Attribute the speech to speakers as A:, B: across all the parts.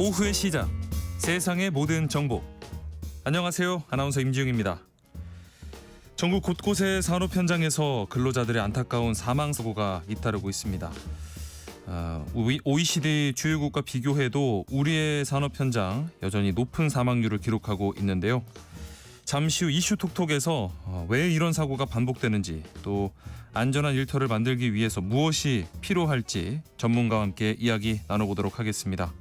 A: 오후의 시작, 세상의 모든 정보. 안녕하세요. 아나운서 임지웅입니다. 전국 곳곳의 산업 현장에서 근로자들의 안타까운 사망 사고가 잇따르고 있습니다. OECD 주요국과 비교해도 우리의 산업 현장 여전히 높은 사망률을 기록하고 있는데요. 잠시 후 이슈 톡톡에서 왜 이런 사고가 반복되는지, 또 안전한 일터를 만들기 위해서 무엇이 필요할지 전문가와 함께 이야기 나눠보도록 하겠습니다.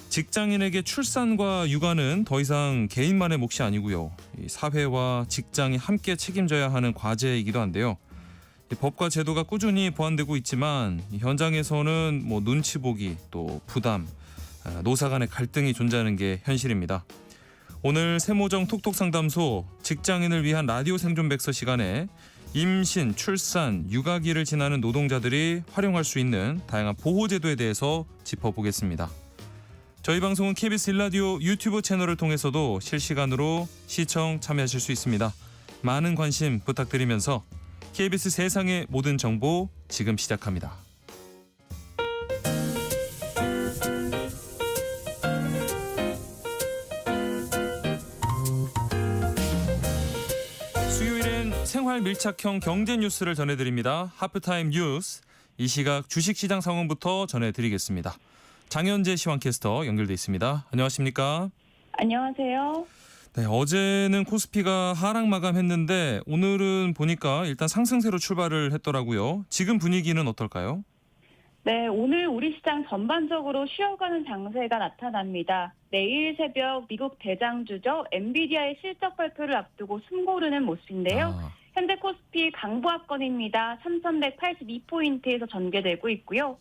A: 직장인에게 출산과 육아는 더 이상 개인만의 몫이 아니고요. 사회와 직장이 함께 책임져야 하는 과제이기도 한데요. 법과 제도가 꾸준히 보완되고 있지만 현장에서는 눈치 보기, 또 부담, 노사 간의 갈등이 존재하는 게 현실입니다. 오늘 세모정 톡톡상담소 직장인을 위한 라디오 생존백서 시간에 임신, 출산, 육아기를 지나는 노동자들이 활용할 수 있는 다양한 보호제도에 대해서 짚어보겠습니다. 저희 방송은 KBS 1라디오 유튜브 채널을 통해서도 실시간으로 시청 참여하실 수 있습니다. 많은 관심 부탁드리면서 KBS 세상의 모든 정보 지금 시작합니다. 수요일엔 생활 밀착형 경제 뉴스를 전해드립니다. 하프타임 뉴스, 이 시각 주식시장 상황부터 전해드리겠습니다. 장현재 시황캐스터 연결돼 있습니다. 안녕하십니까?
B: 안녕하세요.
A: 네, 어제는 코스피가 하락 마감했는데 오늘은 보니까 일단 상승세로 출발을 했더라고요. 지금 분위기는 어떨까요?
B: 네, 오늘 우리 시장 전반적으로 쉬어가는 장세가 나타납니다. 내일 새벽 미국 대장주죠. 엔비디아의 실적 발표를 앞두고 숨고르는 모습인데요. 현재 코스피 강보합권입니다. 3,182포인트에서 전개되고 있고요.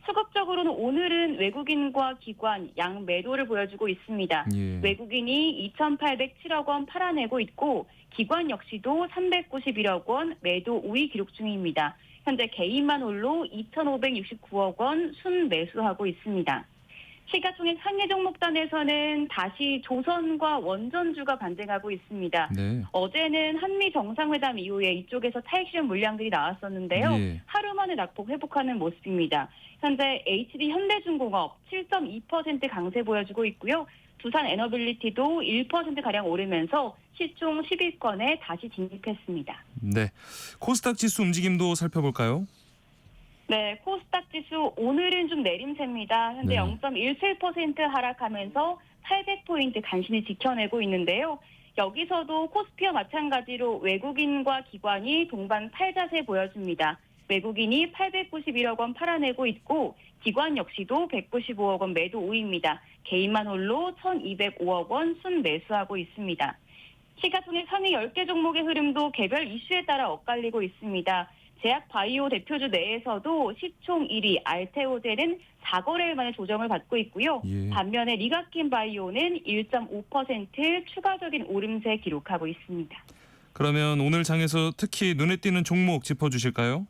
B: 수급적으로는 오늘은 외국인과 기관 양 매도를 보여주고 있습니다.
A: 예.
B: 외국인이 2,807억 원 팔아내고 있고 기관 역시도 391억 원 매도 우위 기록 중입니다. 현재 개인만 홀로 2,569억 원 순매수하고 있습니다. 시가총액 상위 종목단에서는 다시 조선과 원전주가 반등하고 있습니다.
A: 네. 어제는
B: 한미 정상회담 이후에 이쪽에서 차익 실현 물량들이 나왔었는데요.
A: 예.
B: 하루 만에 낙폭 회복하는 모습입니다. 현재 HD 현대중공업 7.2% 강세 보여주고 있고요. 두산 에너빌리티도 1%가량 오르면서 시총 10위권에 다시 진입했습니다.
A: 네, 코스닥 지수 움직임도 살펴볼까요?
B: 네, 코스닥 지수 오늘은 좀 내림세입니다. 현재
A: 네.
B: 0.17% 하락하면서 800포인트 간신히 지켜내고 있는데요. 여기서도 코스피와 마찬가지로 외국인과 기관이 동반 팔자세 보여줍니다. 외국인이 891억 원 팔아내고 있고 기관 역시도 195억 원 매도 우위입니다. 개인만 홀로 1,205억 원 순매수하고 있습니다. 시가총액 상위 10개 종목의 흐름도 개별 이슈에 따라 엇갈리고 있습니다. 제약 바이오 대표주 내에서도 시총 1위 알테오제는 4거래일 만에 조정을 받고 있고요.
A: 예.
B: 반면에 리가킨 바이오는 1.5% 추가적인 오름세 기록하고 있습니다.
A: 그러면 오늘 장에서 특히 눈에 띄는 종목 짚어주실까요?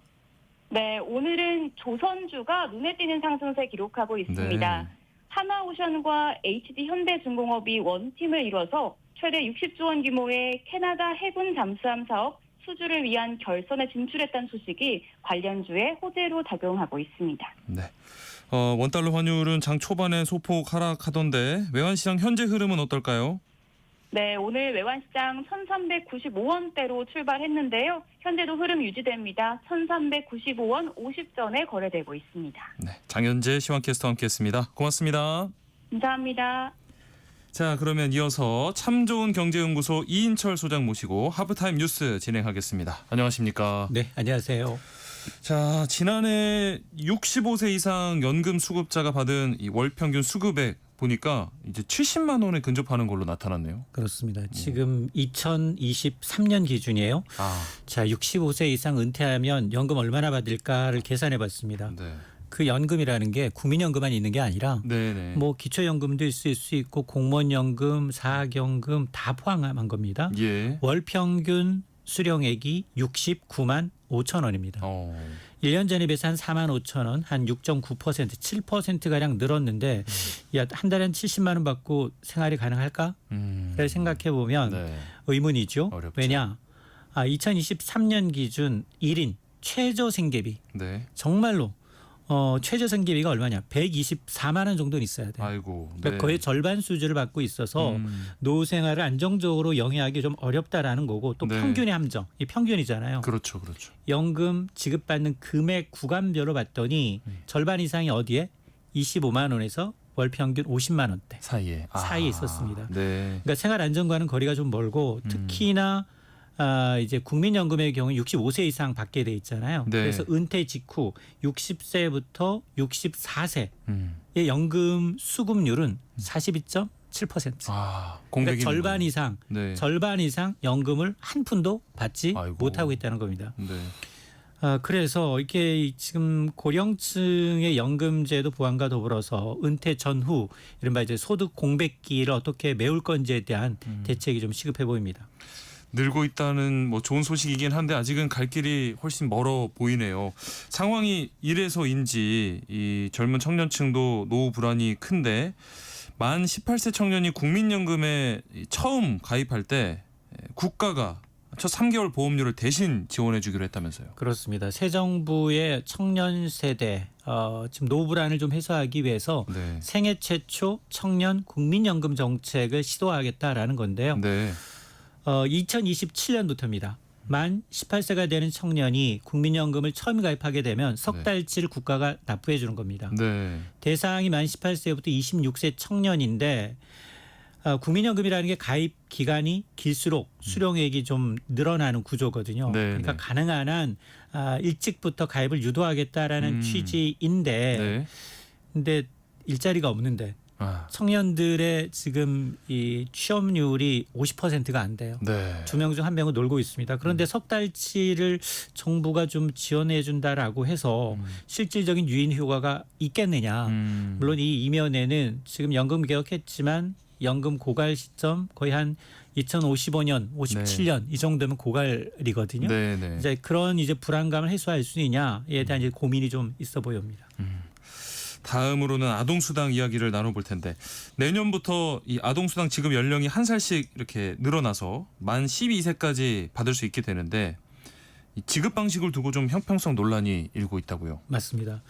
B: 네, 오늘은 조선주가 눈에 띄는 상승세 기록하고 있습니다.
A: 네.
B: 하나오션과 HD 현대중공업이 원팀을 이뤄서 최대 60조 원 규모의 캐나다 해군 잠수함 사업 수주를 위한 결선에 진출했다는 소식이 관련주에 호재로 작용하고 있습니다.
A: 네. 원달러 환율은 장 초반에 소폭 하락하던데 외환시장 현재 흐름은 어떨까요?
B: 네, 오늘 외환시장 1,395원대로 출발했는데요. 현재도 흐름 유지됩니다. 1,395원 50전에 거래되고 있습니다.
A: 네, 장현재 시황캐스터와 함께했습니다. 고맙습니다.
B: 감사합니다.
A: 자, 그러면 이어서 참 좋은 경제연구소 이인철 소장 모시고 하프타임 뉴스 진행하겠습니다. 안녕하십니까?
C: 네, 안녕하세요.
A: 자, 지난해 65세 이상 연금 수급자가 받은 이 월 평균 수급액 보니까 이제 70만 원에 근접하는 걸로 나타났네요.
C: 그렇습니다. 지금 2023년 기준이에요. 자, 65세 이상 은퇴하면 연금 얼마나 받을까를 계산해 봤습니다.
A: 네.
C: 그 연금이라는 게 국민연금만 있는 게 아니라
A: 네네.
C: 기초연금도 있을 수 있고 공무원연금, 사학연금 다 포함한 겁니다.
A: 예.
C: 월 평균 수령액이 69만 5천 원입니다. 1년 전에 비해서 한 4만 5천 원, 한 6.9%, 7%가량 늘었는데 한 달에 한 70만 원 받고 생활이 가능할까? 를 생각해 보면
A: 네.
C: 의문이죠.
A: 어렵죠.
C: 왜냐? 2023년 기준 1인 최저 생계비
A: 네.
C: 정말로 최저 생계비가 얼마냐? 124만 원 정도는 있어야 돼요.
A: 아이고. 네.
C: 그러니까 거의 절반 수준을 받고 있어서 노후 생활을 안정적으로 영위하기 좀 어렵다라는 거고 또
A: 네.
C: 평균의 함정, 이 평균이잖아요.
A: 그렇죠. 그렇죠.
C: 연금 지급받는 금액 구간별로 봤더니 절반 이상이 어디에 25만 원에서 월 평균 50만 원대
A: 사이에
C: 있었습니다.
A: 네.
C: 그러니까 생활 안정과는 거리가 좀 멀고 특히나 이제 국민연금의 경우 65세 이상 받게 돼 있잖아요.
A: 네.
C: 그래서 은퇴 직후 60세부터 64세의 연금 수급률은 42.7%.
A: 공백이
C: 그러니까 절반
A: 있는
C: 이상,
A: 네.
C: 절반 이상 연금을 한 푼도 받지
A: 아이고.
C: 못하고 있다는 겁니다.
A: 네.
C: 그래서 이렇게 지금 고령층의 연금제도 보완과 더불어서 은퇴 전후 이른바 이제 소득 공백기를 어떻게 메울 건지에 대한 대책이 좀 시급해 보입니다.
A: 늘고 있다는 뭐 좋은 소식이긴 한데 아직은 갈 길이 훨씬 멀어 보이네요. 상황이 이래서인지 이 젊은 청년층도 노후 불안이 큰데 만 18세 청년이 국민연금에 처음 가입할 때 국가가 첫 3개월 보험료를 대신 지원해 주기로 했다면서요.
C: 그렇습니다. 새 정부의 청년 세대 지금 노후 불안을 좀 해소하기 위해서
A: 네.
C: 생애 최초 청년 국민연금 정책을 시도하겠다라는 건데요.
A: 네.
C: 2027년부터입니다. 만 18세가 되는 청년이 국민연금을 처음 가입하게 되면 석 달치를 국가가 납부해 주는 겁니다.
A: 네.
C: 대상이 만 18세부터 26세 청년인데 국민연금이라는 게 가입 기간이 길수록 수령액이 좀 늘어나는 구조거든요.
A: 네,
C: 그러니까
A: 네.
C: 가능한 한 일찍부터 가입을 유도하겠다라는 취지인데
A: 네.
C: 근데 일자리가 없는데 청년들의 지금 이 취업률이 50%가 안 돼요.
A: 네.
C: 2명 중 1명은 놀고 있습니다. 그런데 석 달치를 정부가 좀 지원해 준다라고 해서 실질적인 유인 효과가 있겠느냐. 물론 이 이면에는 지금 연금 개혁했지만 연금 고갈 시점 거의 한 2055년, 57년 이 정도면 고갈이거든요.
A: 네, 네.
C: 이제 그런 이제 불안감을 해소할 수 있냐에 대한 이제 고민이 좀 있어 보입니다.
A: 다음으로는 아동수당 이야기를 나눠볼 텐데 내년부터 이 아동수당 지급 연령이 한 살씩 이렇게 늘어나서 만 12세까지 받을 수 있게 되는데 이 지급 방식을 두고 좀 형평성 논란이 일고 있다고요.
C: 맞습니다.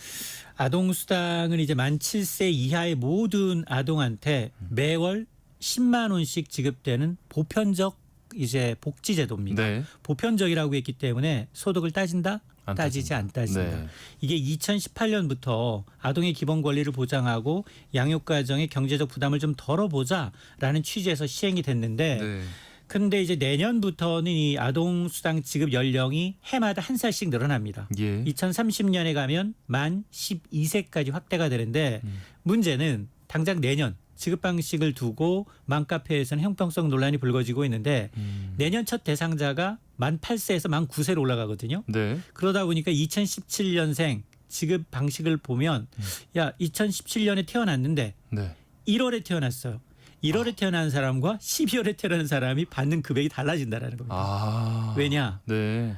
C: 아동수당은 이제 만 7세 이하의 모든 아동한테 매월 10만 원씩 지급되는 보편적 이제 복지제도입니다.
A: 네.
C: 보편적이라고 했기 때문에 소득을 따진다? 따지지 안 따진다.
A: 네.
C: 이게 2018년부터 아동의 기본 권리를 보장하고 양육가정의 경제적 부담을 좀 덜어보자라는 취지에서 시행이 됐는데
A: 네.
C: 근데 이제 내년부터는 이 아동수당 지급 연령이 해마다 한 살씩 늘어납니다.
A: 예.
C: 2030년에 가면 만 12세까지 확대가 되는데 문제는 당장 내년 지급 방식을 두고 맘카페에서는 형평성 논란이 불거지고 있는데 내년 첫 대상자가 만 8세에서 만 9세로 올라가거든요.
A: 네.
C: 그러다 보니까 2017년생 지급 방식을 보면 야 2017년에 태어났는데
A: 네.
C: 1월에 태어났어요. 1월에 태어난 사람과 12월에 태어난 사람이 받는 금액이 달라진다라는 겁니다. 왜냐?
A: 네.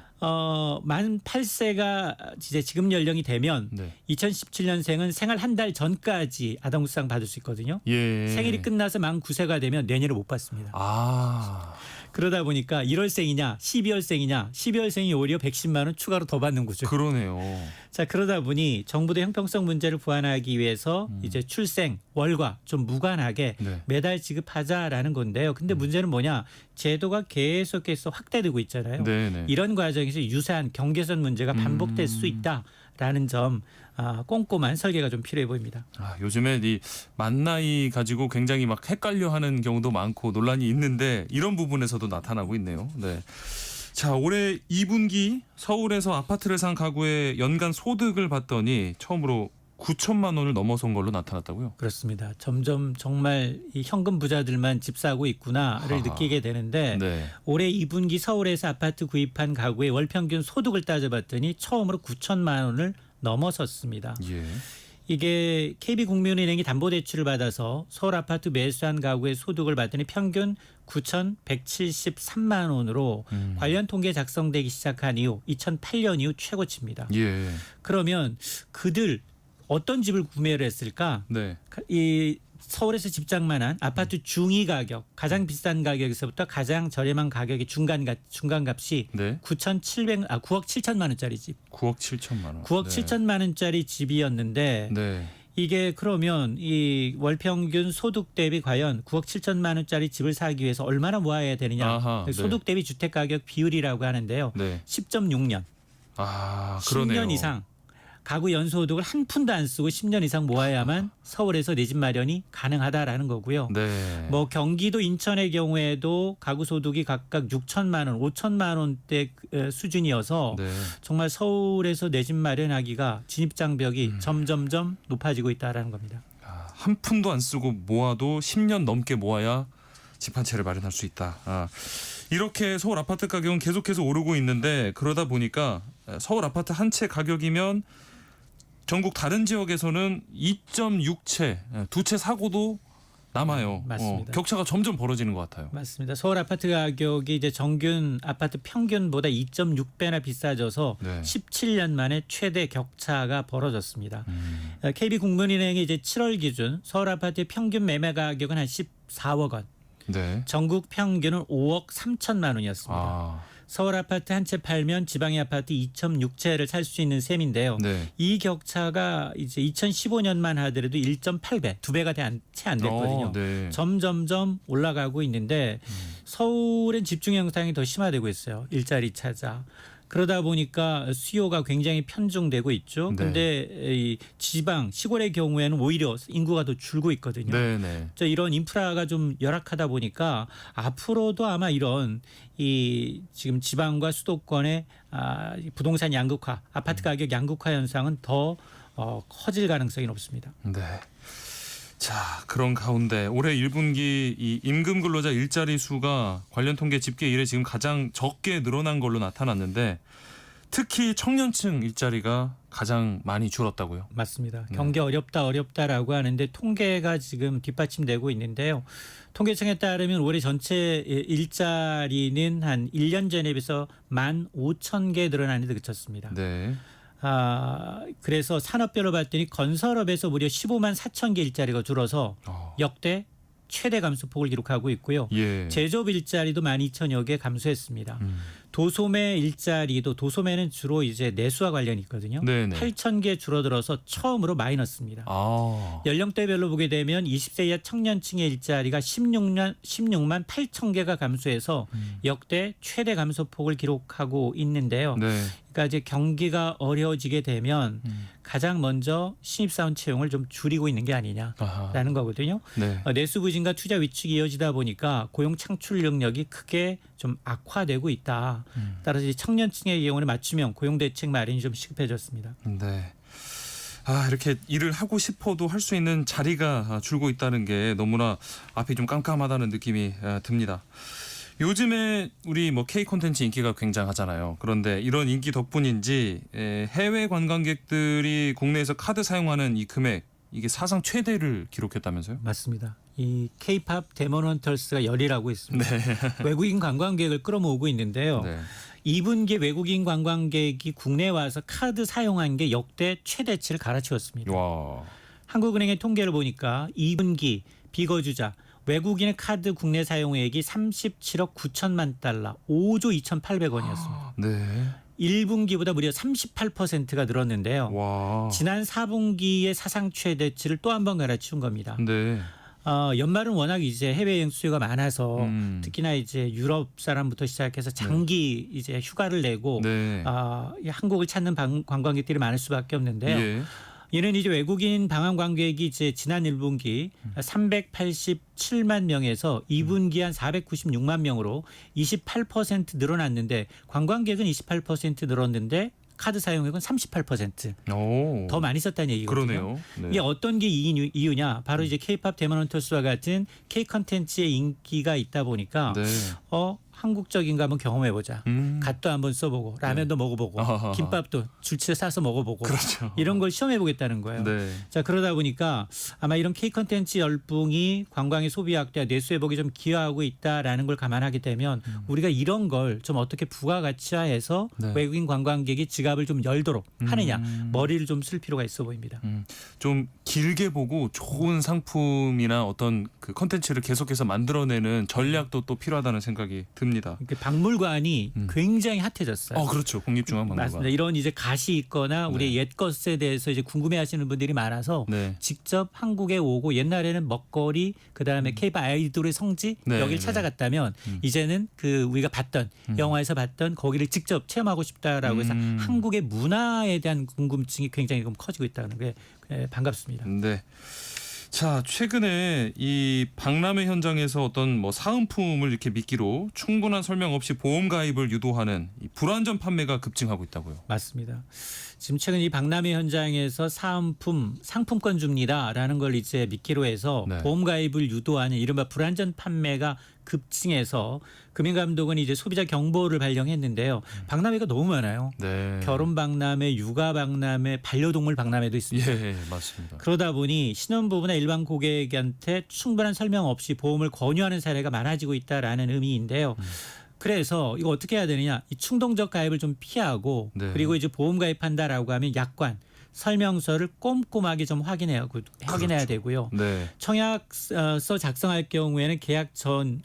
C: 만 8세가 이제 지급 연령이 되면
A: 네.
C: 2017년생은 생활 한 달 전까지 아동수당 받을 수 있거든요.
A: 예.
C: 생일이 끝나서 만 9세가 되면 내년에 못 받습니다. 그러다 보니까 1월생이냐 12월생이냐 12월생이 오히려 110만 원 추가로 더 받는 거죠.
A: 그러네요.
C: 자 그러다 보니 정부도 형평성 문제를 보완하기 위해서 이제 출생 월과 좀 무관하게
A: 네.
C: 매달 지급하자라는 건데요. 근데 문제는 뭐냐? 제도가 계속해서 확대되고 있잖아요.
A: 네, 네.
C: 이런 과정에서 유사한 경계선 문제가 반복될 수 있다라는 점 꼼꼼한 설계가 좀 필요해 보입니다.
A: 요즘에 이 만 나이 가지고 굉장히 막 헷갈려하는 경우도 많고 논란이 있는데 이런 부분에서도 나타나고 있네요. 네. 자, 올해 2분기 서울에서 아파트를 산 가구의 연간 소득을 봤더니 처음으로 9천만 원을 넘어선 걸로 나타났다고요?
C: 그렇습니다. 점점 정말 이 현금 부자들만 집 사고 있구나를 느끼게 되는데
A: 네.
C: 올해 2분기 서울에서 아파트 구입한 가구의 월 평균 소득을 따져봤더니 처음으로 9천만 원을 넘어섰습니다.
A: 예.
C: 이게 KB국민은행이 담보대출을 받아서 서울 아파트 매수한 가구의 소득을 봤더니 평균 9,173만 원으로 관련 통계 작성되기 시작한 이후 2008년 이후 최고치입니다.
A: 예.
C: 그러면 그들 어떤 집을 구매를 했을까?
A: 네.
C: 이 서울에서 집장만한 아파트 중위 가격, 가장 비싼 가격에서부터 가장 저렴한 가격의 중간값이
A: 네.
C: 9억 7천만 원짜리 집.
A: 9억 7천만 원.
C: 9억
A: 네.
C: 7천만 원짜리 집이었는데
A: 네.
C: 이게 그러면 이 월평균 소득 대비 과연 9억 7천만 원짜리 집을 사기 위해서 얼마나 모아야 되느냐.
A: 아하, 네.
C: 소득 대비 주택 가격 비율이라고 하는데요.
A: 네.
C: 10.6년.
A: 아, 그러네요.
C: 10년 이상 가구 연소득을 한 푼도 안 쓰고 10년 이상 모아야만 서울에서 내 집 마련이 가능하다라는 거고요.
A: 네.
C: 뭐 경기도 인천의 경우에도 가구 소득이 각각 6천만 원, 5천만 원대 수준이어서
A: 네.
C: 정말 서울에서 내 집 마련하기가 진입 장벽이 점점점 높아지고 있다라는 겁니다.
A: 아, 한 푼도 안 쓰고 모아도 10년 넘게 모아야 집 한 채를 마련할 수 있다. 아, 이렇게 서울 아파트 가격은 계속해서 오르고 있는데 그러다 보니까 서울 아파트 한 채 가격이면 전국 다른 지역에서는 2.6채, 두 채 사고도 남아요.
C: 맞습니다.
A: 격차가 점점 벌어지는 것 같아요.
C: 맞습니다. 서울 아파트 가격이 이제 정균 아파트 평균보다 2.6배나 비싸져서
A: 네.
C: 17년 만에 최대 격차가 벌어졌습니다. KB국민은행이 이제 7월 기준 서울 아파트의 평균 매매 가격은 한 14억 원,
A: 네.
C: 전국 평균은 5억 3천만 원이었습니다.
A: 아,
C: 서울 아파트 한 채 팔면 지방의 아파트 2.6채를 살 수 있는 셈인데요.
A: 네.
C: 이 격차가 이제 2015년만 하더라도 1.8배, 2배가 채 안 됐거든요.
A: 네.
C: 점점점 올라가고 있는데 서울엔 집중 현상이 더 심화되고 있어요. 일자리 찾아. 그러다 보니까 수요가 굉장히 편중되고 있죠.
A: 네.
C: 그런데 이 지방 시골의 경우에는 오히려 인구가 더 줄고 있거든요.
A: 네, 네.
C: 이런 인프라가 좀 열악하다 보니까 앞으로도 아마 이런 이 지금 지방과 수도권의 부동산 양극화, 아파트 가격 양극화 현상은 더 커질 가능성이 높습니다.
A: 네. 자, 그런 가운데 올해 1분기 이 임금 근로자 일자리 수가 관련 통계 집계 이래 지금 가장 적게 늘어난 걸로 나타났는데 특히 청년층 일자리가 가장 많이 줄었다고요.
C: 맞습니다.
A: 네.
C: 경기 어렵다라고 하는데 통계가 지금 뒷받침되고 있는데요. 통계청에 따르면 올해 전체 일자리는 한 1년 전에 비해서 15,000개 늘어나는 데 그쳤습니다.
A: 네.
C: 그래서 산업별로 봤더니 건설업에서 무려 15만 4천 개 일자리가 줄어서 역대 최대 감소폭을 기록하고 있고요.
A: 예.
C: 제조업 일자리도 12,000여 개 감소했습니다. 도소매 일자리도 도소매는 주로 이제 내수와 관련이 있거든요.
A: 네네.
C: 8,000개 줄어들어서 처음으로 마이너스입니다.
A: 아.
C: 연령대별로 보게 되면 20세 이하 청년층의 일자리가 16만 8천 개가 감소해서 역대 최대 감소폭을 기록하고 있는데요.
A: 네.
C: 그러니까 이제 경기가 어려워지게 되면 가장 먼저 신입사원 채용을 좀 줄이고 있는 게 아니냐라는
A: 아하.
C: 거거든요.
A: 네.
C: 내수 부진과 투자 위축이 이어지다 보니까 고용 창출 능력이 크게 좀 악화되고 있다. 따라서 이제 청년층의 경우는 맞춤형 고용 대책 마련이 좀 시급해졌습니다.
A: 네. 아, 이렇게 일을 하고 싶어도 할 수 있는 자리가 줄고 있다는 게 너무나 앞이 좀 깜깜하다는 느낌이 듭니다. 요즘에 우리 뭐 K 콘텐츠 인기가 굉장하잖아요. 그런데 이런 인기 덕분인지 해외 관광객들이 국내에서 카드 사용하는 이 금액 이게 사상 최대를 기록했다면서요?
C: 맞습니다. 이 K-팝 데몬 헌터스가 열일하고 있습니다. 외국인 관광객을 끌어모으고 있는데요.
A: 네.
C: 2분기 외국인 관광객이 국내에 와서 카드 사용한 게 역대 최대치를 갈아치웠습니다.
A: 와.
C: 한국은행의 통계를 보니까 2분기 비거주자 외국인의 카드 국내 사용액이 37억 9천만 달러, 5조 2,800원이었습니다.
A: 네.
C: 1분기보다 무려 38%가 늘었는데요.
A: 와.
C: 지난 4분기의 사상 최대치를 또 한 번 갈아치운 겁니다.
A: 네.
C: 연말은 워낙 이제 해외여행 수요가 많아서 특히나 이제 유럽 사람부터 시작해서 장기 이제 휴가를 내고
A: 네.
C: 한국을 찾는 관광객들이 많을 수밖에 없는데요.
A: 예.
C: 이는 이제 외국인 방한 관객이 이제 지난 1분기 387만 명에서 2분기 한 496만 명으로 28% 늘어났는데 관광객은 28% 늘었는데 카드 사용액은 38%
A: 오.
C: 더 많이 썼다는 얘기거든요.
A: 그러네요. 네.
C: 이게 어떤 게 이유냐? 바로 이제 K-팝 데몬 헌터스와 같은 K 컨텐츠의 인기가 있다 보니까
A: 네.
C: 한국적인 거 한번 경험해보자. 갓도 한번 써보고 라면도 먹어보고
A: 아하하.
C: 김밥도 줄치에 싸서 먹어보고
A: 그렇죠.
C: 이런 걸 시험해보겠다는 거예요.
A: 네.
C: 자 그러다 보니까 아마 이런 K 컨텐츠 열풍이 관광의 소비 확대, 내수 회복에 좀 기여하고 있다라는 걸 감안하게 되면 우리가 이런 걸 좀 어떻게 부가가치화해서
A: 네.
C: 외국인 관광객이 지갑을 좀 열도록 하느냐, 머리를 좀 쓸 필요가 있어 보입니다.
A: 좀 길게 보고 좋은 상품이나 어떤 그 컨텐츠를 계속해서 만들어내는 전략도 또 필요하다는 생각이 듭니다.
C: 그 박물관이 굉장히 핫해졌어요.
A: 그렇죠. 국립중앙박물관.
C: 맞습니다. 이런 이제 갓이 있거나 우리
A: 네.
C: 옛 것에 대해서 이제 궁금해하시는 분들이 많아서
A: 네.
C: 직접 한국에 오고 옛날에는 먹거리 그다음에 K-팝 아이돌의 성지
A: 네,
C: 여기를
A: 네.
C: 찾아갔다면 이제는 그 우리가 봤던 영화에서 봤던 거기를 직접 체험하고 싶다라고 해서 한국의 문화에 대한 궁금증이 굉장히 좀 커지고 있다는 게 반갑습니다.
A: 네. 자, 최근에 이 박람회 현장에서 어떤 뭐 사은품을 이렇게 미끼로 충분한 설명 없이 보험 가입을 유도하는 이 불안전 판매가 급증하고 있다고요.
C: 맞습니다. 지금 최근 이 박람회 현장에서 사은품, 상품권 줍니다라는 걸 이제 미끼로 해서
A: 네.
C: 보험 가입을 유도하는 이른바 불안전 판매가 급증해서 금융감독은 이제 소비자 경보를 발령했는데요. 박람회가 너무 많아요.
A: 네.
C: 결혼 박람회, 육아 박람회, 반려동물 박람회도 있습니다.
A: 예, 맞습니다.
C: 그러다 보니 신혼부부나 일반 고객한테 충분한 설명 없이 보험을 권유하는 사례가 많아지고 있다라는 의미인데요. 그래서 이거 어떻게 해야 되느냐? 이 충동적 가입을 좀 피하고
A: 네.
C: 그리고 이제 보험 가입한다라고 하면 약관, 설명서를 꼼꼼하게 좀 확인해야 되고요.
A: 네.
C: 청약서 작성할 경우에는 계약 전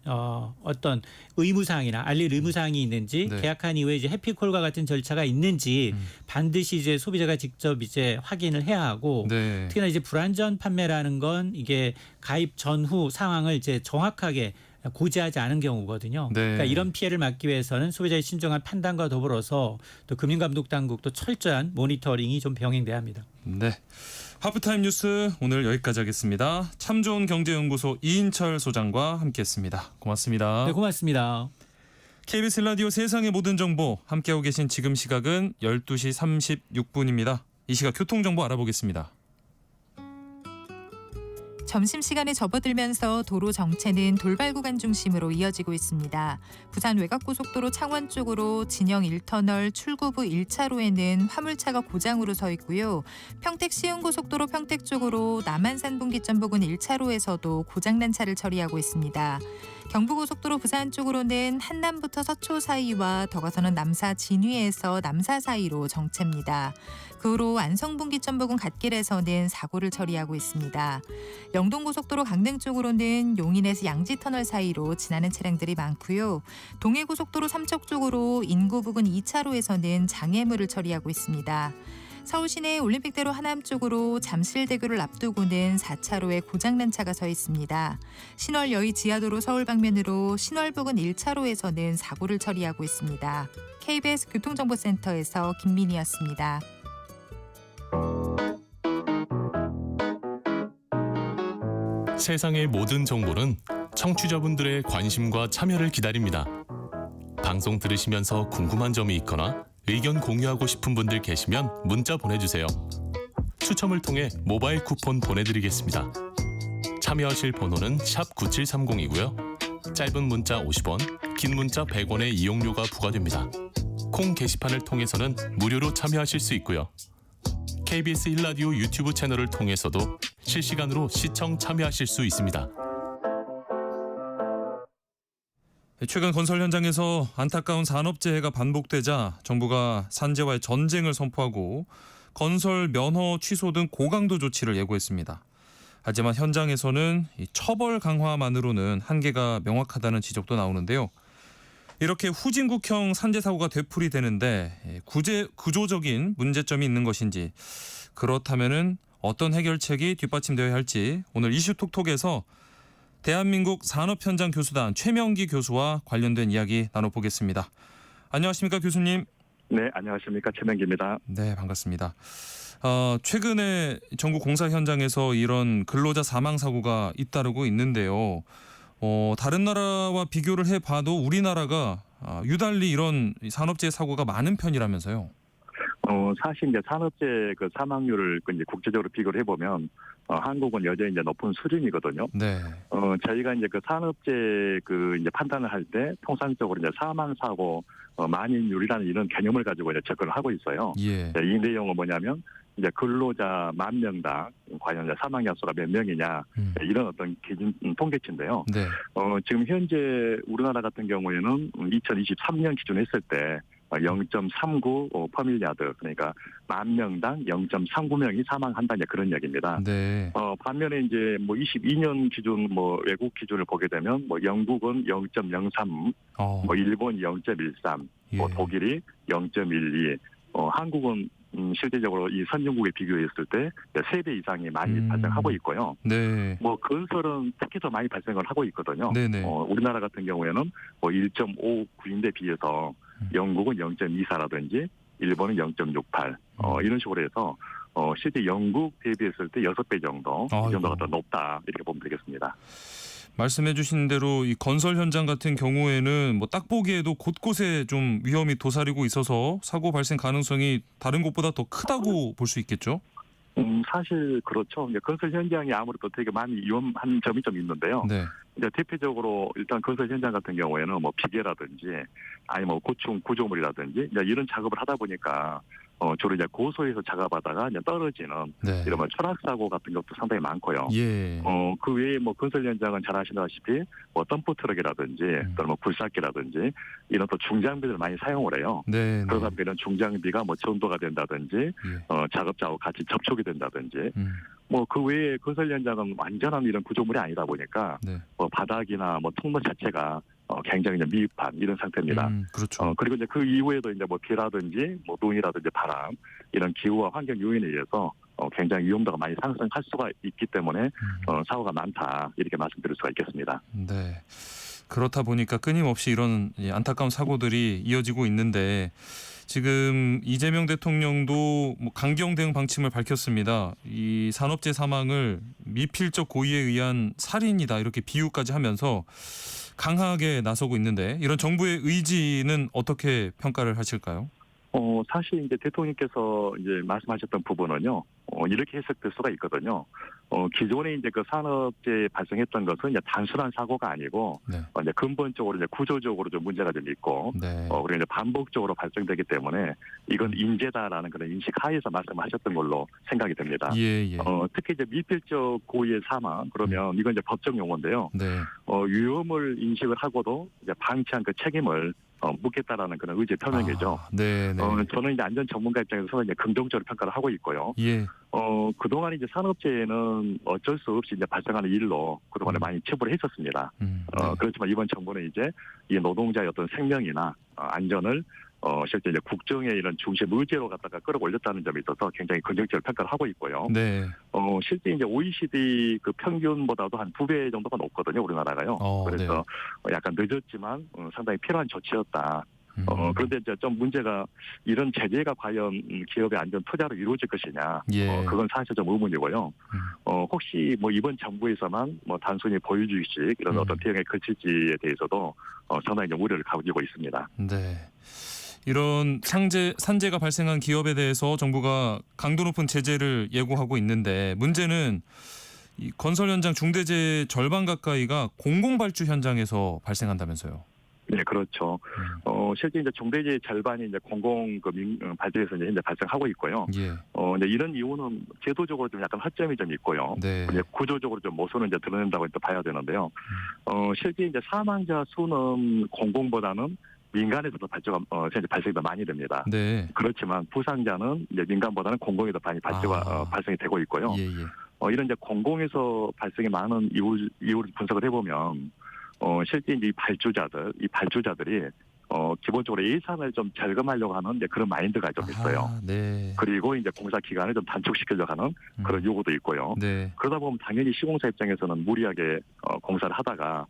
C: 어떤 의무사항이나 알릴 의무사항이 있는지
A: 네.
C: 계약한 이후에 이제 해피콜과 같은 절차가 있는지 반드시 이제 소비자가 직접 이제 확인을 해야 하고
A: 네.
C: 특히나 이제 불안전 판매라는 건 이게 가입 전후 상황을 이제 정확하게 고지하지 않은 경우거든요.
A: 네.
C: 그러니까 이런 피해를 막기 위해서는 소비자의 신중한 판단과 더불어서 또 금융감독 당국도 철저한 모니터링이 좀 병행돼야 합니다.
A: 네. 하프타임 뉴스 오늘 여기까지 하겠습니다. 참 좋은 경제연구소 이인철 소장과 함께했습니다. 고맙습니다.
C: 네, 고맙습니다.
A: KBS 라디오 세상의 모든 정보 함께하고 계신 지금 시각은 12시 36분입니다. 이 시각 교통정보 알아보겠습니다.
D: 점심시간에 접어들면서 도로 정체는 돌발 구간 중심으로 이어지고 있습니다. 부산 외곽고속도로 창원 쪽으로 진영 1터널 출구부 1차로에는 화물차가 고장으로 서 있고요. 평택 시흥고속도로 평택 쪽으로 남한산 분기점 부근 1차로에서도 고장난 차를 처리하고 있습니다. 경부고속도로 부산 쪽으로는 한남부터 서초 사이와 더 가서는 남사 진위에서 남사 사이로 정체입니다. 그 후로 안성분기점 부근 갓길에서는 사고를 처리하고 있습니다. 영동고속도로 강릉 쪽으로는 용인에서 양지터널 사이로 지나는 차량들이 많고요. 동해고속도로 삼척 쪽으로 인구 부근 2차로에서는 장애물을 처리하고 있습니다. 서울 시내 올림픽대로 하남 쪽으로 잠실대교를 앞두고는 4차로에 고장난 차가 서 있습니다. 신월 여의 지하도로 서울 방면으로 신월 부근 1차로에서는 사고를 처리하고 있습니다. KBS 교통정보센터에서 김민희였습니다.
E: 세상의 모든 정보는 청취자분들의 관심과 참여를 기다립니다. 방송 들으시면서 궁금한 점이 있거나 의견 공유하고 싶은 분들 계시면 문자 보내주세요. 추첨을 통해 모바일 쿠폰 보내드리겠습니다. 참여하실 번호는 샵 9730이고요. 짧은 문자 50원, 긴 문자 100원의 이용료가 부과됩니다. 콩 게시판을 통해서는 무료로 참여하실 수 있고요. KBS 1라디오 유튜브 채널을 통해서도 실시간으로 시청 참여하실 수 있습니다.
A: 최근 건설 현장에서 안타까운 산업재해가 반복되자 정부가 산재와의 전쟁을 선포하고 건설 면허 취소 등 고강도 조치를 예고했습니다. 하지만 현장에서는 이 처벌 강화만으로는 한계가 명확하다는 지적도 나오는데요. 이렇게 후진국형 산재 사고가 되풀이되는데 구조적인 문제점이 있는 것인지, 그렇다면은 어떤 해결책이 뒷받침되어야 할지 오늘 이슈톡톡에서 대한민국 산업현장 교수단 최명기 교수와 관련된 이야기 나눠보겠습니다. 안녕하십니까 교수님?
F: 네, 안녕하십니까. 최명기입니다.
A: 네, 반갑습니다. 최근에 전국 공사 현장에서 이런 근로자 사망 사고가 잇따르고 있는데요. 다른 나라와 비교를 해봐도 우리나라가 유달리 이런 산업재해 사고가 많은 편이라면서요.
F: 사실 이제 산업재해 그 사망률을 이제 국제적으로 비교를 해보면 한국은 여전히 이제 높은 수준이거든요.
A: 네.
F: 저희가 이제 그 산업재해 그 이제 판단을 할 때 통상적으로 이제 사망 사고 만인율이라는 이런 개념을 가지고 이제 접근을 하고 있어요.
A: 예.
F: 이 내용은 뭐냐면 이제 근로자 10,000명당 과연 이제 사망자 수가 몇 명이냐 이런 어떤 기준 통계치인데요.
A: 네.
F: 지금 현재 우리나라 같은 경우에는 2023년 기준 했을 때 0.39 퍼밀리아드 그러니까 10,000명당 0.39명이 사망한다 이제 그런 얘기입니다.
A: 네.
F: 반면에 이제 뭐 22년 기준 뭐 외국 기준을 보게 되면 뭐 영국은 0.03, 뭐 일본 0.13, 뭐
A: 예.
F: 독일이 0.12, 한국은 실제적으로 이 선진국에 비교했을 때 3배 이상이 많이 발생하고 있고요.
A: 네.
F: 뭐 건설은 특히 더 많이 발생을 하고 있거든요.
A: 네네.
F: 우리나라 같은 경우에는 뭐 1.59인데 비해서 영국은 0.24라든지 일본은 0.68 이런 식으로 해서 실제 영국 대비했을 때 6배 정도 이 정도가 더 높다 이렇게 보면 되겠습니다.
A: 말씀해 주신 대로 이 건설 현장 같은 경우에는 뭐 딱 보기에도 곳곳에 좀 위험이 도사리고 있어서 사고 발생 가능성이 다른 곳보다 더 크다고 볼 수 있겠죠?
F: 사실 그렇죠. 이제 건설 현장이 아무래도 되게 많이 위험한 점이 좀 있는데요.
A: 네.
F: 이제 대표적으로 일단 건설 현장 같은 경우에는 뭐 비계라든지 아니 뭐 고충 구조물이라든지 이제 이런 작업을 하다 보니까 주로 이제 고소에서 작업하다가 이제 떨어지는
A: 네.
F: 이런 뭐 철학 사고 같은 것도 상당히 많고요.
A: 예.
F: 그 외에 뭐 건설 현장은 잘 아시다시피 뭐 덤프 트럭이라든지 또는 뭐 굴삭기라든지 이런 또 중장비를 많이 사용을 해요.
A: 네.
F: 그러다 보면 이런 중장비가 뭐 전도가 된다든지
A: 예.
F: 작업자하고 같이 접촉이 된다든지 뭐 그 외에 건설 현장은 완전한 이런 구조물이 아니다 보니까
A: 네.
F: 뭐 바닥이나 뭐 통로 자체가 굉장히 이제 미흡한 이런 상태입니다.
A: 그렇죠.
F: 그리고 이제 그 이후에도 이제 뭐 비라든지 뭐 눈이라든지 바람 이런 기후와 환경 요인에 의해서 굉장히 위험도가 많이 상승할 수가 있기 때문에 사고가 많다 이렇게 말씀드릴 수가 있겠습니다.
A: 네. 그렇다 보니까 끊임없이 이런 안타까운 사고들이 이어지고 있는데 지금 이재명 대통령도 뭐 강경 대응 방침을 밝혔습니다. 이 산업재 사망을 미필적 고의에 의한 살인이다 이렇게 비유까지 하면서 강하게 나서고 있는데 이런 정부의 의지는 어떻게 평가를 하실까요?
F: 사실 이제 대통령께서 이제 말씀하셨던 부분은요, 이렇게 해석될 수가 있거든요. 기존에 이제 그 산업재해 발생했던 것은 이제 단순한 사고가 아니고,
A: 네.
F: 이제 근본적으로 이제 구조적으로 좀 문제가 좀 있고,
A: 네.
F: 그리고 이제 반복적으로 발생되기 때문에 이건 인재다라는 그런 인식 하에서 말씀하셨던 걸로 생각이 됩니다.
A: 예.
F: 특히 이제 미필적 고의의 사망, 그러면 이건 이제 법적 용어인데요.
A: 네.
F: 위험을 인식을 하고도 이제 방치한 그 책임을 묻겠다라는 그런 의지 표명이죠.
A: 네.
F: 저는 이제 안전 전문가 입장에서 이제 긍정적으로 평가를 하고 있고요.
A: 예.
F: 그동안 이제 산업재해는 어쩔 수 없이 이제 발생하는 일로 그동안에 많이 처벌을 했었습니다.
A: 네.
F: 그렇지만 이번 정부는 이제 이 노동자의 어떤 생명이나 안전을 실제 이제 국정의 이런 중심 의제로 갖다가 끌어올렸다는 점에 있어서 굉장히 긍정적으로 평가를 하고 있고요.
A: 네.
F: 실제 이제 OECD 그 평균보다도 한 2배 정도가 높거든요, 우리나라가요. 그래서 약간 늦었지만 상당히 필요한 조치였다. 그런데 이제 좀 문제가 이런 제재가 과연 기업의 안전 투자로 이루어질 것이냐,
A: 예.
F: 그건 사실 좀 의문이고요. 혹시 뭐 이번 정부에서만 뭐 단순히 보유주의식 이런 어떤 대응에 그칠지에 대해서도 상당히 좀 우려를 가지고 있습니다.
A: 네. 이런 산재가 발생한 기업에 대해서 정부가 강도 높은 제재를 예고하고 있는데 문제는 이 건설 현장 중대재해 절반 가까이가 공공발주 현장에서 발생한다면서요.
F: 네, 그렇죠. 실제 이제 중대재해 절반이 이제 공공 발주에서 이제 발생하고 있고요.
A: 예.
F: 이제 이런 이유는 제도적으로 좀 약간 허점이 좀 있고요.
A: 네.
F: 이제 구조적으로 좀 모순을 이제 드러낸다고 또 봐야 되는데요. 실제 이제 사망자 수는 공공보다는 민간에서도 발생이 더 많이 됩니다.
A: 네.
F: 그렇지만 부상자는 이제 민간보다는 공공에서 많이 발생이 되고 있고요.
A: 예.
F: 이런 이제 공공에서 발생이 많은 이유를 분석을 해보면 실제 이제 이 발주자들이 기본적으로 예산을 좀 절감하려고 하는 이제 그런 마인드가 좀 있어요.
A: 네.
F: 그리고 이제 공사 기간을 좀 단축시키려고 하는 그런 요구도 있고요.
A: 네.
F: 그러다 보면 당연히 시공사 입장에서는 무리하게 공사를 하다가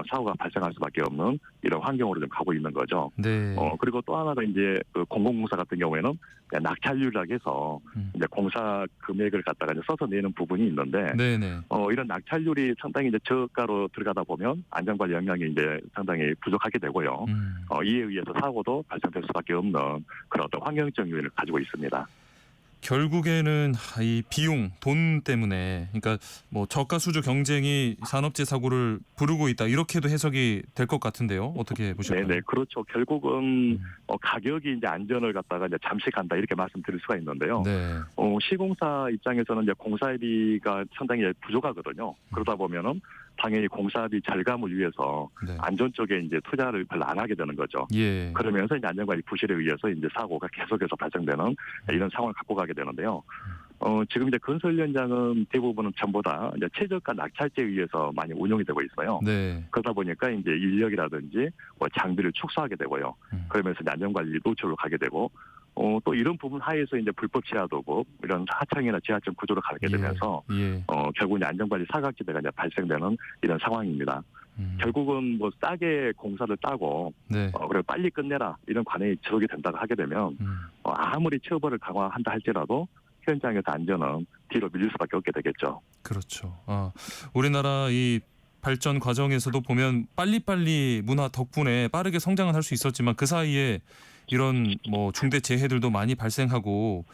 F: 사고가 발생할 수밖에 없는 이런 환경으로 좀 가고 있는 거죠.
A: 네.
F: 그리고 또 하나가 이제 그 공공공사 같은 경우에는 낙찰률이라고 해서 이제 공사 금액을 갖다가 이제 써서 내는 부분이 있는데
A: 네네.
F: 이런 낙찰률이 상당히 이제 저가로 들어가다 보면 안전관리 역량이 이제 상당히 부족하게 되고요. 이에 의해서 사고도 발생될 수밖에 없는 그런 어떤 환경적 요인을 가지고 있습니다.
A: 결국에는 이 비용, 돈 때문에, 그러니까 뭐 저가 수주 경쟁이 산업재 사고를 부르고 있다, 이렇게도 해석이 될 것 같은데요. 어떻게 보실까요?
F: 네네, 그렇죠. 결국은 가격이 이제 안전을 갖다가 이제 잠식한다 이렇게 말씀드릴 수가 있는데요.
A: 네.
F: 시공사 입장에서는 이제 공사비가 상당히 부족하거든요. 그러다 보면은 당연히 공사비 절감을 위해서
A: 네.
F: 안전 쪽에 이제 투자를 별로 안 하게 되는 거죠.
A: 예.
F: 그러면서 이제 안전관리 부실에 의해서 이제 사고가 계속해서 발생되는 이런 상황을 갖고 가게 되는데요. 지금 이제 건설 현장은 대부분은 전부 다 이제 최저가 낙찰제에 의해서 많이 운영이 되고 있어요.
A: 네.
F: 그러다 보니까 이제 인력이라든지 뭐 장비를 축소하게 되고요. 그러면서 이제 안전관리 노출로 가게 되고, 또 이런 부분 하에서 이제 불법 지하도급 이런 하청이나 지하청 구조로 가게 되면서
A: 예.
F: 결국 이제 안전관리 사각지대가 이제 발생되는 이런 상황입니다. 결국은 뭐 싸게 공사를 따고
A: 네.
F: 그리고 빨리 끝내라 이런 관행이 지속이 된다고 하게 되면 아무리 처벌을 강화한다 할지라도 현장에서 안전은 뒤로 밀릴 수밖에 없게 되겠죠.
A: 그렇죠. 우리나라 이 발전 과정에서도 보면 빨리빨리 문화 덕분에 빠르게 성장은 할 수 있었지만 그 사이에 이런 뭐 중대 재해들도 많이 발생하고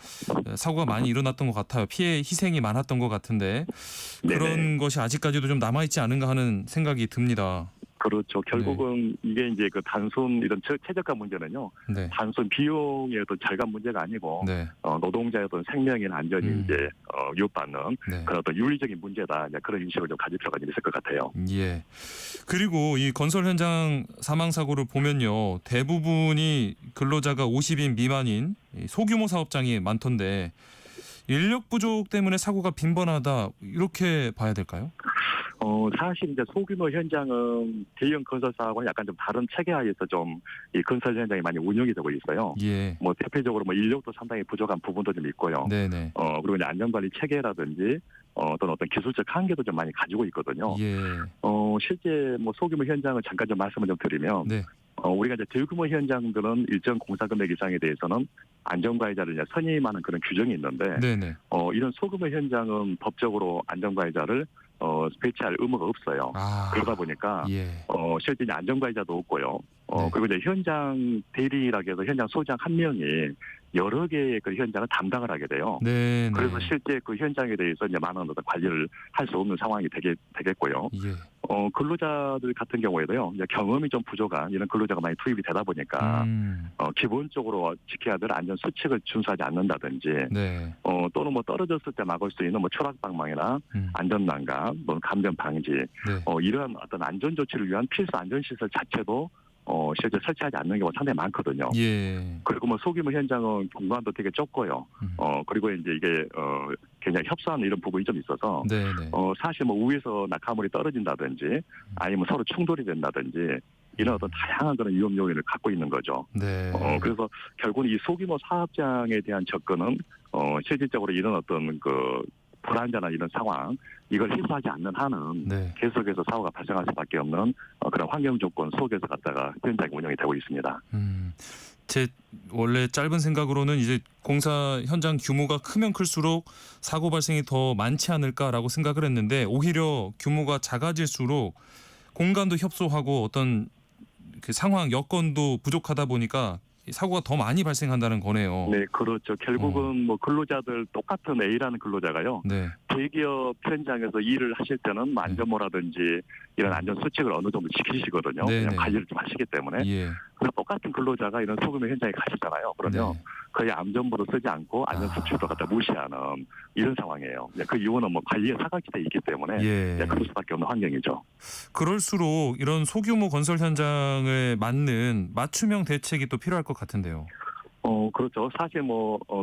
A: 사고가 많이 일어났던 것 같아요. 피해 희생이 많았던 것 같은데 그런
F: 네네.
A: 것이 아직까지도 좀 남아있지 않은가 하는 생각이 듭니다.
F: 그렇죠. 결국은 이게 이제 그 단순 이런 최저가 문제는요.
A: 네.
F: 단순 비용의 어떤 절감 문제가 아니고
A: 네.
F: 노동자의 어떤 생명이나 안전이 이제 위협받는
A: 네.
F: 그런 어떤 윤리적인 문제다. 이제 그런 인식을 좀 가질 필요가 있을 것 같아요.
A: 예. 그리고 이 건설 현장 사망 사고를 보면요, 대부분이 근로자가 50인 미만인 소규모 사업장이 많던데 인력 부족 때문에 사고가 빈번하다, 이렇게 봐야 될까요?
F: 사실 이제 소규모 현장은 대형 건설사하고는 약간 좀 다른 체계하에서 좀 이 건설 현장이 많이 운영이 되고 있어요.
A: 예.
F: 뭐 대표적으로 뭐 인력도 상당히 부족한 부분도 좀 있고요.
A: 네네.
F: 그리고 이제 안전관리 체계라든지 어떤 기술적 한계도 좀 많이 가지고 있거든요.
A: 예.
F: 실제 뭐 소규모 현장을 잠깐 좀 말씀을 좀 드리면,
A: 네.
F: 우리가 이제 대규모 현장들은 일정 공사 금액 이상에 대해서는 안전가해자를 이제 선임하는 그런 규정이 있는데,
A: 네네.
F: 이런 소규모 현장은 법적으로 안전가해자를 배치할 의무가 없어요. 그러다 보니까
A: 예.
F: 실제 이제 안전가해자도 없고요.
A: 네.
F: 그리고 이제 현장 대리라고 해서 현장 소장 한 명이 여러 개의 그 현장을 담당을 하게 돼요.
A: 네.
F: 그래서 실제 그 현장에 대해서 이제 많은 어떤 관리를 할 수 없는 상황이 되겠고요.
A: 예.
F: 근로자들 같은 경우에도요, 이제 경험이 좀 부족한 이런 근로자가 많이 투입이 되다 보니까 기본적으로 지켜야 될 안전 수칙을 준수하지 않는다든지,
A: 네.
F: 또는 뭐 떨어졌을 때 막을 수 있는 뭐 추락방망이나 안전난간, 또는 감전 방지,
A: 네.
F: 이러한 어떤 안전 조치를 위한 필수 안전 시설 자체도 실제 설치하지 않는 경우가 상당히 많거든요.
A: 예.
F: 그리고 뭐 소규모 현장은 공간도 되게 좁고요. 그리고 이제 이게 굉장히 협소한 이런 부분이 좀 있어서
A: 네네.
F: 사실 뭐 위에서 낙하물이 떨어진다든지 아니면 서로 충돌이 된다든지 이런 어떤 다양한 그런 위험 요인을 갖고 있는 거죠.
A: 네.
F: 그래서 결국은 이 소규모 사업장에 대한 접근은 실질적으로 이런 어떤 그 불안전한 이런 상황, 이걸 해소하지 않는 한은
A: 네.
F: 계속해서 사고가 발생할 수밖에 없는 그런 환경 조건 속에서 갖다가 현장이 운영이 되고 있습니다.
A: 제 원래 짧은 생각으로는 이제 공사 현장 규모가 크면 클수록 사고 발생이 더 많지 않을까라고 생각을 했는데 오히려 규모가 작아질수록 공간도 협소하고 어떤 그 상황 여건도 부족하다 보니까 사고가 더 많이 발생한다는 거네요.
F: 네, 그렇죠. 결국은 뭐 근로자들 똑같은 A라는 근로자가요.
A: 네.
F: 대기업 현장에서 일을 하실 때는 뭐 안전모라든지 이런 안전 수칙을 어느 정도 지키시거든요.
A: 네네.
F: 그냥 관리를 좀 하시기 때문에.
A: 예.
F: 그래서 똑같은 근로자가 이런 소규모 현장에 가시잖아요. 그러면
A: 네.
F: 거의 안전모를 쓰지 않고 안전 수칙도 갖다 무시하는 이런 상황이에요. 그 이유는 뭐 관리의 사각지대에 있기 때문에
A: 예.
F: 그럴 수밖에 없는 환경이죠.
A: 그럴수록 이런 소규모 건설 현장에 맞는 맞춤형 대책이 또 필요할 것 같은데요.
F: 그렇죠. 사실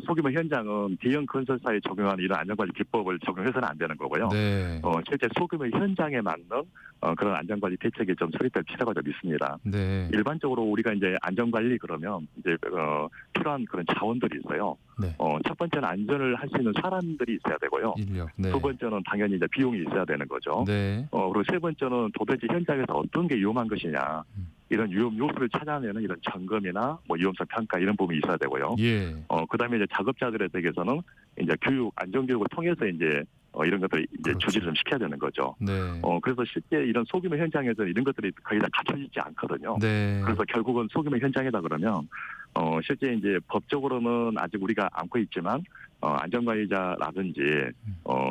F: 소규모 현장은 대형 건설사에 적용하는 이런 안전관리 기법을 적용해서는 안 되는 거고요.
A: 네.
F: 실제 소규모 현장에 맞는 그런 안전관리 대책이 좀 설립될 필요가 좀 있습니다.
A: 네.
F: 일반적으로 우리가 이제 안전관리 그러면 이제 필요한 그런 자원들이 있어요.
A: 네.
F: 첫 번째는 안전을 할 수 있는 사람들이 있어야 되고요.
A: 인력. 네.
F: 두 번째는 당연히 이제 비용이 있어야 되는 거죠.
A: 네.
F: 그리고 세 번째는 도대체 현장에서 어떤 게 위험한 것이냐. 이런 위험 요소를 찾아내는 이런 점검이나 위험성 평가 이런 부분이 있어야 되고요.
A: 예.
F: 그다음에 이제 작업자들에 대해서는 이제 교육, 안전 교육을 통해서 이제 이런 것들을 이제
A: 그렇죠.
F: 조지를 좀 시켜야 되는 거죠.
A: 네.
F: 그래서 실제 이런 소규모 현장에서는 이런 것들이 거의 다 갖춰지지 않거든요.
A: 네.
F: 그래서 결국은 소규모 현장이다 그러면 실제 이제 법적으로는 아직 우리가 안고 있지만 안전관리자라든지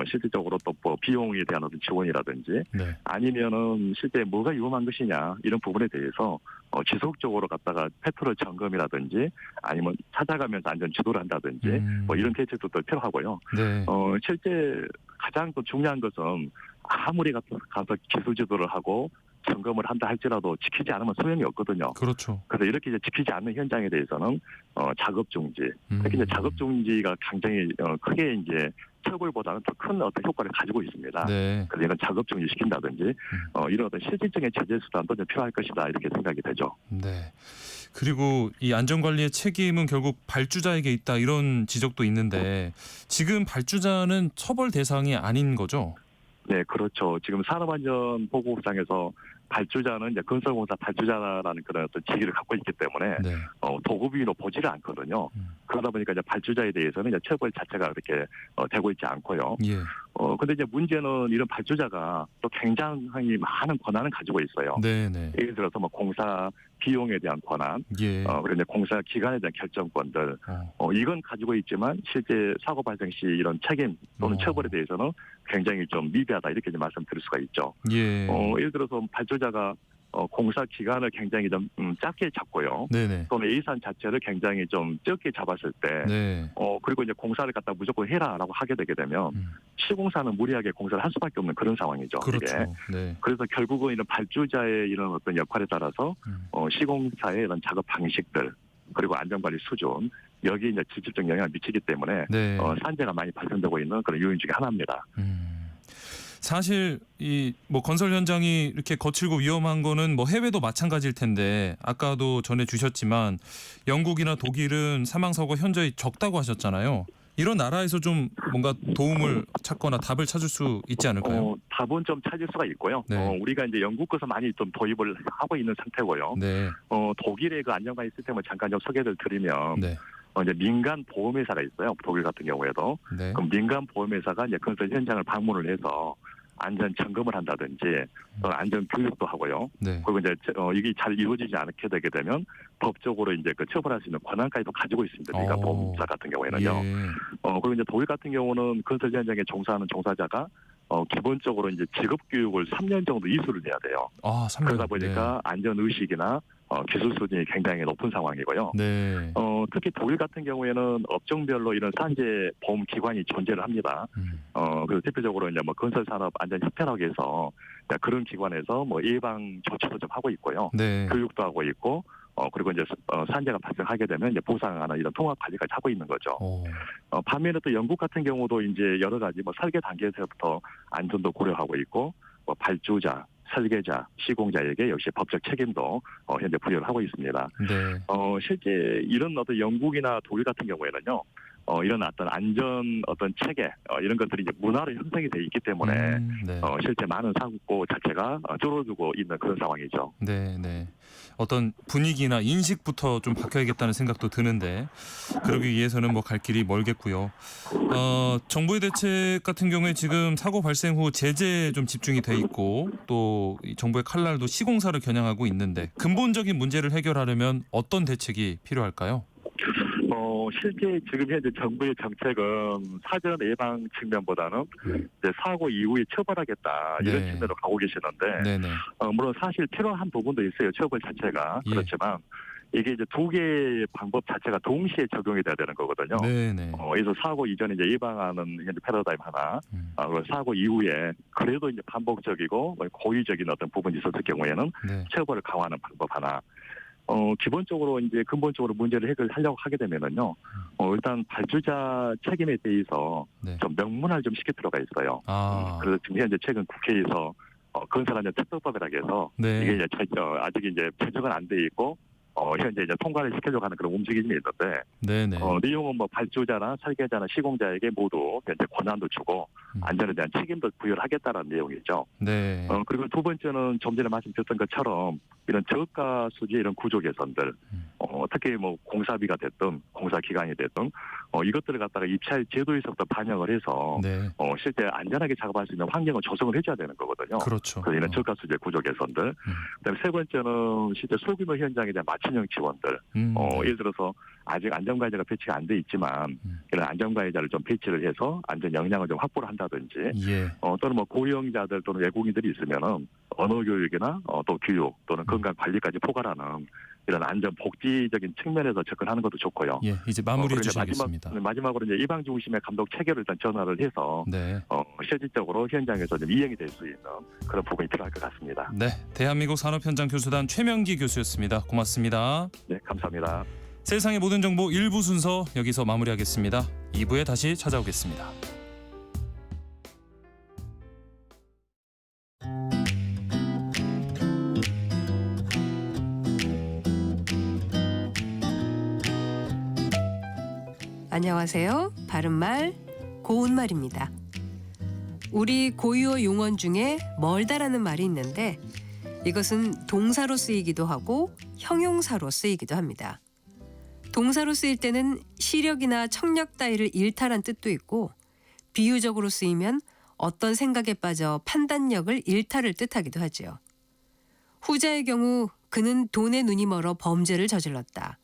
F: 실질적으로 또 비용에 대한 어떤 지원이라든지
A: 네.
F: 아니면은 실제 뭐가 위험한 것이냐 이런 부분에 대해서 지속적으로 갖다가 페트롤 점검이라든지 아니면 찾아가면서 안전 지도를 한다든지 이런 대책도 또 필요하고요.
A: 네.
F: 실제 가장 또 중요한 것은 아무리 가서 기술 지도를 하고 점검을 한다 할지라도 지키지 않으면 소용이 없거든요.
A: 그렇죠.
F: 그래서 이렇게 이제 지키지 않는 현장에 대해서는 작업 중지, 특히 이제 작업 중지가 굉장히 크게 이제 처벌보다는 더 큰 어떤 효과를 가지고 있습니다.
A: 네.
F: 그래서 이런 작업 중지 시킨다든지 이런 어떤 실질적인 제재 수단도 좀 필요할 것이다 이렇게 생각이 되죠.
A: 네. 그리고 이 안전관리의 책임은 결국 발주자에게 있다 이런 지적도 있는데 지금 발주자는 처벌 대상이 아닌 거죠?
F: 네, 그렇죠. 지금 산업안전보고법상에서 발주자는 이제 건설공사 발주자라는 그런 어떤 직위를 갖고 있기 때문에
A: 네.
F: 도급위로 보지를 않거든요. 그러다 보니까 이제 발주자에 대해서는 이제 처벌 자체가 그렇게 되고 있지 않고요.
A: 예.
F: 근데 이제 문제는 이런 발주자가 또 굉장히 많은 권한을 가지고 있어요.
A: 네네.
F: 예를 들어서 공사 비용에 대한 권한,
A: 예.
F: 그리고 이제 공사 기간에 대한 결정권들, 이건 가지고 있지만 실제 사고 발생 시 이런 책임 또는 처벌에 대해서는 굉장히 좀 미비하다 이렇게 이제 말씀드릴 수가 있죠.
A: 예.
F: 예를 들어서 발주자가 공사 기간을 굉장히 좀 짧게 잡고요.
A: 네네.
F: 또는 예산 자체를 굉장히 좀 적게 잡았을 때,
A: 네.
F: 그리고 이제 공사를 갖다 무조건 해라라고 하게 되게 되면 시공사는 무리하게 공사를 할 수밖에 없는 그런 상황이죠.
A: 그렇죠.
F: 이게.
A: 네.
F: 그래서 결국은 이런 발주자의 이런 어떤 역할에 따라서 시공사의 이런 작업 방식들 그리고 안전관리 수준 여기에 이제 직접적 영향을 미치기 때문에
A: 네.
F: 산재가 많이 발생되고 있는 그런 요인 중에 하나입니다.
A: 사실 이 건설 현장이 이렇게 거칠고 위험한 거는 해외도 마찬가지일 텐데 아까도 전해 주셨지만 영국이나 독일은 사망 사고가 현저히 적다고 하셨잖아요. 이런 나라에서 좀 뭔가 도움을 찾거나 답을 찾을 수 있지 않을까요?
F: 답은 좀 찾을 수가 있고요.
A: 네.
F: 우리가 이제 영국 것을 많이 좀 도입을 하고 있는 상태고요.
A: 네.
F: 독일의 그 안전관리 시스템을 잠깐 좀 소개를 드리면
A: 네.
F: 이제 민간 보험회사가 있어요. 독일 같은 경우에도.
A: 네.
F: 그럼 민간 보험회사가 이제 건설 현장을 방문을 해서 안전 점검을 한다든지 안전 교육도 하고요.
A: 네.
F: 그리고 이제 이게 잘 이루어지지 않게 되게 되면 법적으로 이제 처벌할 수 있는 권한까지도 가지고 있습니다. 민간 보험사 같은 경우에는요.
A: 예.
F: 그리고 이제 독일 같은 경우는 건설 현장에 종사하는 종사자가 기본적으로 이제 직업 교육을 3년 정도 이수를 해야 돼요.
A: 3년.
F: 그러다 보니까 안전 의식이나 기술 수준이 굉장히 높은 상황이고요.
A: 네.
F: 특히 독일 같은 경우에는 업종별로 이런 산재 보험 기관이 존재를 합니다. 그래서 대표적으로 이제 건설산업 안전협회라고 그런 기관에서 예방 조치도 좀 하고 있고요.
A: 네.
F: 교육도 하고 있고, 그리고 이제 산재가 발생하게 되면 이제 보상하는 이런 통합 관리까지 하고 있는 거죠. 반면에 또 영국 같은 경우도 이제 여러 가지 설계 단계에서부터 안전도 고려하고 있고, 발주자, 설계자, 시공자에게 역시 법적 책임도 현재 부여를 하고 있습니다.
A: 네.
F: 실제 이런 어떤 영국이나 독일 같은 경우에는요, 이런 어떤 안전 어떤 체계 이런 것들이 이제 문화로 형성이 돼 있기 때문에
A: 네.
F: 실제 많은 사고 자체가 줄어들고 있는 그런 상황이죠.
A: 네, 네. 어떤 분위기나 인식부터 좀 바뀌어야겠다는 생각도 드는데 그러기 위해서는 갈 길이 멀겠고요. 정부의 대책 같은 경우에 지금 사고 발생 후 제재에 좀 집중이 돼 있고 또 정부의 칼날도 시공사를 겨냥하고 있는데 근본적인 문제를 해결하려면 어떤 대책이 필요할까요?
F: 실제 지금 현재 정부의 정책은 사전 예방 측면보다는 이제 사고 이후에 처벌하겠다 이런
A: 네.
F: 측면으로 가고 계시는데
A: 네네.
F: 물론 사실 필요한 부분도 있어요. 처벌 자체가.
A: 예.
F: 그렇지만 이게 이제 두 개의 방법 자체가 동시에 적용이 돼야 되는 거거든요.
A: 네네.
F: 그래서 사고 이전에 이제 예방하는 현재 패러다임 하나, 그리고 사고 이후에 그래도 이제 반복적이고 고의적인 어떤 부분이 있었을 경우에는
A: 네.
F: 처벌을 강화하는 방법 하나. 기본적으로 이제 근본적으로 문제를 해결하려고 하게 되면은요, 일단 발주자 책임에 대해서
A: 네.
F: 좀 명문화를 좀 시킬 필요가 있어요.
A: 아.
F: 그래서 지금 현재 최근 국회에서 건설안전특별법이라고 해서
A: 네.
F: 이게 이제 아직 이제 제정은 안 돼 있고 현재 이제 통과를 시키려고 하는 그런 움직임이 있는데
A: 네네.
F: 내용은 뭐 발주자나 설계자나 시공자에게 모두 현재 권한도 주고 안전에 대한 책임도 부여를 하겠다는 내용이죠.
A: 네.
F: 그리고 두 번째는 좀 전에 말씀드렸던 것처럼 이런 저가 수지의 이런 구조 개선들, 특히 뭐 공사비가 됐든 공사 기간이 됐든 이것들을 갖다가 입찰 제도에서부터 반영을 해서
A: 네.
F: 실제 안전하게 작업할 수 있는 환경을 조성을 해줘야 되는 거거든요.
A: 그렇죠.
F: 그래서 이런 저가 수지의 구조 개선들. 그다음에 세 번째는 실제 소규모 현장에 대한 맞춤형 지원들. 예를 들어서 아직 안전가해자가 배치가 안 돼 있지만 이런 안전가해자를 좀 배치를 해서 안전 역량을 좀 확보를 한다든지
A: 예.
F: 또는 뭐 고령자들 또는 외국인들이 있으면은 언어 교육이나 또 교육 또는 건강 관리까지 포괄하는 이런 안전 복지적인 측면에서 접근하는 것도 좋고요.
A: 예. 이제 마무리해
F: 그리고 이제
A: 주셔야겠습니다.
F: 마지막으로 이제 예방 중심의 감독 체계를 일단 전환을 해서
A: 네.
F: 실질적으로 현장에서 좀 이행이 될 수 있는 그런 부분이 필요할 것 같습니다.
A: 네. 대한민국 산업현장 교수단 최명기 교수였습니다. 고맙습니다.
F: 네, 감사합니다.
A: 세상의 모든 정보 1부 순서 여기서 마무리하겠습니다. 2부에 다시 찾아오겠습니다.
G: 안녕하세요. 바른말 고운말입니다. 우리 고유어 용언 중에 멀다라는 말이 있는데 이것은 동사로 쓰이기도 하고 형용사로 쓰이기도 합니다. 동사로 쓰일 때는 시력이나 청력 따위를 일탈한 뜻도 있고 비유적으로 쓰이면 어떤 생각에 빠져 판단력을 일탈을 뜻하기도 하지요. 후자의 경우 그는 돈에 눈이 멀어 범죄를 저질렀다.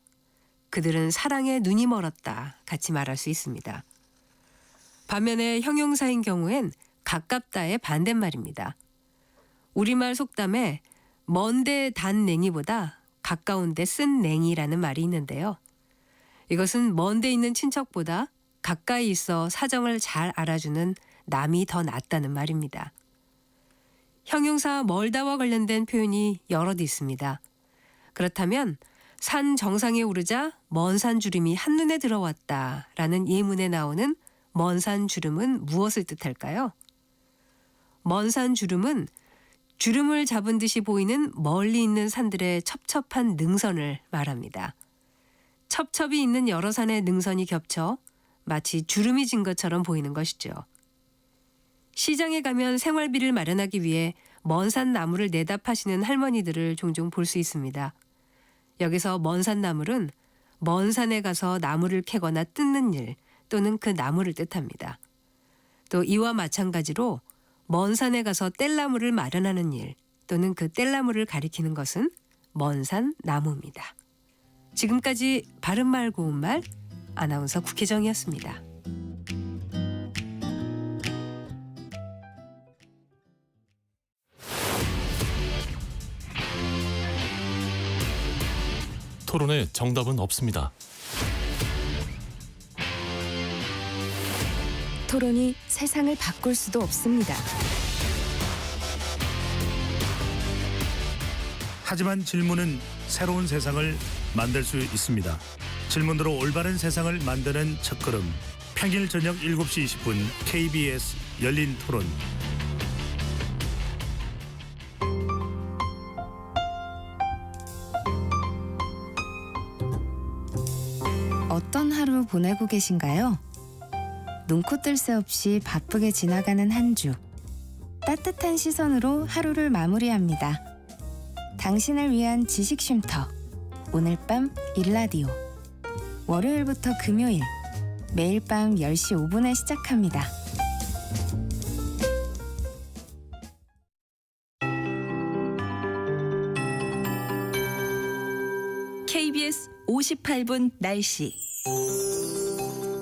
G: 그들은 사랑에 눈이 멀었다. 같이 말할 수 있습니다. 반면에 형용사인 경우엔 가깝다의 반대말입니다. 우리말 속담에 먼데 단 냉이보다 가까운데 쓴 냉이라는 말이 있는데요. 이것은 먼데 있는 친척보다 가까이 있어 사정을 잘 알아주는 남이 더 낫다는 말입니다. 형용사 멀다와 관련된 표현이 여럿 있습니다. 그렇다면 산 정상에 오르자 먼 산 주름이 한눈에 들어왔다라는 예문에 나오는 먼 산 주름은 무엇을 뜻할까요? 먼 산 주름은 주름을 잡은 듯이 보이는 멀리 있는 산들의 첩첩한 능선을 말합니다. 첩첩이 있는 여러 산의 능선이 겹쳐 마치 주름이 진 것처럼 보이는 것이죠. 시장에 가면 생활비를 마련하기 위해 먼 산 나무를 내다 파시는 할머니들을 종종 볼 수 있습니다. 여기서 먼 산 나물은 먼 산에 가서 나무를 캐거나 뜯는 일 또는 그 나무를 뜻합니다. 또 이와 마찬가지로 먼 산에 가서 뗄나무를 마련하는 일 또는 그 뗄나무를 가리키는 것은 먼 산 나무입니다. 지금까지 바른말 고운말 아나운서 국혜정이었습니다.
E: 토론에 정답은 없습니다.
H: 토론이 세상을 바꿀 수도 없습니다.
I: 하지만 질문은 새로운 세상을 만들 수 있습니다. 질문으로 올바른 세상을 만드는 첫걸음. 평일 저녁 7시 20분 KBS 열린 토론.
H: 어떤 하루 보내고 계신가요? 눈코 뜰 새 없이 바쁘게 지나가는 한 주. 따뜻한 시선으로 하루를 마무리합니다. 당신을 위한 지식 쉼터. 오늘 밤 일라디오. 월요일부터 금요일 매일 밤 10시 5분에 시작합니다.
J: KBS 58분 날씨.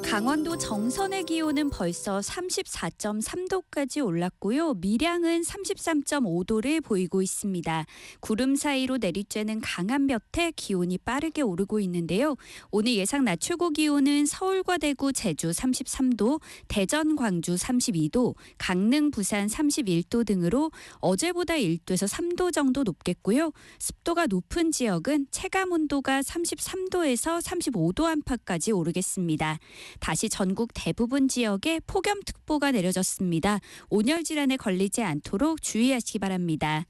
J: 강원도 정선의 기온은 벌써 34.3도까지 올랐고요. 밀양은 33.5도를 보이고 있습니다. 구름 사이로 내리쬐는 강한 볕에 기온이 빠르게 오르고 있는데요. 오늘 예상 낮 최고 기온은 서울과 대구, 제주 33도, 대전, 광주 32도, 강릉, 부산 31도 등으로 어제보다 1도에서 3도 정도 높겠고요. 습도가 높은 지역은 체감 온도가 33도에서 35도 안팎까지 오르겠습니다. 다시 전국 대부분 지역에 폭염특보가 내려졌습니다. 온열 질환에 걸리지 않도록 주의하시기 바랍니다.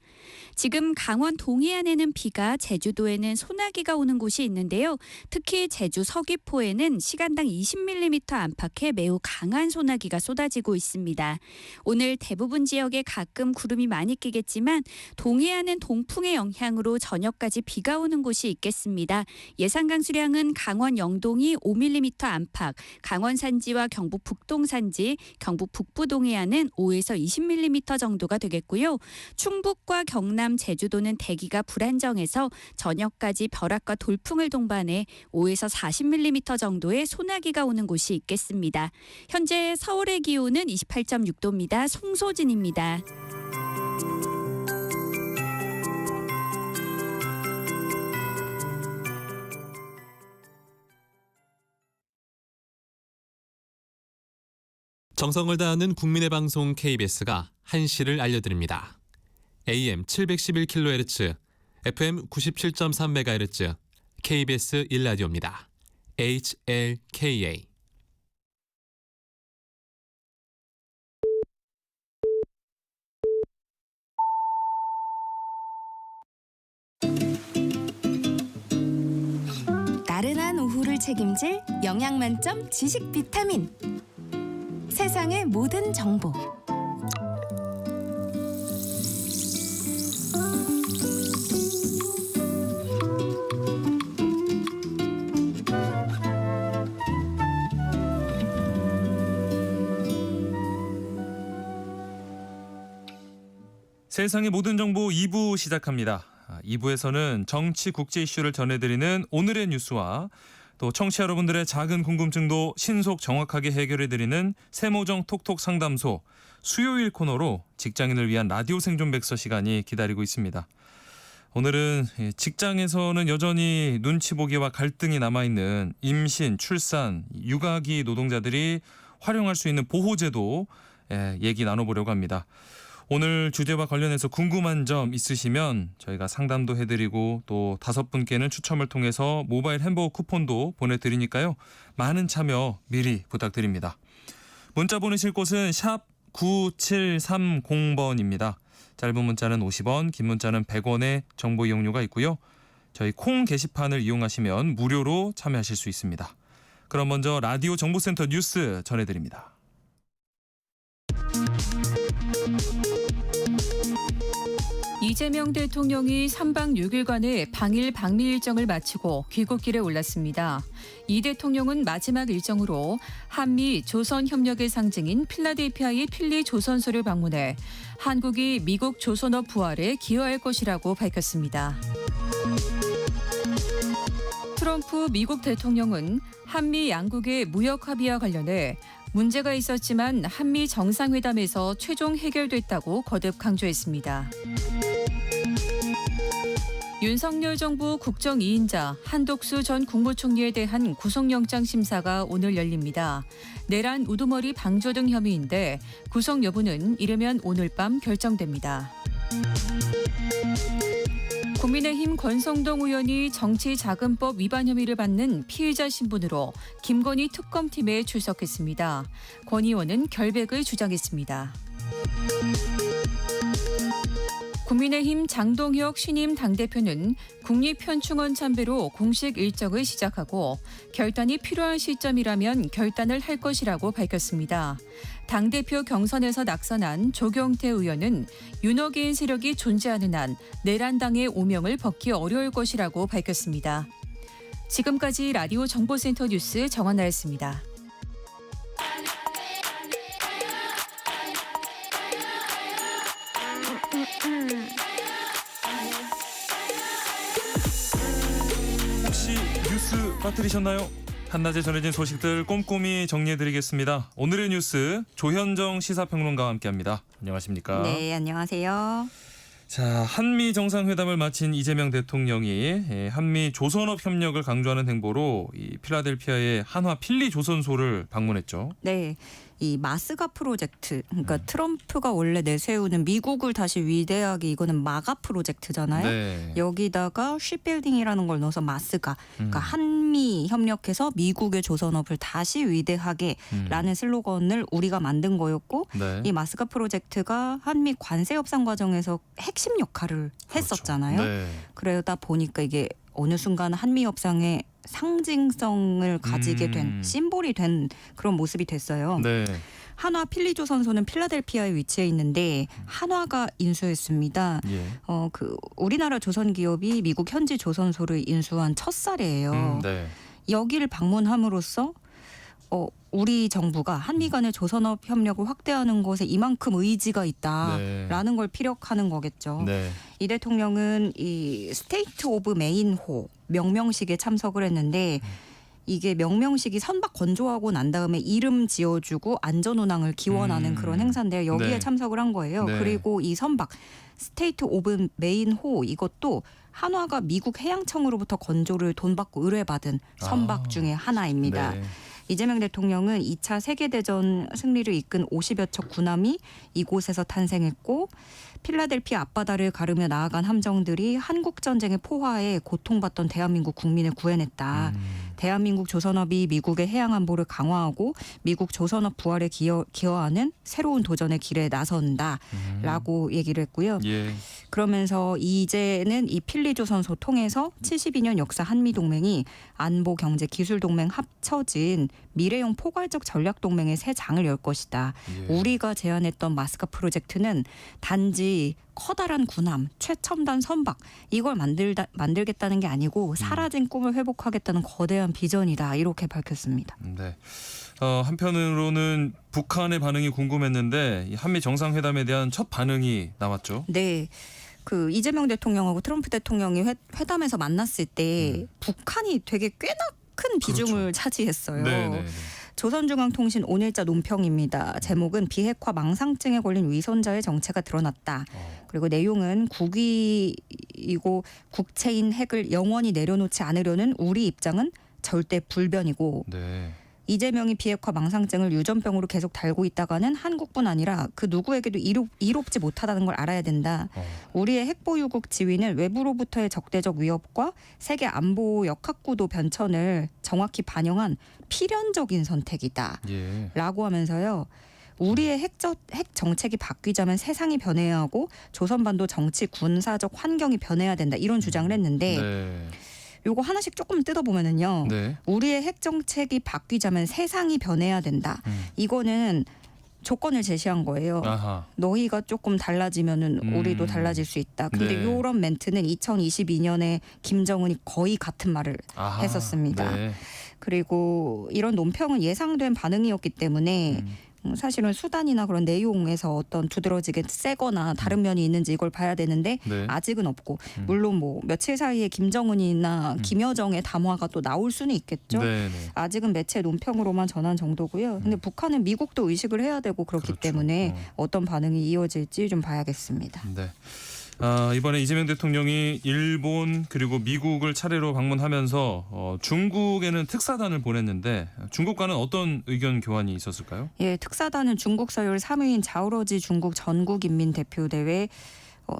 J: 지금 강원 동해안에는 비가, 제주도에는 소나기가 오는 곳이 있는데요. 특히 제주 서귀포에는 시간당 20mm 안팎의 매우 강한 소나기가 쏟아지고 있습니다. 오늘 대부분 지역에 가끔 구름이 많이 끼겠지만 동해안은 동풍의 영향으로 저녁까지 비가 오는 곳이 있겠습니다. 예상 강수량은 강원 영동이 5mm 안팎, 강원 산지와 경북 북동 산지, 경북 북부 동해안은 5에서 20mm 정도가 되겠고요. 충북과 경남, 제주도는 대기가 불안정해서 저녁까지 벼락과 돌풍을 동반해 5에서 40mm 정도의 소나기가 오는 곳이 있겠습니다. 현재 서울의 기온은 28.6도입니다. 송소진입니다.
E: 정성을 다하는 국민의 방송 KBS가 한시를 알려드립니다. AM 711kHz, FM 97.3MHz, KBS 1라디오입니다. HLKA.
H: 나른한 오후를 책임질 영양 만점 지식 비타민. 세상의 모든 정보.
A: 세상의 모든 정보 2부 시작합니다. 2부에서는 정치 국제 이슈를 전해드리는 오늘의 뉴스와 또 청취자 여러분들의 작은 궁금증도 신속 정확하게 해결해드리는 세모정 톡톡 상담소 수요일 코너로 직장인을 위한 라디오 생존백서 시간이 기다리고 있습니다. 오늘은 직장에서는 여전히 눈치 보기와 갈등이 남아있는 임신, 출산, 육아기 노동자들이 활용할 수 있는 보호제도 얘기 나눠보려고 합니다. 오늘 주제와 관련해서 궁금한 점 있으시면 저희가 상담도 해드리고 또 5분께는 추첨을 통해서 모바일 햄버거 쿠폰도 보내드리니까요. 많은 참여 미리 부탁드립니다. 문자 보내실 곳은 샵 9730번입니다. 짧은 문자는 50원, 긴 문자는 100원의 정보 이용료가 있고요. 저희 콩 게시판을 이용하시면 무료로 참여하실 수 있습니다. 그럼 먼저 라디오 정보센터 뉴스 전해드립니다.
K: 이재명 대통령이 3박 6일간의 방일 방미 일정을 마치고 귀국길에 올랐습니다. 이 대통령은 마지막 일정으로 한미 조선 협력의 상징인 필라델피아의 필리 조선소를 방문해 한국이 미국 조선업 부활에 기여할 것이라고 밝혔습니다. 트럼프 미국 대통령은 한미 양국의 무역 합의와 관련해 문제가 있었지만 한미 정상회담에서 최종 해결됐다고 거듭 강조했습니다. 윤석열 정부 국정 2인자 한독수 전 국무총리에 대한 구속영장 심사가 오늘 열립니다. 내란 우두머리 방조 등 혐의인데 구속 여부는 이르면 오늘 밤 결정됩니다. 국민의힘 권성동 의원이 정치자금법 위반 혐의를 받는 피의자 신분으로 김건희 특검팀에 출석했습니다. 권 의원은 결백을 주장했습니다. 국민의힘 장동혁 신임 당대표는 국립현충원 참배로 공식 일정을 시작하고 결단이 필요한 시점이라면 결단을 할 것이라고 밝혔습니다. 당대표 경선에서 낙선한 조경태 의원은 윤호개인 세력이 존재하는 한 내란당의 오명을 벗기 어려울 것이라고 밝혔습니다. 지금까지 라디오 정보센터 뉴스 정원나였습니다.
A: 혹시 뉴스 빠뜨리셨나요? 한낮에 전해진 소식들 꼼꼼히 정리해드리겠습니다. 오늘의 뉴스 조현정 시사평론가와 함께합니다. 안녕하십니까?
L: 네, 안녕하세요.
A: 자, 한미 정상회담을 마친 이재명 대통령이 한미 조선업 협력을 강조하는 행보로 이 필라델피아의 한화 필리 조선소를 방문했죠.
L: 네. 이 마스가 프로젝트, 그러니까 트럼프가 원래 내세우는 미국을 다시 위대하게 이거는 마가 프로젝트잖아요.
A: 네.
L: 여기다가 쉽빌딩이라는 걸 넣어서 마스가, 그러니까 한미 협력해서 미국의 조선업을 다시 위대하게라는 슬로건을 우리가 만든 거였고
A: 네.
L: 이 마스가 프로젝트가 한미 관세 협상 과정에서 핵심 역할을 했었잖아요.
A: 그렇죠. 네.
L: 그러다 보니까 이게 어느 순간 한미 협상의 상징성을 가지게 된 심볼이 된 그런 모습이 됐어요.
A: 네.
L: 한화 필리조선소는 필라델피아에 위치해 있는데 한화가 인수했습니다.
A: 예.
L: 우리나라 조선 기업이 미국 현지 조선소를 인수한 첫 사례예요.
A: 네.
L: 여기를 방문함으로써 우리 정부가 한미 간의 조선업 협력을 확대하는 것에 이만큼 의지가 있다라는 걸 피력하는 거겠죠.
A: 네.
L: 이 대통령은 이 스테이트 오브 메인호 명명식에 참석을 했는데 이게 명명식이 선박 건조하고 난 다음에 이름 지어주고 안전운항을 기원하는 그런 행사인데요. 여기에
A: 네.
L: 참석을 한 거예요.
A: 네.
L: 그리고 이 선박 스테이트 오브 메인호 이것도 한화가 미국 해양청으로부터 건조를 돈 받고 의뢰받은 선박 중에 하나입니다.
A: 네.
L: 이재명 대통령은 2차 세계대전 승리를 이끈 50여 척 군함이 이곳에서 탄생했고 필라델피아 앞바다를 가르며 나아간 함정들이 한국전쟁의 포화에 고통받던 대한민국 국민을 구해냈다. 대한민국 조선업이 미국의 해양안보를 강화하고 미국 조선업 부활에 기여하는 새로운 도전의 길에 나선다라고 얘기를 했고요.
A: 예.
L: 그러면서 이제는 이 필리조선소 통해서 72년 역사 한미동맹이 안보, 경제, 기술동맹 합쳐진 미래형 포괄적 전략동맹의 새 장을 열 것이다.
A: 예.
L: 우리가 제안했던 마스카 프로젝트는 단지 커다란 군함, 최첨단 선박 이걸 만들겠다는 게 아니고 사라진 꿈을 회복하겠다는 거대한 비전이다. 이렇게 밝혔습니다.
A: 네. 한편으로는 북한의 반응이 궁금했는데 이 한미 정상회담에 대한 첫 반응이 나왔죠.
L: 네. 이재명 대통령하고 트럼프 대통령이 회담에서 만났을 때 북한이 되게 꽤나 큰 비중을 차지했어요.
A: 네네.
L: 조선중앙통신 오늘자 논평입니다. 제목은 비핵화 망상증에 걸린 위선자의 정체가 드러났다. 그리고 내용은 국위이고 국채인 핵을 영원히 내려놓지 않으려는 우리 입장은 절대 불변이고
A: 네.
L: 이재명이 비핵화 망상증을 유전병으로 계속 달고 있다가는 한국뿐 아니라 그 누구에게도 이롭지 못하다는 걸 알아야 된다. 우리의 핵보유국 지위는 외부로부터의 적대적 위협과 세계 안보 역학구도 변천을 정확히 반영한 필연적인 선택이다.
A: 예.
L: 라고 하면서요. 우리의 핵 정책이 바뀌자면 세상이 변해야 하고 조선반도 정치 군사적 환경이 변해야 된다. 이런 주장을 했는데
A: 네.
L: 요거 하나씩 조금 뜯어보면은요.
A: 네.
L: 우리의 핵 정책이 바뀌자면 세상이 변해야 된다. 이거는 조건을 제시한 거예요.
A: 아하.
L: 너희가 조금 달라지면은 우리도 달라질 수 있다. 근데
A: 네.
L: 요런 멘트는 2022년에 김정은이 거의 같은 말을
A: 아하.
L: 했었습니다.
A: 네.
L: 그리고 이런 논평은 예상된 반응이었기 때문에 사실은 수단이나 그런 내용에서 어떤 두드러지게 세거나 다른 면이 있는지 이걸 봐야 되는데
A: 네.
L: 아직은 없고 물론 뭐 며칠 사이에 김정은이나 김여정의 담화가 또 나올 수는 있겠죠.
A: 네네.
L: 아직은 매체 논평으로만 전한 정도고요. 근데 북한은 미국도 의식을 해야 되고 그렇기
A: 그렇죠.
L: 때문에 어떤 반응이 이어질지 좀 봐야겠습니다.
A: 네. 이번에 이재명 대통령이 일본 그리고 미국을 차례로 방문하면서 중국에는 특사단을 보냈는데 중국과는 어떤 의견 교환이 있었을까요?
L: 예, 특사단은 중국 서열 3위인 자오러지 중국 전국인민대표대회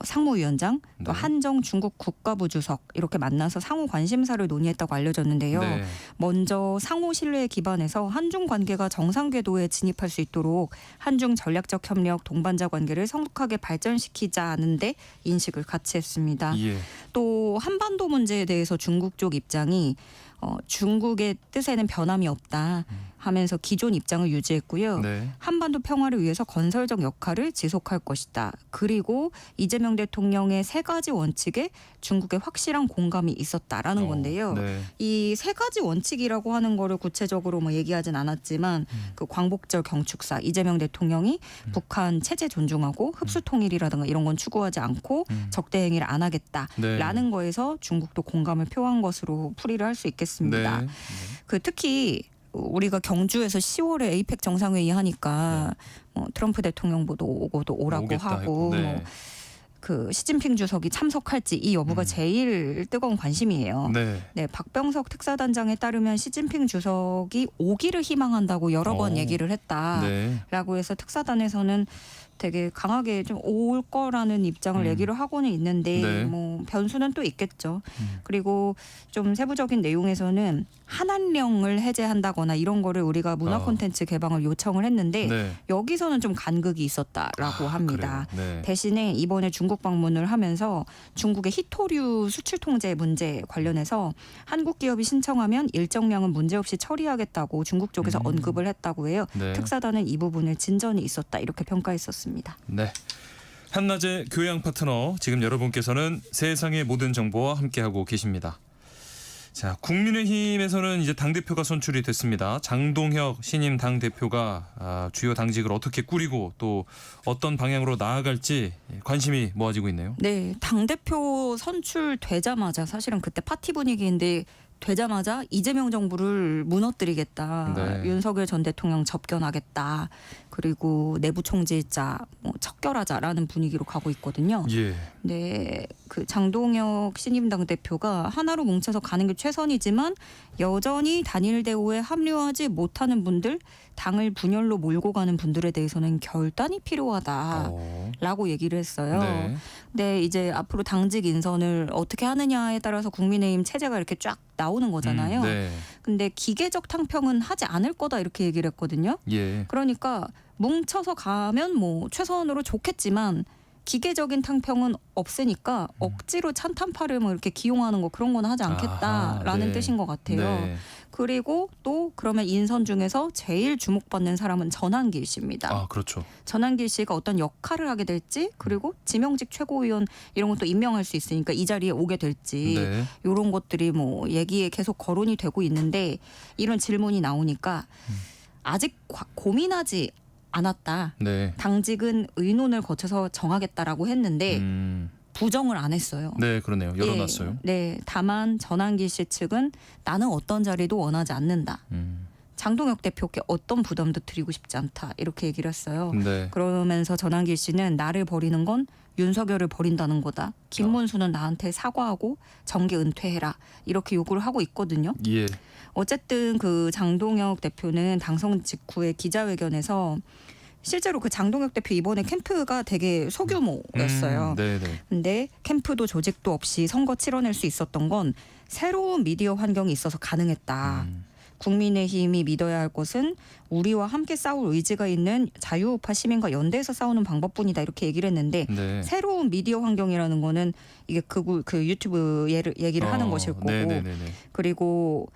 L: 상무위원장 또
A: 네.
L: 한정 중국 국가부주석 이렇게 만나서 상호 관심사를 논의했다고 알려졌는데요.
A: 네.
L: 먼저 상호 신뢰에 기반해서 한중 관계가 정상 궤도에 진입할 수 있도록 한중 전략적 협력 동반자 관계를 성숙하게 발전시키자는데 인식을 같이 했습니다.
A: 예.
L: 또 한반도 문제에 대해서 중국 쪽 입장이 중국의 뜻에는 변함이 없다. 하면서 기존 입장을 유지했고요.
A: 네.
L: 한반도 평화를 위해서 건설적 역할을 지속할 것이다. 그리고 이재명 대통령의 세 가지 원칙에 중국의 확실한 공감이 있었다라는 건데요.
A: 네.
L: 이 세 가지 원칙이라고 하는 거를 구체적으로 뭐 얘기하진 않았지만 그 광복절 경축사 이재명 대통령이 북한 체제 존중하고 흡수 통일이라든가 이런 건 추구하지 않고 적대 행위를 안 하겠다라는
A: 네.
L: 거에서 중국도 공감을 표한 것으로 풀이를 할 수 있겠습니다.
A: 네.
L: 그 특히 우리가 경주에서 10월에 에이펙 정상회의 하니까 트럼프 대통령도 오라고
A: 오겠다
L: 하고
A: 했고, 네.
L: 그 시진핑 주석이 참석할지 이 여부가 제일 뜨거운 관심이에요.
A: 네.
L: 네, 박병석 특사단장에 따르면 시진핑 주석이 오기를 희망한다고 여러 번 얘기를 했다라고
A: 네.
L: 해서 특사단에서는 되게 강하게 좀 올 거라는 입장을 얘기를 하고는 있는데
A: 네.
L: 뭐 변수는 또 있겠죠. 그리고 좀 세부적인 내용에서는 한한령을 해제한다거나 이런 거를 우리가 문화 콘텐츠 개방을 요청을 했는데
A: 네.
L: 여기서는 좀 간극이 있었다라고 합니다.
A: 그래요. 네.
L: 대신에 이번에 중국 방문을 하면서 중국의 희토류 수출 통제 문제 관련해서 한국 기업이 신청하면 일정량은 문제없이 처리하겠다고 중국 쪽에서 언급을 했다고 해요.
A: 네.
L: 특사단은 이 부분을 진전이 있었다 이렇게 평가했었습니다.
A: 네. 한낮의 교양 파트너 지금 여러분께서는 세상의 모든 정보와 함께하고 계십니다. 자, 국민의힘에서는 이제 당대표가 선출이 됐습니다. 장동혁 신임 당대표가 주요 당직을 어떻게 꾸리고 또 어떤 방향으로 나아갈지 관심이 모아지고 있네요.
L: 네, 당대표 선출되자마자 사실은 그때 파티 분위기인데 되자마자 이재명 정부를 무너뜨리겠다.
A: 네.
L: 윤석열 전 대통령 접견하겠다. 그리고 내부 총질자 척결하자라는 분위기로 가고 있거든요.
A: 예.
L: 네, 그 장동혁 신임 당대표가 하나로 뭉쳐서 가는 게 최선이지만 여전히 단일 대우에 합류하지 못하는 분들, 당을 분열로 몰고 가는 분들에 대해서는 결단이 필요하다라고 얘기를 했어요.
A: 네.
L: 네, 이제 앞으로 당직 인선을 어떻게 하느냐에 따라서 국민의힘 체제가 이렇게 쫙 나오는 거잖아요.
A: 네.
L: 근데 기계적 탕평은 하지 않을 거다 이렇게 얘기를 했거든요.
A: 예.
L: 그러니까 뭉쳐서 가면 뭐 최선으로 좋겠지만 기계적인 탕평은 없으니까 억지로 찬탄파를 뭐 이렇게 기용하는 거 그런 건 하지 않겠다라는
A: 네.
L: 뜻인 것 같아요.
A: 네.
L: 그리고 또 그러면 인선 중에서 제일 주목받는 사람은 전한길 씨입니다.
A: 아, 그렇죠.
L: 전한길 씨가 어떤 역할을 하게 될지 그리고 지명직 최고위원 이런 것도 임명할 수 있으니까 이 자리에 오게 될지
A: 네.
L: 이런 것들이 뭐 얘기에 계속 거론이 되고 있는데 이런 질문이 나오니까 아직 고민하지 않았다.
A: 네.
L: 당직은 의논을 거쳐서 정하겠다라고 했는데 부정을 안 했어요.
A: 네, 그러네요. 열어놨어요.
L: 예, 네, 다만 전한길 씨 측은 나는 어떤 자리도 원하지 않는다. 장동혁 대표께 어떤 부담도 드리고 싶지 않다. 이렇게 얘기를 했어요.
A: 네.
L: 그러면서 전한길 씨는 나를 버리는 건 윤석열을 버린다는 거다. 김문수는 나한테 사과하고 정계 은퇴해라. 이렇게 요구를 하고 있거든요.
A: 예.
L: 어쨌든 그 장동혁 대표는 당선 직후에 기자회견에서 실제로 그 장동혁 대표 이번에 캠프가 되게 소규모였어요.
A: 네네.
L: 근데 캠프도 조직도 없이 선거 치러낼 수 있었던 건 새로운 미디어 환경이 있어서 가능했다. 국민의힘이 믿어야 할 것은 우리와 함께 싸울 의지가 있는 자유우파 시민과 연대해서 싸우는 방법뿐이다 이렇게 얘기를 했는데
A: 네.
L: 새로운 미디어 환경이라는 거는 이게 그 유튜브 얘기를 하는 것일 거고
A: 네네네네.
L: 그리고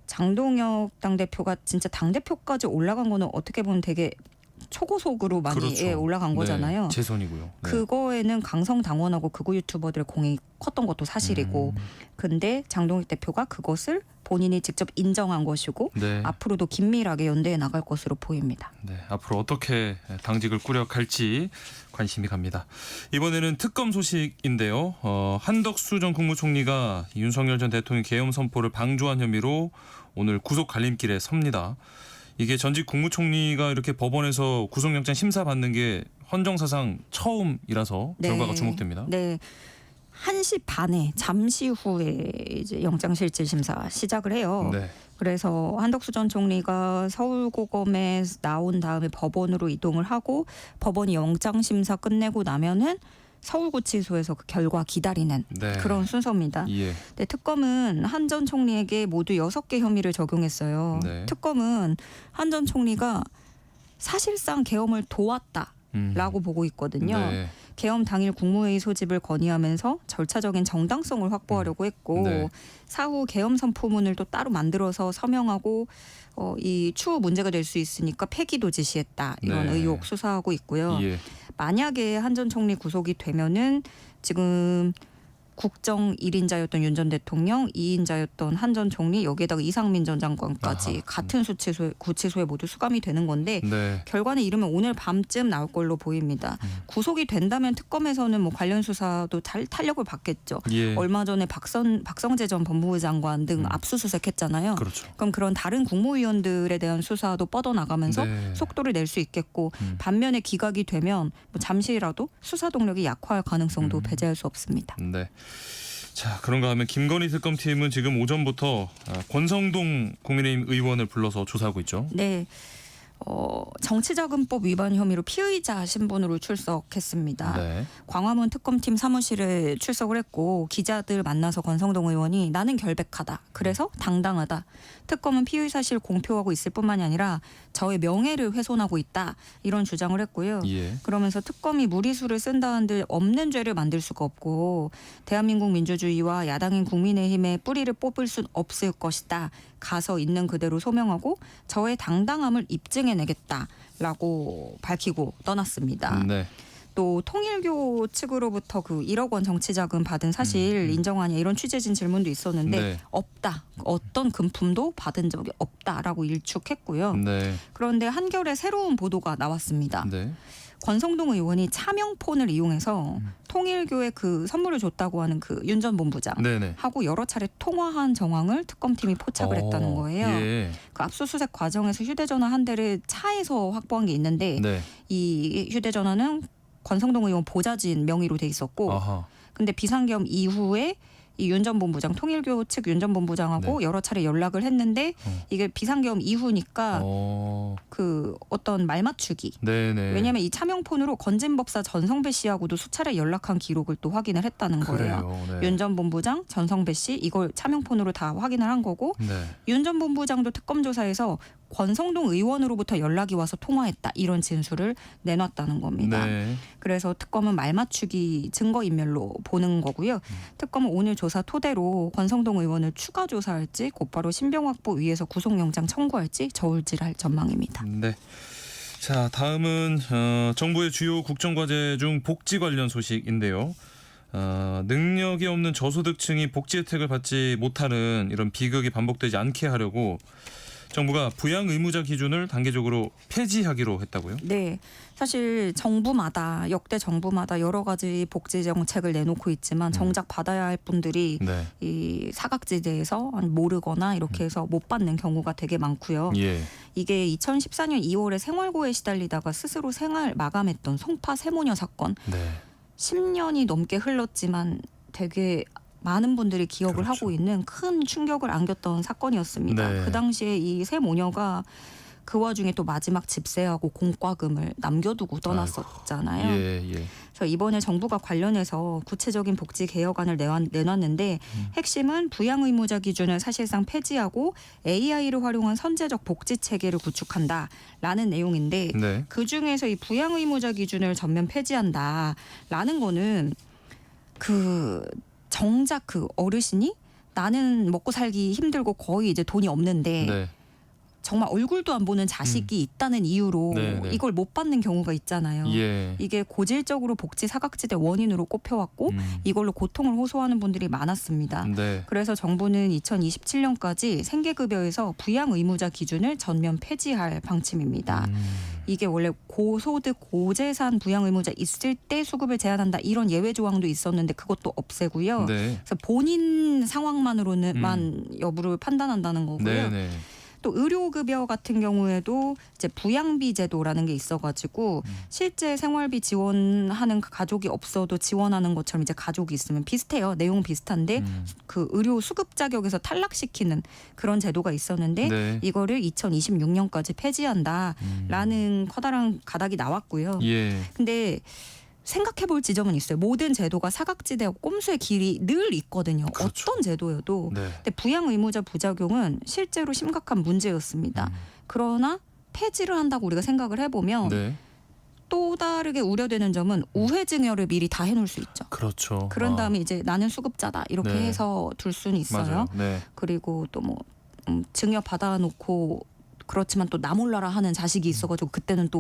L: 장동혁 당대표가 진짜 당대표까지 올라간 거는 어떻게 보면 되게 초고속으로 많이
A: 그렇죠.
L: 올라간 거잖아요.
A: 네, 제 손이고요. 네.
L: 그거에는 강성당원하고 극우 유튜버들의 공이 컸던 것도 사실이고 근데 장동혁 대표가 그것을 본인이 직접 인정한 것이고
A: 네.
L: 앞으로도 긴밀하게 연대해 나갈 것으로 보입니다.
A: 네, 앞으로 어떻게 당직을 꾸려갈지 관심이 갑니다. 이번에는 특검 소식인데요. 한덕수 전 국무총리가 윤석열 전 대통령 계엄 선포를 방조한 혐의로 오늘 구속 갈림길에 섭니다. 이게 전직 국무총리가 이렇게 법원에서 구속영장 심사받는 게 헌정사상 처음이라서 결과가 주목됩니다.
L: 네. 1시 반에 잠시 후에 이제 영장실질심사 시작을 해요.
A: 네.
L: 그래서 한덕수 전 총리가 서울고검에 나온 다음에 법원으로 이동을 하고 법원이 영장심사 끝내고 나면은 서울구치소에서 그 결과 기다리는
A: 네.
L: 그런 순서입니다.
A: 예.
L: 네, 특검은 한 전 총리에게 모두 6개 혐의를 적용했어요.
A: 네.
L: 특검은 한 전 총리가 사실상 계엄을 도왔다라고 보고 있거든요.
A: 네.
L: 계엄 당일 국무회의 소집을 건의하면서 절차적인 정당성을 확보하려고 했고
A: 네.
L: 사후 계엄 선포문을 또 따로 만들어서 서명하고 이 추후 문제가 될 수 있으니까 폐기도 지시했다. 이런
A: 네.
L: 의혹 수사하고 있고요.
A: 예.
L: 만약에 한 전 총리 구속이 되면은 지금 국정 1인자였던 윤 전 대통령, 2인자였던 한 전 총리, 여기에다가 이상민 전 장관까지
A: 아하.
L: 같은 구치소에 모두 수감이 되는 건데
A: 네.
L: 결과는 이르면 오늘 밤쯤 나올 걸로 보입니다. 구속이 된다면 특검에서는 뭐 관련 수사도 잘 탄력을 받겠죠.
A: 예.
L: 얼마 전에 박성재 전 법무부 장관 등 압수수색했잖아요.
A: 그렇죠.
L: 그럼 그런 다른 국무위원들에 대한 수사도 뻗어나가면서
A: 네.
L: 속도를 낼 수 있겠고 반면에 기각이 되면 뭐 잠시라도 수사 동력이 약화할 가능성도 배제할 수 없습니다.
A: 네. 자, 그런가 하면 김건희 특검팀은 지금 오전부터 권성동 국민의힘 의원을 불러서 조사하고 있죠.
L: 네. 정치자금법 위반 혐의로 피의자 신분으로 출석했습니다.
A: 네.
L: 광화문 특검팀 사무실에 출석을 했고 기자들 만나서 권성동 의원이 나는 결백하다. 그래서 당당하다. 특검은 피의 사실 공표하고 있을 뿐만이 아니라 저의 명예를 훼손하고 있다. 이런 주장을 했고요.
A: 예.
L: 그러면서 특검이 무리수를 쓴다 한들 없는 죄를 만들 수가 없고 대한민국 민주주의와 야당인 국민의힘의 뿌리를 뽑을 순 없을 것이다. 가서 있는 그대로 소명하고 저의 당당함을 입증해내겠다라고 밝히고 떠났습니다.
A: 네.
L: 또 통일교 측으로부터 그 1억 원 정치자금 받은 사실 인정하냐 이런 취재진 질문도 있었는데
A: 네.
L: 없다. 어떤 금품도 받은 적이 없다라고 일축했고요.
A: 네.
L: 그런데 한겨레 새로운 보도가 나왔습니다.
A: 네.
L: 권성동 의원이 차명폰을 이용해서 통일교에 그 선물을 줬다고 하는 그 윤 전 본부장
A: 네네.
L: 하고 여러 차례 통화한 정황을 특검팀이 포착을 했다는 거예요.
A: 예.
L: 그 압수수색 과정에서 휴대전화 한 대를 차에서 확보한 게 있는데
A: 네.
L: 이 휴대전화는 권성동 의원 보좌진 명의로 돼 있었고
A: 아하.
L: 근데 비상계엄 이후에 이 윤 전 본부장 통일교 측 윤 전 본부장하고
A: 네.
L: 여러 차례 연락을 했는데 이게 비상계엄 이후니까 그 어떤 말맞추기
A: 네네.
L: 왜냐하면 이 차명폰으로 건진법사 전성배 씨하고도 수차례 연락한 기록을 또 확인을 했다는 거예요.
A: 그래요. 네.
L: 윤 전 본부장, 전성배 씨 이걸 차명폰으로 다 확인을 한 거고
A: 네.
L: 윤 전 본부장도 특검 조사에서 권성동 의원으로부터 연락이 와서 통화했다 이런 진술을 내놨다는 겁니다.
A: 네.
L: 그래서 특검은 말맞추기 증거인멸로 보는 거고요. 특검은 오늘 조사 토대로 권성동 의원을 추가 조사할지 곧바로 신병 확보 위해서 구속영장 청구할지 저울질할 전망입니다.
A: 네. 자, 다음은 정부의 주요 국정과제 중 복지 관련 소식인데요. 능력이 없는 저소득층이 복지 혜택을 받지 못하는 이런 비극이 반복되지 않게 하려고 정부가 부양 의무자 기준을 단계적으로 폐지하기로 했다고요?
L: 네. 사실 정부마다 역대 정부마다 여러 가지 복지 정책을 내놓고 있지만 정작 받아야 할 분들이
A: 네.
L: 이 사각지대에서 모르거나 이렇게 해서 못 받는 경우가 되게 많고요.
A: 예.
L: 이게 2014년 2월에 생활고에 시달리다가 스스로 생활 마감했던 송파 세모녀 사건.
A: 네.
L: 10년이 넘게 흘렀지만 되게 많은 분들이 기억을
A: 그렇죠.
L: 하고 있는 큰 충격을 안겼던 사건이었습니다.
A: 네.
L: 그 당시에 이 세 모녀가 그 와중에 또 마지막 집세하고 공과금을 남겨두고 떠났었잖아요.
A: 예, 예.
L: 그래서 이번에 정부가 관련해서 구체적인 복지 개혁안을 내놨는데 핵심은 부양 의무자 기준을 사실상 폐지하고 AI를 활용한 선제적 복지 체계를 구축한다라는 내용인데
A: 네.
L: 그 중에서 이 부양 의무자 기준을 전면 폐지한다라는 거는 그 정작 그 어르신이 나는 먹고 살기 힘들고 거의 이제 돈이 없는데
A: 네.
L: 정말 얼굴도 안 보는 자식이 있다는 이유로
A: 네.
L: 이걸 못 받는 경우가 있잖아요.
A: 예.
L: 이게 고질적으로 복지 사각지대 원인으로 꼽혀왔고 이걸로 고통을 호소하는 분들이 많았습니다.
A: 네.
L: 그래서 정부는 2027년까지 생계급여에서 부양 의무자 기준을 전면 폐지할 방침입니다. 이게 원래 고소득 고재산 부양 의무자 있을 때 수급을 제한한다 이런 예외 조항도 있었는데 그것도 없애고요.
A: 네.
L: 그래서 본인 상황만으로는만 여부를 판단한다는 거고요.
A: 네, 네.
L: 또 의료급여 같은 경우에도 이제 부양비 제도라는 게 있어가지고 실제 생활비 지원하는 가족이 없어도 지원하는 것처럼 이제 가족이 있으면 비슷해요. 내용 비슷한데 그 의료 수급 자격에서 탈락시키는 그런 제도가 있었는데
A: 네.
L: 이거를 2026년까지 폐지한다라는 커다란 가닥이 나왔고요.
A: 예.
L: 근데 생각해볼 지점은 있어요. 모든 제도가 사각지대와 꼼수의 길이 늘 있거든요.
A: 그렇죠.
L: 어떤 제도여도.
A: 네.
L: 근데 부양 의무자 부작용은 실제로 심각한 문제였습니다. 그러나 폐지를 한다고 우리가 생각을 해보면
A: 네.
L: 또 다르게 우려되는 점은 우회 증여를 미리 다 해놓을 수 있죠.
A: 그렇죠.
L: 그런 다음에 이제 나는 수급자다 이렇게
A: 네.
L: 해서 둘 수는 있어요.
A: 맞아요. 네.
L: 그리고 또 뭐 증여 받아놓고 그렇지만 또 나 몰라라 하는 자식이 있어가지고 그때는 또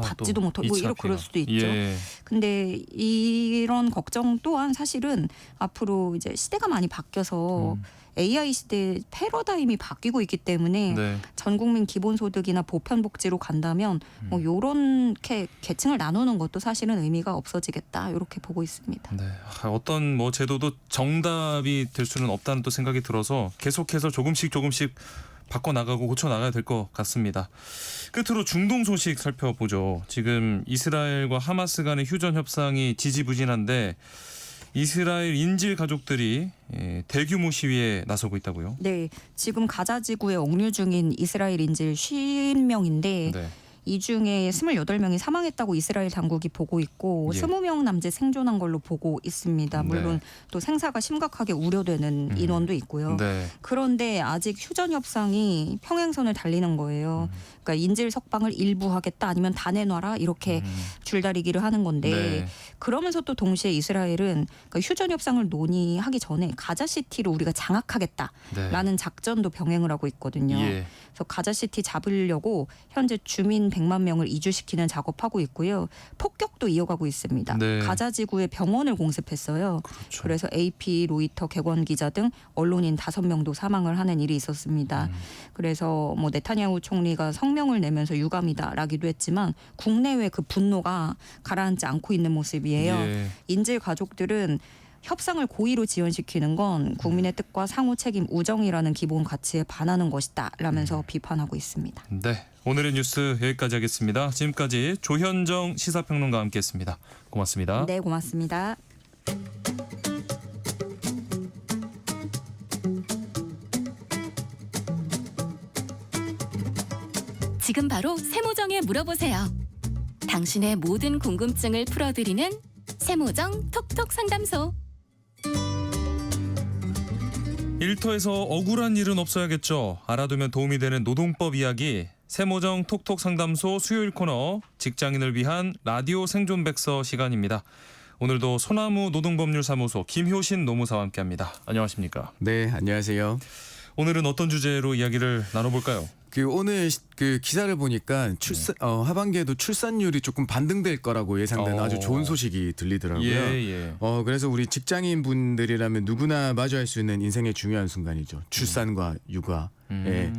L: 받지도 못하고 뭐 이렇게 그럴 수도 있죠.
A: 예.
L: 근데 이런 걱정 또한 사실은 앞으로 이제 시대가 많이 바뀌어서 AI 시대의 패러다임이 바뀌고 있기 때문에
A: 네.
L: 전 국민 기본소득이나 보편복지로 간다면 뭐 요렇게 계층을 나누는 것도 사실은 의미가 없어지겠다 이렇게 보고 있습니다.
A: 네. 어떤 뭐 제도도 정답이 될 수는 없다는 또 생각이 들어서 계속해서 조금씩 바꿔나가고 고쳐나가야 될 것 같습니다. 끝으로 중동 소식 살펴보죠. 지금 이스라엘과 하마스 간의 휴전 협상이 지지부진한데 이스라엘 인질 가족들이 대규모 시위에 나서고 있다고요?
L: 네, 지금 가자 지구에 억류 중인 이스라엘 인질 50명인데
A: 네.
L: 이 중에 28명이 사망했다고 이스라엘 당국이 보고 있고
A: 예.
L: 20명 남짓 생존한 걸로 보고 있습니다. 물론
A: 네.
L: 또 생사가 심각하게 우려되는 인원도 있고요.
A: 네.
L: 그런데 아직 휴전 협상이 평행선을 달리는 거예요. 그러니까 인질 석방을 일부 하겠다 아니면 다 내놔라 이렇게 줄다리기를 하는 건데
A: 네.
L: 그러면서 또 동시에 이스라엘은 그러니까 휴전 협상을 논의하기 전에 가자시티를 우리가 장악하겠다라는
A: 네.
L: 작전도 병행을 하고 있거든요.
A: 예.
L: 그래서 가자시티 잡으려고 현재 주민 100만 명을 이주시키는 작업하고 있고요. 폭격도 이어가고 있습니다.
A: 네.
L: 가자 지구에 병원을 공습했어요.
A: 그렇죠.
L: 그래서 AP, 로이터, 객원 기자 등 언론인 5명도 사망을 하는 일이 있었습니다. 그래서 뭐 네타냐후 총리가 성명을 내면서 유감이다라기도 했지만 국내외 그 분노가 가라앉지 않고 있는 모습이에요.
A: 예.
L: 인질 가족들은 협상을 고의로 지연시키는 건 국민의 뜻과 상호 책임, 우정이라는 기본 가치에 반하는 것이다 라면서 비판하고 있습니다.
A: 네. 오늘의 뉴스 여기까지 하겠습니다. 지금까지 조현정 시사평론가와 함께했습니다. 고맙습니다.
L: 네, 고맙습니다.
H: 지금 바로 세모정에 물어보세요. 당신의 모든 궁금증을 풀어드리는 세모정 톡톡 상담소.
A: 일터에서 억울한 일은 없어야겠죠. 알아두면 도움이 되는 노동법 이야기. 세모정 톡톡 상담소 수요일 코너 직장인을 위한 라디오 생존백서 시간입니다. 오늘도 소나무 노동법률사무소 김효신 노무사와 함께합니다. 안녕하십니까?
M: 네, 안녕하세요.
A: 오늘은 어떤 주제로 이야기를 나눠볼까요?
M: 오늘 그 기사를 보니까 하반기에도 출산율이 조금 반등될 거라고 예상되는 아주 좋은 소식이 들리더라고요.
A: 예.
M: 그래서 우리 직장인 분들이라면 누구나 마주할 수 있는 인생의 중요한 순간이죠. 출산과 육아. 예.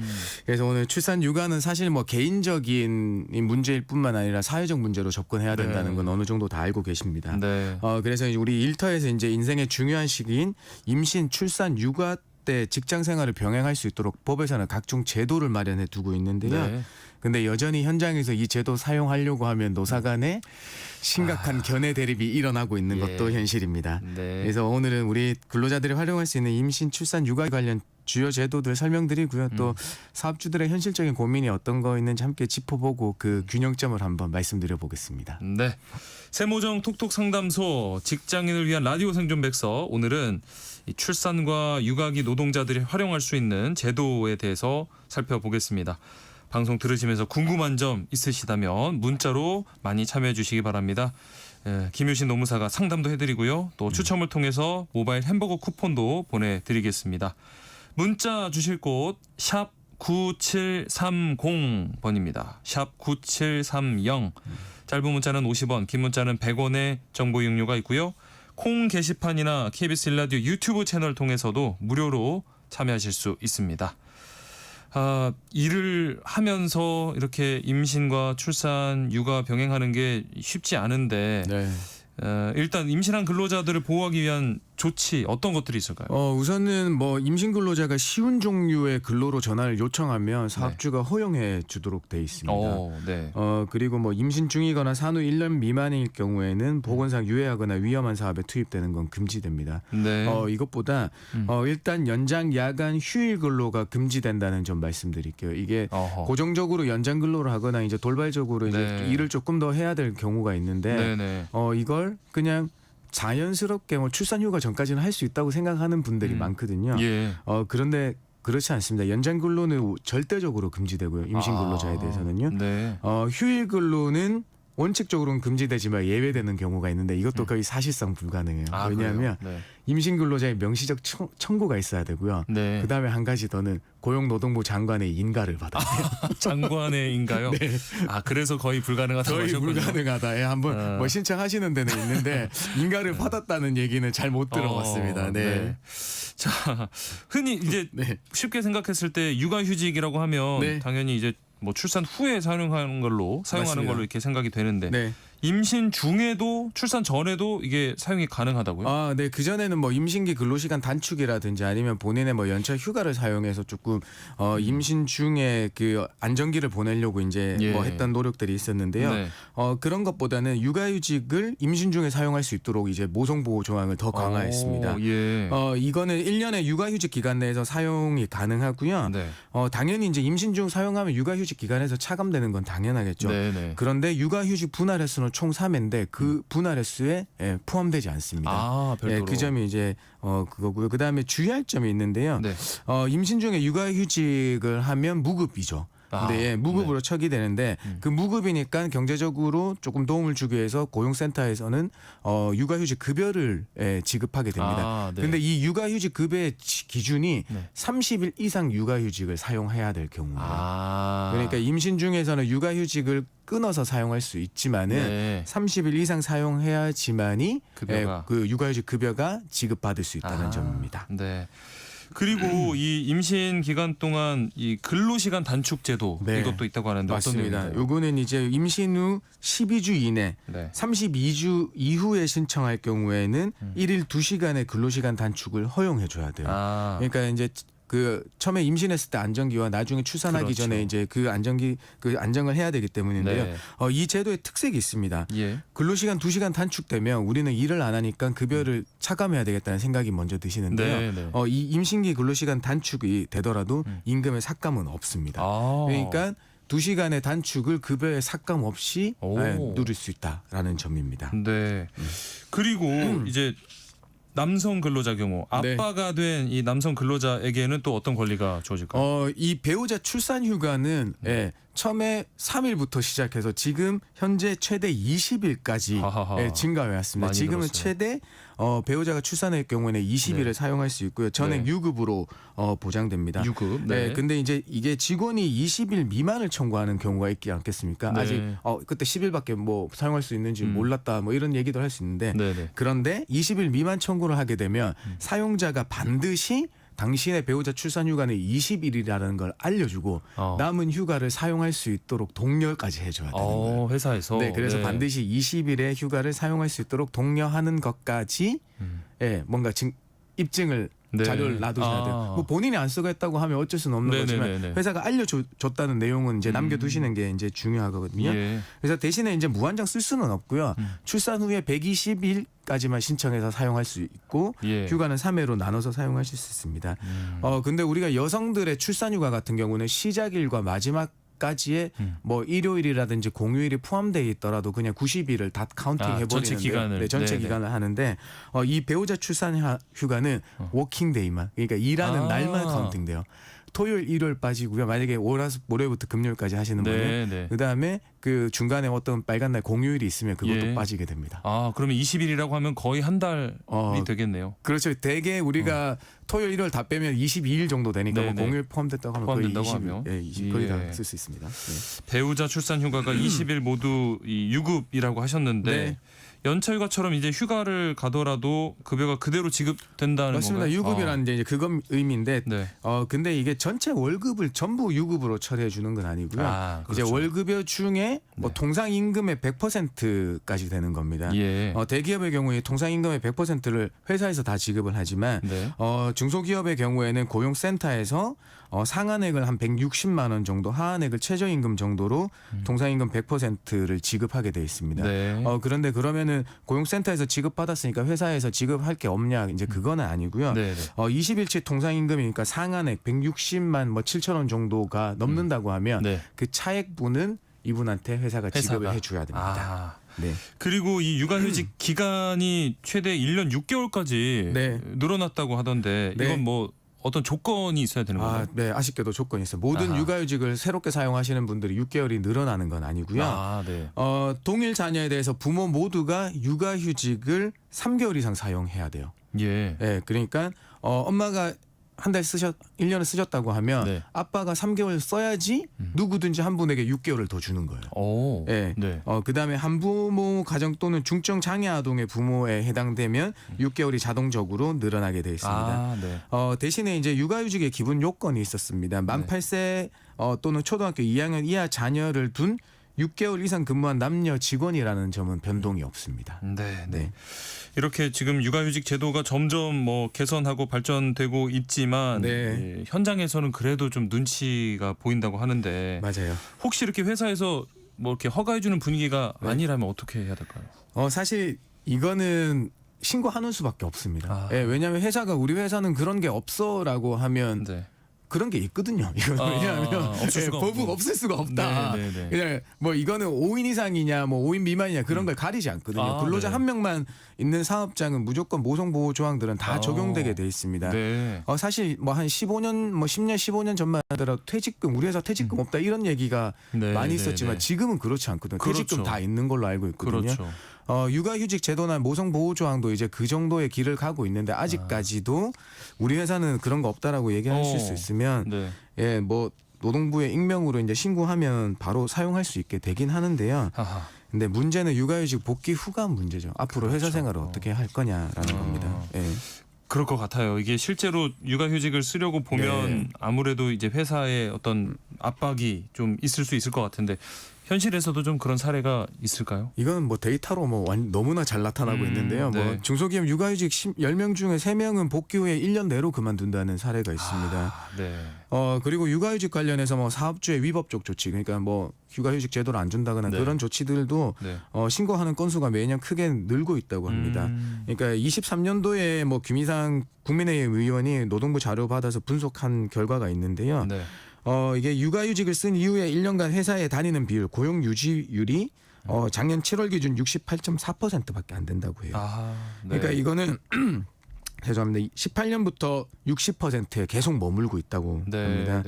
M: 그래서 오늘 출산 육아는 사실 뭐 개인적인 문제일 뿐만 아니라 사회적 문제로 접근해야 된다는 건 어느 정도 다 알고 계십니다.
A: 네.
M: 그래서 우리 일터에서 이제 인생의 중요한 시기인 임신, 출산, 육아 때 직장 생활을 병행할 수 있도록 법에서는 각종 제도를 마련해 두고 있는데요.
A: 네.
M: 근데 여전히 현장에서 이 제도 사용하려고 하면 노사 간에 심각한 견해 대립이 일어나고 있는 것도 현실입니다.
A: 네.
M: 그래서 오늘은 우리 근로자들이 활용할 수 있는 임신, 출산, 육아 관련 주요 제도들 설명드리고요. 또 사업주들의 현실적인 고민이 어떤 거 있는지 함께 짚어보고 그 균형점을 한번 말씀드려 보겠습니다.
A: 네. 세모정 톡톡 상담소 직장인을 위한 라디오 생존 백서. 오늘은 이 출산과 육아기 노동자들이 활용할 수 있는 제도에 대해서 살펴보겠습니다. 방송 들으시면서 궁금한 점 있으시다면 문자로 많이 참여해 주시기 바랍니다. 김효신 노무사가 상담도 해드리고요. 또 추첨을 통해서 모바일 햄버거 쿠폰도 보내드리겠습니다. 문자 주실 곳 샵 9730번입니다. 샵 9730. 짧은 문자는 50원, 긴 문자는 100원의 정보 이용료가 있고요. 콩 게시판이나 KBS 1라디오 유튜브 채널 통해서도 무료로 참여하실 수 있습니다. 일을 하면서 이렇게 임신과 출산, 육아 병행하는 게 쉽지 않은데
M: 네.
A: 일단 임신한 근로자들을 보호하기 위한 조치 어떤 것들이 있을까요?
M: 우선은 뭐 임신 근로자가 쉬운 종류의 근로로 전환을 요청하면 사업주가 허용해 주도록 돼 있습니다.
A: 네.
M: 그리고 뭐 임신 중이거나 산후 1년 미만일 경우에는 보건상 유해하거나 위험한 사업에 투입되는 건 금지됩니다.
A: 네.
M: 이것보다 일단 연장 야간 휴일 근로가 금지된다는 점 말씀드릴게요. 이게 고정적으로 연장 근로를 하거나 이제 돌발적으로 이제 일을 조금 더 해야 될 경우가 있는데 이걸 그냥 자연스럽게 뭐 출산 휴가 전까지는 할 수 있다고 생각하는 분들이 많거든요.
A: 예.
M: 그런데 그렇지 않습니다. 연장 근로는 절대적으로 금지되고요. 임신 근로자에 대해서는요.
A: 네.
M: 휴일 근로는 원칙적으로는 금지되지만 예외되는 경우가 있는데 이것도 거의 사실상 불가능해요. 왜냐하면
A: 네.
M: 임신 근로자의 명시적 청구가 있어야 되고요.
A: 네.
M: 그다음에 한 가지 더는 고용노동부 장관의 인가를 받아야 돼요.
A: 장관의 인가요?
M: 네.
A: 그래서 거의 불가능하다고
M: 거의
A: 하셨군요.
M: 불가능하다. 한번 뭐 신청하시는 데는 있는데 인가를 받았다는 얘기는 잘 못 들어봤습니다. 네.
A: 자, 흔히 이제 쉽게 생각했을 때 육아휴직이라고 하면 당연히 이제 뭐 출산 후에 사용하는 걸로
M: 맞습니다.
A: 이렇게 생각이 되는데 임신 중에도 출산 전에도 이게 사용이 가능하다고요?
M: 네. 그전에는 뭐 임신기 근로시간 단축이라든지 아니면 본인의 뭐 연차 휴가를 사용해서 조금 임신 중에 그 안정기를 보내려고 이제 뭐 했던 노력들이 있었는데요. 그런 것보다는 육아휴직을 임신 중에 사용할 수 있도록 이제 모성보호 조항을 더 강화했습니다. 이거는 1년의 육아휴직 기간 내에서 사용이 가능하고요. 당연히 이제 임신 중 사용하면 육아휴직 기간에서 차감되는 건 당연하겠죠. 그런데 육아휴직 분할 횟수는 총 3회인데 그 분할 횟수에 포함되지 않습니다.
A: 별도로.
M: 그 점이 이제 그거고요. 그다음에 주의할 점이 있는데요. 임신 중에 육아휴직을 하면 무급이죠. 근데 무급으로 처리 되는데 그 무급이니까 경제적으로 조금 도움을 주기 위해서 고용센터에서는 육아휴직 급여를 지급하게 됩니다. 근데 이 육아휴직 급여의 기준이 30일 이상 육아휴직을 사용해야 될 경우입니다. 그러니까 임신 중에서는 육아휴직을 끊어서 사용할 수 있지만은 30일 이상 사용해야지만이 그 육아휴직 급여가 지급받을 수 있다는 점입니다.
A: 네. 그리고 이 임신 기간 동안 이 근로시간 단축 제도 이것도 있다고 하는데
M: 맞습니다.
A: 어떤 내용인가요?
M: 요거는 이제 임신 후 12주 이내 32주 이후에 신청할 경우에는 1일 2시간의 근로시간 단축을 허용해 줘야 돼요. 그러니까 이제 그 처음에 임신했을 때 안정기와 나중에 출산하기 전에 이제 그 안정을 해야 되기 때문인데요. 이 제도의 특색이 있습니다. 근로시간 2시간 단축되면 우리는 일을 안 하니까 급여를 차감해야 되겠다는 생각이 먼저 드시는데요. 이 임신기 근로시간 단축이 되더라도 임금의 삭감은 없습니다. 그러니까 2시간의 단축을 급여에 삭감 없이 누릴 수 있다라는 점입니다.
A: 네. 그리고 이제 남성 근로자 경우 아빠가 된 이 남성 근로자에게는 또 어떤 권리가 주어질까요?
M: 이 배우자 출산 휴가는 처음에 3일부터 시작해서 지금 현재 최대 20일까지 증가해 왔습니다. 지금은
A: 늘었어요.
M: 최대 배우자가 출산할 경우에는 20일을 사용할 수 있고요. 전액 유급으로 보장됩니다.
A: 유급.
M: 근데 이제 이게 직원이 20일 미만을 청구하는 경우가 있지 않겠습니까? 아직 그때 10일밖에 뭐 사용할 수 있는지 몰랐다 뭐 이런 얘기도 할 수 있는데 그런데 20일 미만 청구를 하게 되면 사용자가 반드시 당신의 배우자 출산 휴가는 20일이라는 걸 알려주고 남은 휴가를 사용할 수 있도록 독려까지 해줘야 되는 거예요.
A: 회사에서.
M: 그래서 반드시 20일의 휴가를 사용할 수 있도록 독려하는 것까지 뭔가 입증을 자료를 놔두셔야 돼요. 뭐 본인이 안 쓰고 했다고 하면 어쩔 수는 없는 거지만 회사가 알려줬다는 내용은 이제 남겨두시는 게 이제 중요하거든요. 그래서 대신에 이제 무한정 쓸 수는 없고요. 출산 후에 120일까지만 신청해서 사용할 수 있고 휴가는 3회로 나눠서 사용하실 수 있습니다. 근데 우리가 여성들의 출산 휴가 같은 경우는 시작일과 마지막까지의 뭐 일요일이라든지 공휴일이 포함되어 있더라도 그냥 90일을 다 카운팅 해버리는데
A: 전체 기간을
M: 전체 기간을 하는데 이 배우자 출산 휴가는 워킹데이만 그러니까 일하는 날만 카운팅돼요. 토요일, 일요일 빠지고요. 만약에 월화수목금토일부터 금요일까지 하시는 분은 그다음에 그 중간에 어떤 빨간 날 공휴일이 있으면 그것도 빠지게 됩니다.
A: 그러면 20일이라고 하면 거의 한 달이 되겠네요.
M: 그렇죠. 대개 우리가 토요일, 일요일 다 빼면 22일 정도 되니까 뭐 공휴일 포함됐다고 하면 거의 20일 거의 다 쓸 수 있습니다.
A: 배우자 출산 휴가가 20일 모두 이 유급이라고 하셨는데 연차휴가처럼 이제 휴가를 가더라도 급여가 그대로 지급된다는
M: 맞습니다.
A: 건가요?
M: 유급이라는 게 이제 그건 의미인데 근데 이게 전체 월급을 전부 유급으로 처리해 주는 건 아니고요. 이제 월급여 중에 뭐 통상임금의 100%까지 되는 겁니다. 대기업의 경우에 통상임금의 100%를 회사에서 다 지급을 하지만 중소기업의 경우에는 고용센터에서 상한액을 한 160만 원 정도, 하한액을 최저임금 정도로 통상임금 100%를 지급하게 돼 있습니다. 그런데 그러면은 고용센터에서 지급받았으니까 회사에서 지급할 게 없냐? 이제 그거는 아니고요. 20일치 통상임금이니까 상한액 160만 뭐 7천 원 정도가 넘는다고 하면 그 차액분은 이분한테 회사가 지급을 해줘야 됩니다.
A: 그리고 이 육아휴직 기간이 최대 1년 6개월까지 늘어났다고 하던데 이건 뭐 어떤 조건이 있어야 되는 건가요?
M: 네, 아쉽게도 조건이 있어요. 모든 육아휴직을 새롭게 사용하시는 분들이 6개월이 늘어나는 건 아니고요.
A: 네.
M: 동일 자녀에 대해서 부모 모두가 육아휴직을 3개월 이상 사용해야 돼요.
A: 예.
M: 네, 그러니까 엄마가 한 달 1년을 쓰셨다고 하면
A: 네.
M: 아빠가 3개월 써야지 누구든지 한 분에게 6개월을 더 주는 거예요.
A: 오.
M: 네.
A: 네.
M: 그다음에 한부모 가정 또는 중증 장애 아동의 부모에 해당되면 6개월이 자동적으로 늘어나게 되어 있습니다.
A: 네.
M: 대신에 이제 육아휴직의 기본 요건이 있었습니다. 만 8세 또는 초등학교 2학년 이하 자녀를 둔 6개월 이상 근무한 남녀 직원이라는 점은 변동이 없습니다.
A: 네. 이렇게 지금 육아휴직 제도가 점점 뭐 개선하고 발전되고 있지만 예, 현장에서는 그래도 좀 눈치가 보인다고 하는데
M: 맞아요.
A: 혹시 이렇게 회사에서 뭐 이렇게 허가해주는 분위기가 아니라면 어떻게 해야 될까요?
M: 사실 이거는 신고하는 수밖에 없습니다. 왜냐하면 회사가 우리 회사는 그런 게 없어라고 하면 그런 게 있거든요. 이건 왜냐하면 법은 없을 수가 없다. 그냥 뭐 이거는 5인 이상이냐 뭐 5인 미만이냐 그런 걸 가리지 않거든요. 근로자 한 명만 있는 사업장은 무조건 모성보호 조항들은 다 적용되게 돼 있습니다. 사실 뭐 한 15년 뭐 10년 15년 전만 하더라도 퇴직금 우리 회사 퇴직금 없다 이런 얘기가 많이 있었지만 지금은 그렇지 않거든요. 퇴직금 다 있는 걸로 알고 있거든요.
A: 그렇죠.
M: 육아휴직 제도나 모성보호조항도 이제 그 정도의 길을 가고 있는데 아직까지도 우리 회사는 그런 거 없다라고 얘기하실 수 있으면 뭐 노동부에 익명으로 이제 신고하면 바로 사용할 수 있게 되긴 하는데요. 근데 문제는 육아휴직 복귀 후가 문제죠. 앞으로 회사 생활을 어떻게 할 거냐라는 겁니다.
A: 그럴 것 같아요. 이게 실제로 육아휴직을 쓰려고 보면 아무래도 이제 회사의 어떤 압박이 좀 있을 수 있을 것 같은데 현실에서도 좀 그런 사례가 있을까요?
M: 이건 뭐 데이터로 뭐 너무나 잘 나타나고 있는데요. 뭐 중소기업 육아휴직 10명 중에 3명은 복귀 후에 1년 내로 그만둔다는 사례가 있습니다. 그리고 육아휴직 관련해서 뭐 사업주의 위법적 조치, 그러니까 뭐 육아휴직 제도를 안 준다거나 그런 조치들도 신고하는 건수가 매년 크게 늘고 있다고 합니다. 그러니까 23년도에 뭐 김희상 국민의힘 의원이 노동부 자료 받아서 분석한 결과가 있는데요. 이게 육아휴직을 쓴 이후에 1년간 회사에 다니는 비율, 고용 유지율이 작년 7월 기준 68.4%밖에 안 된다고 해요. 그러니까 이거는 죄송합니다. 18년부터 60%에 계속 머물고 있다고 합니다.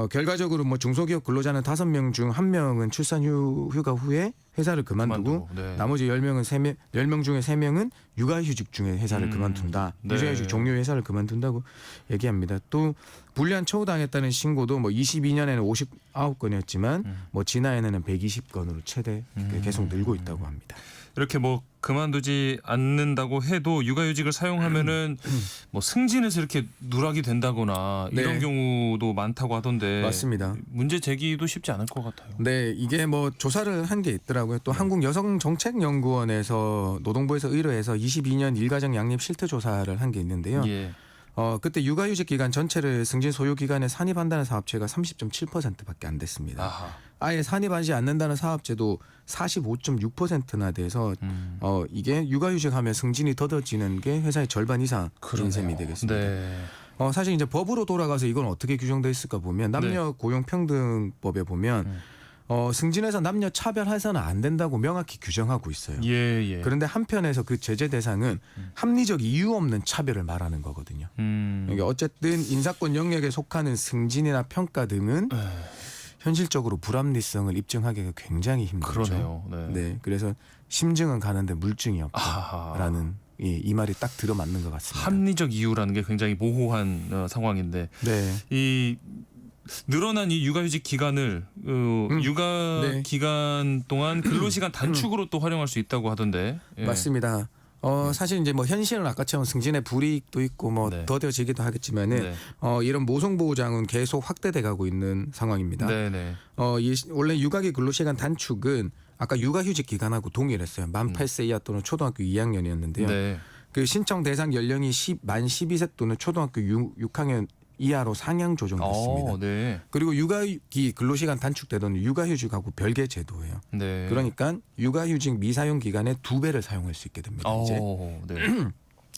M: 결과적으로 뭐 중소기업 근로자는 5명 중 1명은 출산 휴가 후에 회사를 그만두고 나머지 10명 중에 3명은 육아휴직 중에 회사를 그만둔다. 육아휴직 종료 회사를 그만둔다고 얘기합니다. 또 불리한 처우당했다는 신고도 뭐 22년에는 59건이었지만 뭐 지난해에는 120건으로 최대 계속 늘고 있다고 합니다.
A: 이렇게 뭐 그만두지 않는다고 해도 육아휴직을 사용하면은 뭐 승진해서 이렇게 누락이 된다거나 이런 경우도 많다고 하던데
M: 맞습니다.
A: 문제 제기도 쉽지 않을 것 같아요.
M: 네, 이게 뭐 조사를 한 게 있더라고요. 또 한국여성정책연구원에서 노동부에서 의뢰해서 22년 일가정 양립 실태 조사를 한 게 있는데요. 그때 육아휴직 기간 전체를 승진 소유 기간에 산입한다는 사업체가 30.7%밖에 안 됐습니다. 아예 산입하지 않는다는 사업체도 45.6%나 돼서 이게 육아휴직하면 승진이 더뎌지는 게 회사의 절반 이상인 셈이 되겠습니다. 사실 이제 법으로 돌아가서 이건 어떻게 규정돼 있을까 보면 남녀 고용평등법에 보면 승진해서 남녀 차별해서는 안 된다고 명확히 규정하고 있어요. 그런데 한편에서 그 제재 대상은 합리적 이유 없는 차별을 말하는 거거든요. 그러니까 어쨌든 인사권 영역에 속하는 승진이나 평가 등은 현실적으로 불합리성을 입증하기가 굉장히 힘들죠. 그래서 심증은 가는데 물증이 없다라는 이 말이 딱 들어맞는 것 같습니다.
A: 합리적 이유라는 게 굉장히 모호한 상황인데 이 늘어난 이 육아휴직 기간을 육아 기간 동안 근로시간 단축으로 또 활용할 수 있다고 하던데.
M: 맞습니다. 사실 이제 뭐 현실은 아까처럼 승진의 불이익도 있고 뭐 더뎌지기도 하겠지만은 이런 모성보호장은 계속 확대돼 가고 있는 상황입니다. 원래 육아기 근로시간 단축은 아까 육아휴직 기간하고 동일했어요. 만 8세 이하 또는 초등학교 2학년이었는데요. 그 신청 대상 연령이 만 12세 또는 초등학교 6학년 이하로 상향 조정됐습니다. 그리고 육아기 근로시간 단축되던 육아휴직하고 별개 제도예요. 그러니까 육아휴직 미사용 기간의 2배를 사용할 수 있게 됩니다. 이제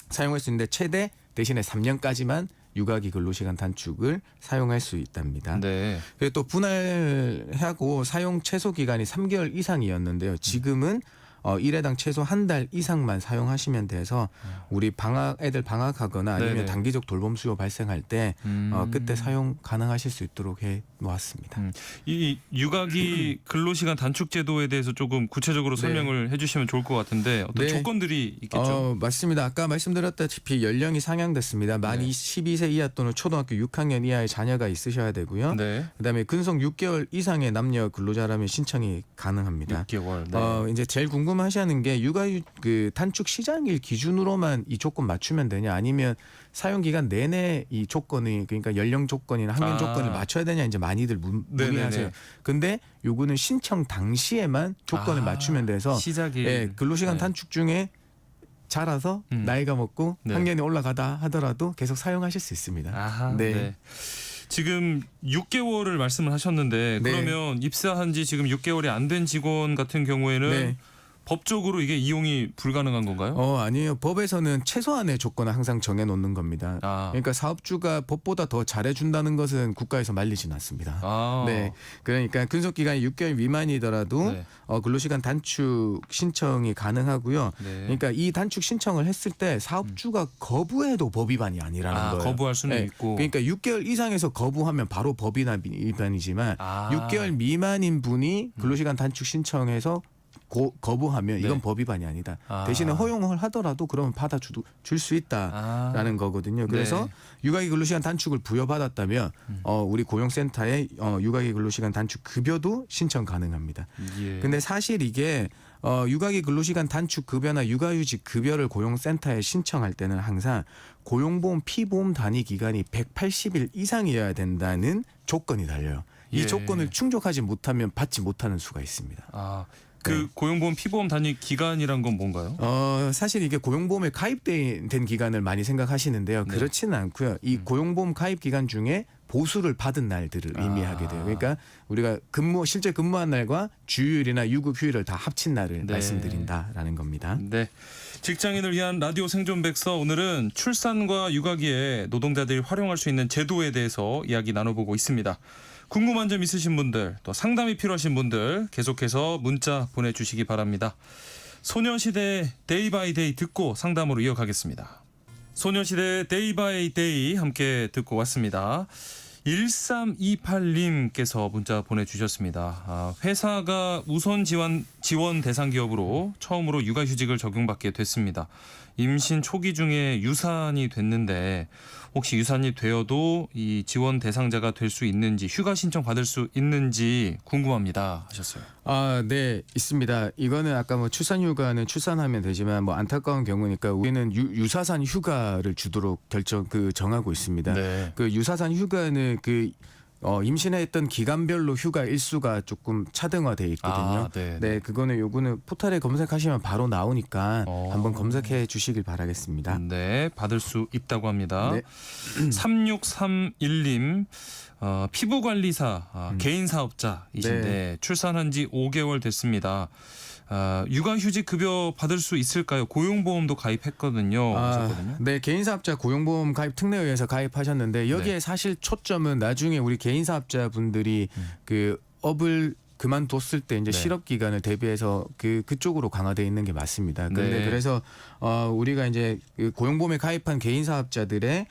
M: 사용할 수 있는데 최대 대신에 3년까지만 육아기 근로시간 단축을 사용할 수 있답니다. 그리고 또 분할하고 사용 최소 기간이 3개월 이상이었는데요. 지금은 일회당 최소 한 달 이상만 사용하시면 돼서 우리 애들 방학하거나 아니면
A: 네네.
M: 단기적 돌봄 수요 발생할 때 그때 사용 가능하실 수 있도록 해 놓았습니다.
A: 이 육아기 근로시간 단축 제도에 대해서 조금 구체적으로 설명을 해주시면 좋을 것 같은데 어떤
M: 네.
A: 조건들이 있겠죠?
M: 맞습니다. 아까 말씀드렸다시피 연령이 상향됐습니다. 만 12세 이하 또는 초등학교 6학년 이하의 자녀가 있으셔야 되고요.
A: 네.
M: 그다음에 근속 6개월 이상의 남녀 근로자라면 신청이 가능합니다.
A: 6개월. 네.
M: 이제 제일 궁금하시는 게 육아휴 그 단축 시장일 기준으로만 이 조건 맞추면 되냐, 아니면 사용 기간 내내 이 조건이 그러니까 연령 조건이나 학년 조건을 맞춰야 되냐 이제 많이들 문의하세요. 근데 요거는 신청 당시에만 조건을 맞추면 돼서
A: 시작이
M: 근로시간
A: 네.
M: 단축 중에 자라서 나이가 먹고
A: 네.
M: 학년이 올라가다 하더라도 계속 사용하실 수 있습니다.
A: 아하, 네. 지금 6개월을 말씀을 하셨는데
M: 네.
A: 그러면 입사한 지 지금 6개월이 안 된 직원 같은 경우에는
M: 네.
A: 법적으로 이게 이용이 불가능한 건가요?
M: 아니에요. 법에서는 최소한의 조건을 항상 정해놓는 겁니다. 그러니까 사업주가 법보다 더 잘해준다는 것은 국가에서 말리진 않습니다. 네, 그러니까 근속 기간이 6개월 미만이더라도
A: 네.
M: 근로시간 단축 신청이 가능하고요.
A: 네.
M: 그러니까 이 단축 신청을 했을 때 사업주가 거부해도 법 위반이 아니라는 거예요.
A: 거부할 수는 있고.
M: 그러니까 6개월 이상에서 거부하면 바로 법 위반이지만 6개월 미만인 분이 근로시간 단축 신청해서 거부하면 이건 법 위반이 아니다. 대신에 허용을 하더라도 그러면 받아줄 수 있다라는 거거든요. 그래서 육아기 근로시간 단축을 부여받았다면 우리 고용센터에 육아기 근로시간 단축 급여도 신청 가능합니다. 근데 사실 이게 육아기 근로시간 단축 급여나 육아휴직 급여를 고용센터에 신청할 때는 항상 고용보험 피보험 단위 기간이 180일 이상이어야 된다는 조건이 달려요. 이 조건을 충족하지 못하면 받지 못하는 수가 있습니다.
A: 그 고용보험 피보험 단위 기간이란 건 뭔가요?
M: 사실 이게 고용보험에 가입된 기간을 많이 생각하시는데요. 그렇지는 않고요. 이 고용보험 가입 기간 중에 보수를 받은 날들을 의미하게 돼요. 그러니까 우리가 실제 근무한 날과 주휴일이나 유급 휴일을 다 합친 날을 말씀드린다라는 겁니다.
A: 네. 직장인을 위한 라디오 생존백서, 오늘은 출산과 육아기에 노동자들이 활용할 수 있는 제도에 대해서 이야기 나눠보고 있습니다. 궁금한 점 있으신 분들, 또 상담이 필요하신 분들 계속해서 문자 보내주시기 바랍니다. 소녀시대 데이 바이 데이 듣고 상담으로 이어가겠습니다. 소녀시대 데이 바이 데이 함께 듣고 왔습니다. 1328님께서 문자 보내주셨습니다. 회사가 우선 지원 대상 기업으로 처음으로 육아휴직을 적용받게 됐습니다. 임신 초기 중에 유산이 됐는데 혹시 유산이 되어도 이 지원 대상자가 될 수 있는지, 휴가 신청 받을 수 있는지 궁금합니다 하셨어요.
M: 네, 있습니다. 이거는 아까 출산 휴가는 출산하면 되지만 안타까운 경우니까 우리는 유사산 휴가를 주도록 정하고 있습니다.
A: 네.
M: 그 유사산 휴가는 임신했던 기간별로 휴가 일수가 조금 차등화돼 있거든요. 네, 요거는 포털에 검색하시면 바로 나오니까 한번 검색해 주시길 바라겠습니다.
A: 네, 받을 수 있다고 합니다.
M: 네.
A: 3631님, 피부관리사 개인 사업자이신데 출산한 지 5개월 됐습니다. 육아휴직 급여 받을 수 있을까요? 고용보험도 가입했거든요.
M: 네, 개인사업자 고용보험 가입 특례에 의해서 가입하셨는데 여기에 사실 초점은 나중에 우리 개인사업자분들이 그 업을 그만뒀을 때 이제 실업 기간을 대비해서 그쪽으로 강화되어 있는 게 맞습니다. 근데 그래서 우리가 이제 고용보험에 가입한 개인 사업자들의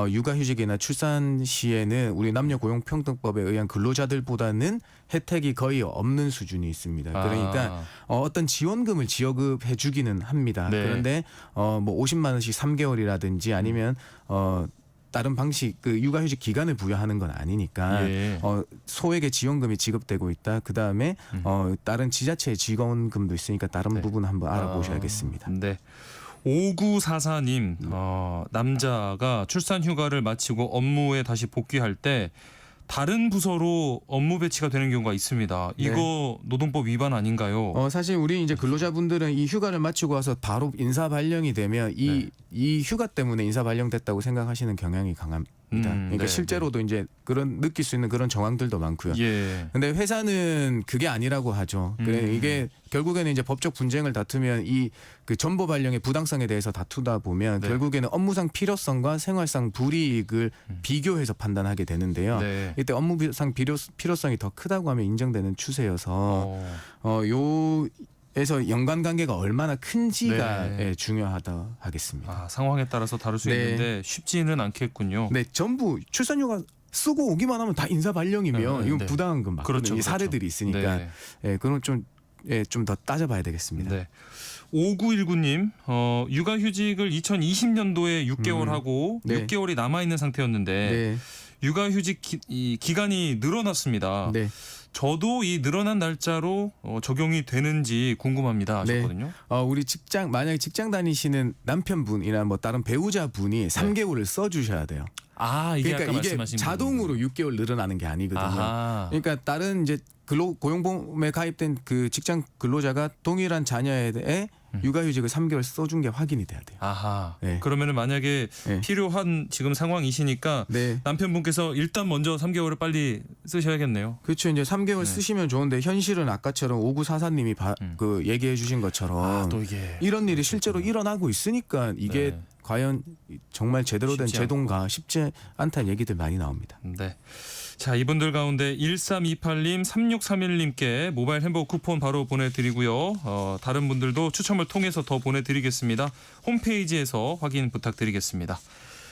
M: 육아휴직이나 출산 시에는 우리 남녀고용평등법에 의한 근로자들보다는 혜택이 거의 없는 수준이 있습니다. 그러니까 어떤 지원금을 지급해 주기는 합니다. 그런데 50만 원씩 3개월이라든지 아니면 다른 방식 육아휴직 기간을 부여하는 건 아니니까 소액의 지원금이 지급되고 있다. 그 다음에 다른 지자체의 지원금도 있으니까 다른 부분 한번 알아보셔야겠습니다.
A: 네. 5944님, 남자가 출산 휴가를 마치고 업무에 다시 복귀할 때 다른 부서로 업무 배치가 되는 경우가 있습니다. 이거 노동법 위반 아닌가요? 사실
M: 우리 이제 근로자분들은 이 휴가를 마치고 와서 바로 인사 발령이 되면 이 휴가 때문에 인사 발령됐다고 생각하시는 경향이 강합니다. 그러니까 실제로도 이제 느낄 수 있는 그런 정황들도 많고요. 근데 회사는 그게 아니라고 하죠. 그래 이게 결국에는 이제 법적 분쟁을 다투면 그 전보 발령의 부당성에 대해서 다투다 보면 결국에는 업무상 필요성과 생활상 불이익을 비교해서 판단하게 되는데요. 이때 업무상 필요성이 더 크다고 하면 인정되는 추세여서 에서 연관관계가 얼마나 큰지가
A: 네.
M: 예, 중요하다 하겠습니다.
A: 상황에 따라서 다를 수
M: 네.
A: 있는데 쉽지는 않겠군요.
M: 네, 전부 출산휴가 쓰고 오기만 하면 다 인사 발령이면
A: 네,
M: 이건
A: 네.
M: 부당한 건 맞거든요.
A: 그렇죠,
M: 이 사례들이 있으니까
A: 네.
M: 예, 그건 좀 더 따져봐야 되겠습니다.
A: 네. 5919님, 육아휴직을 2020년도에 6개월 하고
M: 네.
A: 6개월이 남아 있는 상태였는데
M: 네,
A: 육아휴직 기간이 늘어났습니다.
M: 네.
A: 저도 이 늘어난 날짜로 적용이 되는지 궁금합니다 하셨거든요.
M: 우리 만약에 직장 다니시는 남편분이나 뭐 다른 배우자분이 3개월을 써주셔야 돼요.
A: 이게 아까
M: 그러니까 이게
A: 말씀하신
M: 자동으로 6개월 늘어나는 게 아니거든요.
A: 아하.
M: 그러니까 다른 이제 고용보험에 가입된 그 직장 근로자가 동일한 자녀에 대해 육아휴직을 3개월 써준 게 확인이 돼야 돼요.
A: 아하.
M: 네.
A: 그러면은 만약에
M: 네.
A: 필요한 지금 상황이시니까
M: 네.
A: 남편분께서 일단 먼저 3개월을 빨리 쓰셔야겠네요.
M: 그렇죠. 이제 3개월 쓰시면 좋은데 현실은 아까처럼 5944님이 그 얘기해 주신 것처럼
A: 또 이게
M: 이런 일이 실제로 일어나고 있으니까 이게
A: 네.
M: 과연 정말 제대로 된
A: 쉽지
M: 제도인가 쉽지 않다는 얘기들 많이 나옵니다.
A: 네. 자, 이분들 가운데 1328님, 3631님께 모바일 햄버거 쿠폰 바로 보내드리고요. 다른 분들도 추첨을 통해서 더 보내드리겠습니다. 홈페이지에서 확인 부탁드리겠습니다.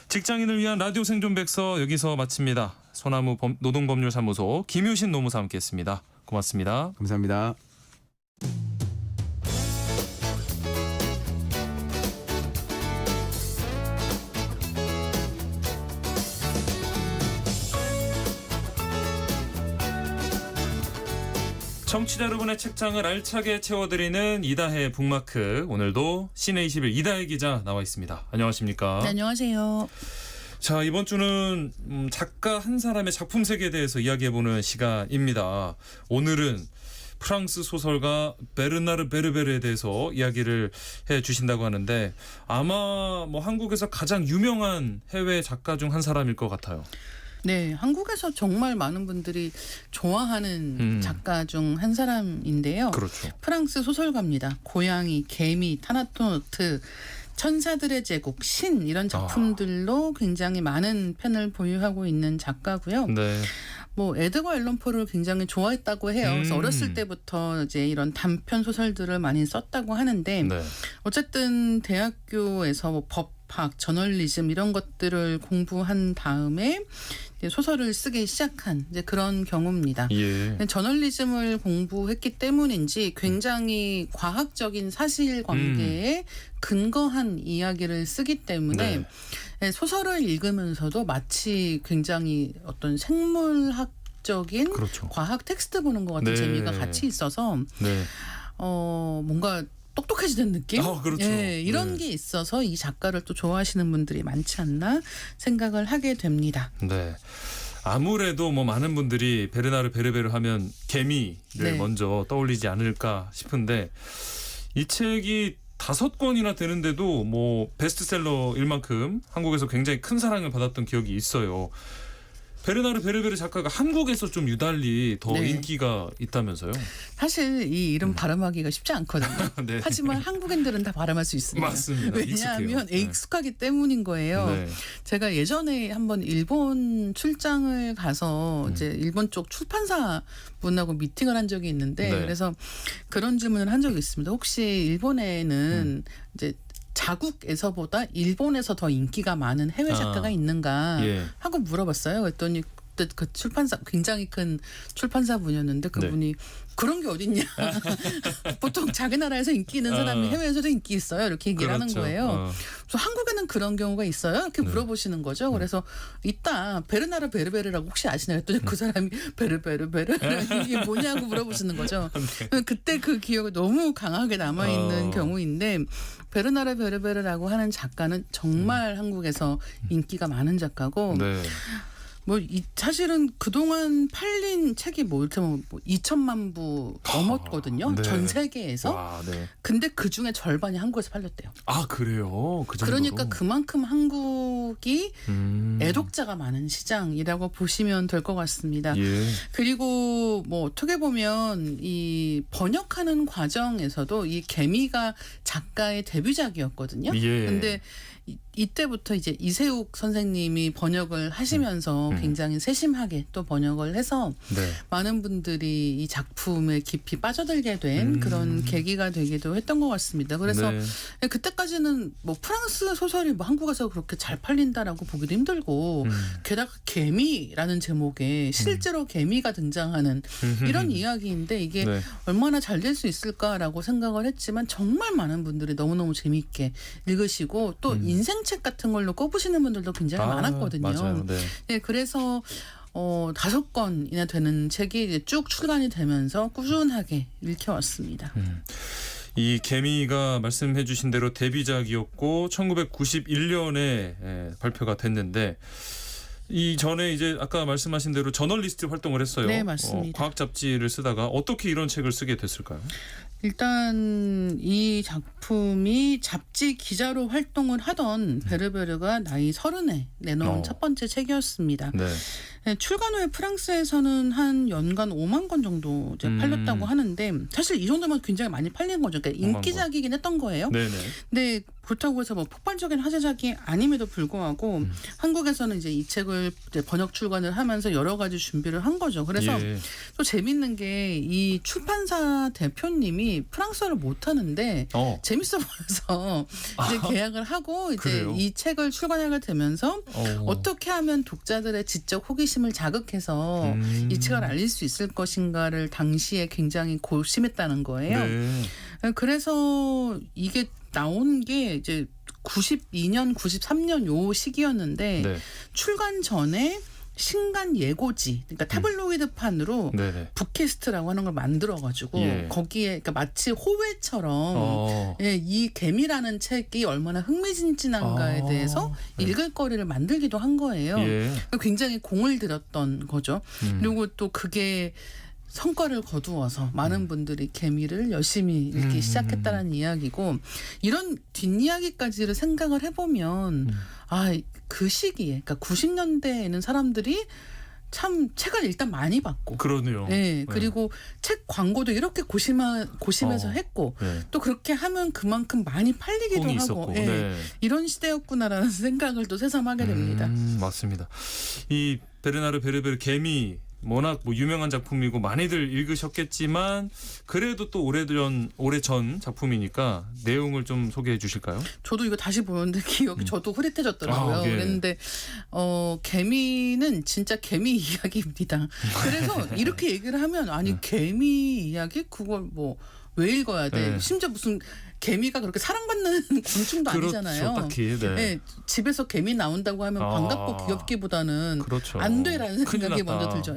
A: 직장인을 위한 라디오 생존백서 여기서 마칩니다. 소나무 노동법률사무소 김효신 노무사 함께했습니다. 고맙습니다.
M: 감사합니다.
A: 청취자 여러분의 책장을 알차게 채워드리는 이다혜 북마크. 오늘도 시내21 이다혜 기자 나와 있습니다. 안녕하십니까?
N: 네, 안녕하세요.
A: 자, 이번 주는 작가 한 사람의 작품 세계에 대해서 이야기해보는 시간입니다. 오늘은 프랑스 소설가 베르나르 베르베르에 대해서 이야기를 해주신다고 하는데 아마 뭐 한국에서 가장 유명한 해외 작가 중 한 사람일 것 같아요.
N: 네, 한국에서 정말 많은 분들이 좋아하는 작가 중 한 사람인데요.
A: 그렇죠.
N: 프랑스 소설가입니다. 고양이, 개미, 타나토노트, 천사들의 제국, 신 이런 작품들로 굉장히 많은 팬을 보유하고 있는 작가고요.
A: 네.
N: 뭐 에드거 앨런 포를 굉장히 좋아했다고 해요. 그래서 어렸을 때부터 이제 이런 단편 소설들을 많이 썼다고 하는데
A: 네.
N: 어쨌든 대학교에서 뭐 법학, 저널리즘 이런 것들을 공부한 다음에 이제 소설을 쓰기 시작한 이제 그런 경우입니다.
A: 예.
N: 저널리즘을 공부했기 때문인지 굉장히 과학적인 사실관계에 근거한 이야기를 쓰기 때문에 소설을 읽으면서도 마치 굉장히 어떤 생물학적인
A: 그렇죠.
N: 과학 텍스트 보는 것 같은 재미가 같이 있어서 뭔가 똑똑해지는 느낌?
A: 그렇죠.
N: 예, 이런 게 있어서 이 작가를 또 좋아하시는 분들이 많지 않나 생각을 하게 됩니다.
A: 네. 아무래도 뭐 많은 분들이 베르나르 베르베르 하면 개미를 먼저 떠올리지 않을까 싶은데 이 책이 5권이나 되는데도 뭐 베스트셀러일 만큼 한국에서 굉장히 큰 사랑을 받았던 기억이 있어요. 베르나르 베르베르 작가가 한국에서 좀 유달리 더 인기가 있다면서요?
N: 사실 이 이름 발음하기가 쉽지 않거든요.
A: 네.
N: 하지만 한국인들은 다 발음할 수 있습니다.
A: 맞습니다.
N: 왜냐하면 익숙하기 때문인 거예요.
A: 네.
N: 제가 예전에 한번 일본 출장을 가서 이제 일본 쪽 출판사 분하고 미팅을 한 적이 있는데 그래서 그런 질문을 한 적이 있습니다. 혹시 일본에는 이제 자국에서보다 일본에서 더 인기가 많은 해외 작가가 있는가 하고 물어봤어요. 그랬더니 그 출판사 굉장히 큰 출판사 분이었는데 그분이 그런 게 어딨냐. 보통 자기 나라에서 인기 있는 사람이 해외에서도 인기 있어요. 이렇게 얘기를 하는 거예요. 그래서 한국에는 그런 경우가 있어요? 이렇게 물어보시는 거죠. 그래서 이따 베르나르 베르베르라고 혹시 아시나요? 했더니 그 사람이 베르베르베르 이게 뭐냐고 물어보시는 거죠. 그때 그 기억이 너무 강하게 남아있는 경우인데 베르나르 베르베르라고 하는 작가는 정말 한국에서 인기가 많은 작가고 사실은 그동안 팔린 책이 뭐 2천만 부 넘었거든요. 전 세계에서. 근데 그 중에 절반이 한국에서 팔렸대요.
A: 아, 그래요? 그 정도로?
N: 그러니까 그만큼 한국 한국이 애독자가 많은 시장이라고 보시면 될 것 같습니다.
A: 예.
N: 그리고 뭐 어떻게 보면 이 번역하는 과정에서도 이 개미가 작가의 데뷔작이었거든요.
A: 예.
N: 근데 이때부터 이제 이세욱 선생님이 번역을 하시면서 굉장히 세심하게 또 번역을 해서
A: 네.
N: 많은 분들이 이 작품에 깊이 빠져들게 된 그런 계기가 되기도 했던 것 같습니다. 그래서
A: 네.
N: 그때까지는 뭐 프랑스 소설이 뭐 한국에서 그렇게 잘 팔린다라고 보기도 힘들고 게다가 개미라는 제목에 실제로 개미가 등장하는 이런 이야기인데 이게
A: 네.
N: 얼마나 잘 될 수 있을까라고 생각을 했지만 정말 많은 분들이 너무너무 재미있게 읽으시고 또 인생책 같은 걸로 꼽으시는 분들도 굉장히 많았거든요.
A: 맞아요. 네.
N: 네, 그래서 5권이나 되는 책이 이제 쭉 출간이 되면서 꾸준하게 읽혀왔습니다.
A: 이 개미가 말씀해 주신 대로 데뷔작이었고 1991년에 발표가 됐는데 이 전에 이제 아까 말씀하신 대로 저널리스트 활동을 했어요.
N: 네, 맞습니다.
A: 과학 잡지를 쓰다가 어떻게 이런 책을 쓰게 됐을까요?
N: 일단 이 작품이 잡지 기자로 활동을 하던 베르베르가 나이 30에 내놓은 첫 번째 책이었습니다.
A: 네.
N: 네, 출간 후에 프랑스에서는 한 연간 5만 권 정도 이제 팔렸다고 하는데 사실 이 정도면 굉장히 많이 팔린 거죠. 그러니까 인기작이긴 했던 거예요.
A: 네네.
N: 근데 그렇다고 해서 뭐 폭발적인 화제작이 아님에도 불구하고 한국에서는 이제 이 책을 이제 번역 출간을 하면서 여러 가지 준비를 한 거죠. 그래서 또 재밌는 게 이 출판사 대표님이 프랑스어를 못 하는데 재밌어 보여서 이제 계약을 하고 이제
A: 그래요?
N: 이 책을 출간하게 되면서 어떻게 하면 독자들의 지적 호기심을 자극해서 이 책을 알릴 수 있을 것인가를 당시에 굉장히 고심했다는 거예요.
A: 네.
N: 그래서 이게 나온 게 이제 92년, 93년 요 시기였는데
A: 네.
N: 출간 전에 신간 예고지, 그러니까 타블로이드판으로 북캐스트라고 하는 걸 만들어가지고 거기에 그러니까 마치 호외처럼 이 개미라는 책이 얼마나 흥미진진한가에 대해서 읽을 거리를 만들기도 한 거예요. 굉장히 공을 들였던 거죠. 그리고 또 그게 성과를 거두어서 많은 분들이 개미를 열심히 읽기 시작했다는 이야기고 이런 뒷이야기까지를 생각을 해보면 그 시기에 그러니까 90년대에는 사람들이 참 책을 일단 많이 봤고
A: 그러네요.
N: 네, 그리고 책 광고도 이렇게 고심해서 했고 또 그렇게 하면 그만큼 많이 팔리기도 하고 이런 시대였구나라는 생각을 또 새삼하게 됩니다.
A: 맞습니다. 이 베르나르 베르베르 개미 워낙 뭐 유명한 작품이고 많이들 읽으셨겠지만 그래도 또 오래전 작품이니까 내용을 좀 소개해 주실까요?
N: 저도 이거 다시 보는데 기억이 저도 흐릿해졌더라고요. 그랬는데 개미는 진짜 개미 이야기입니다. 그래서 이렇게 얘기를 하면 아니 개미 이야기 그걸 뭐 왜 읽어야 돼? 심지어 무슨 개미가 그렇게 사랑받는 곤충도 아니잖아요.
A: 딱히. 네.
N: 집에서 개미 나온다고 하면 반갑고 귀엽기보다는 안 돼라는 생각이 먼저 들죠.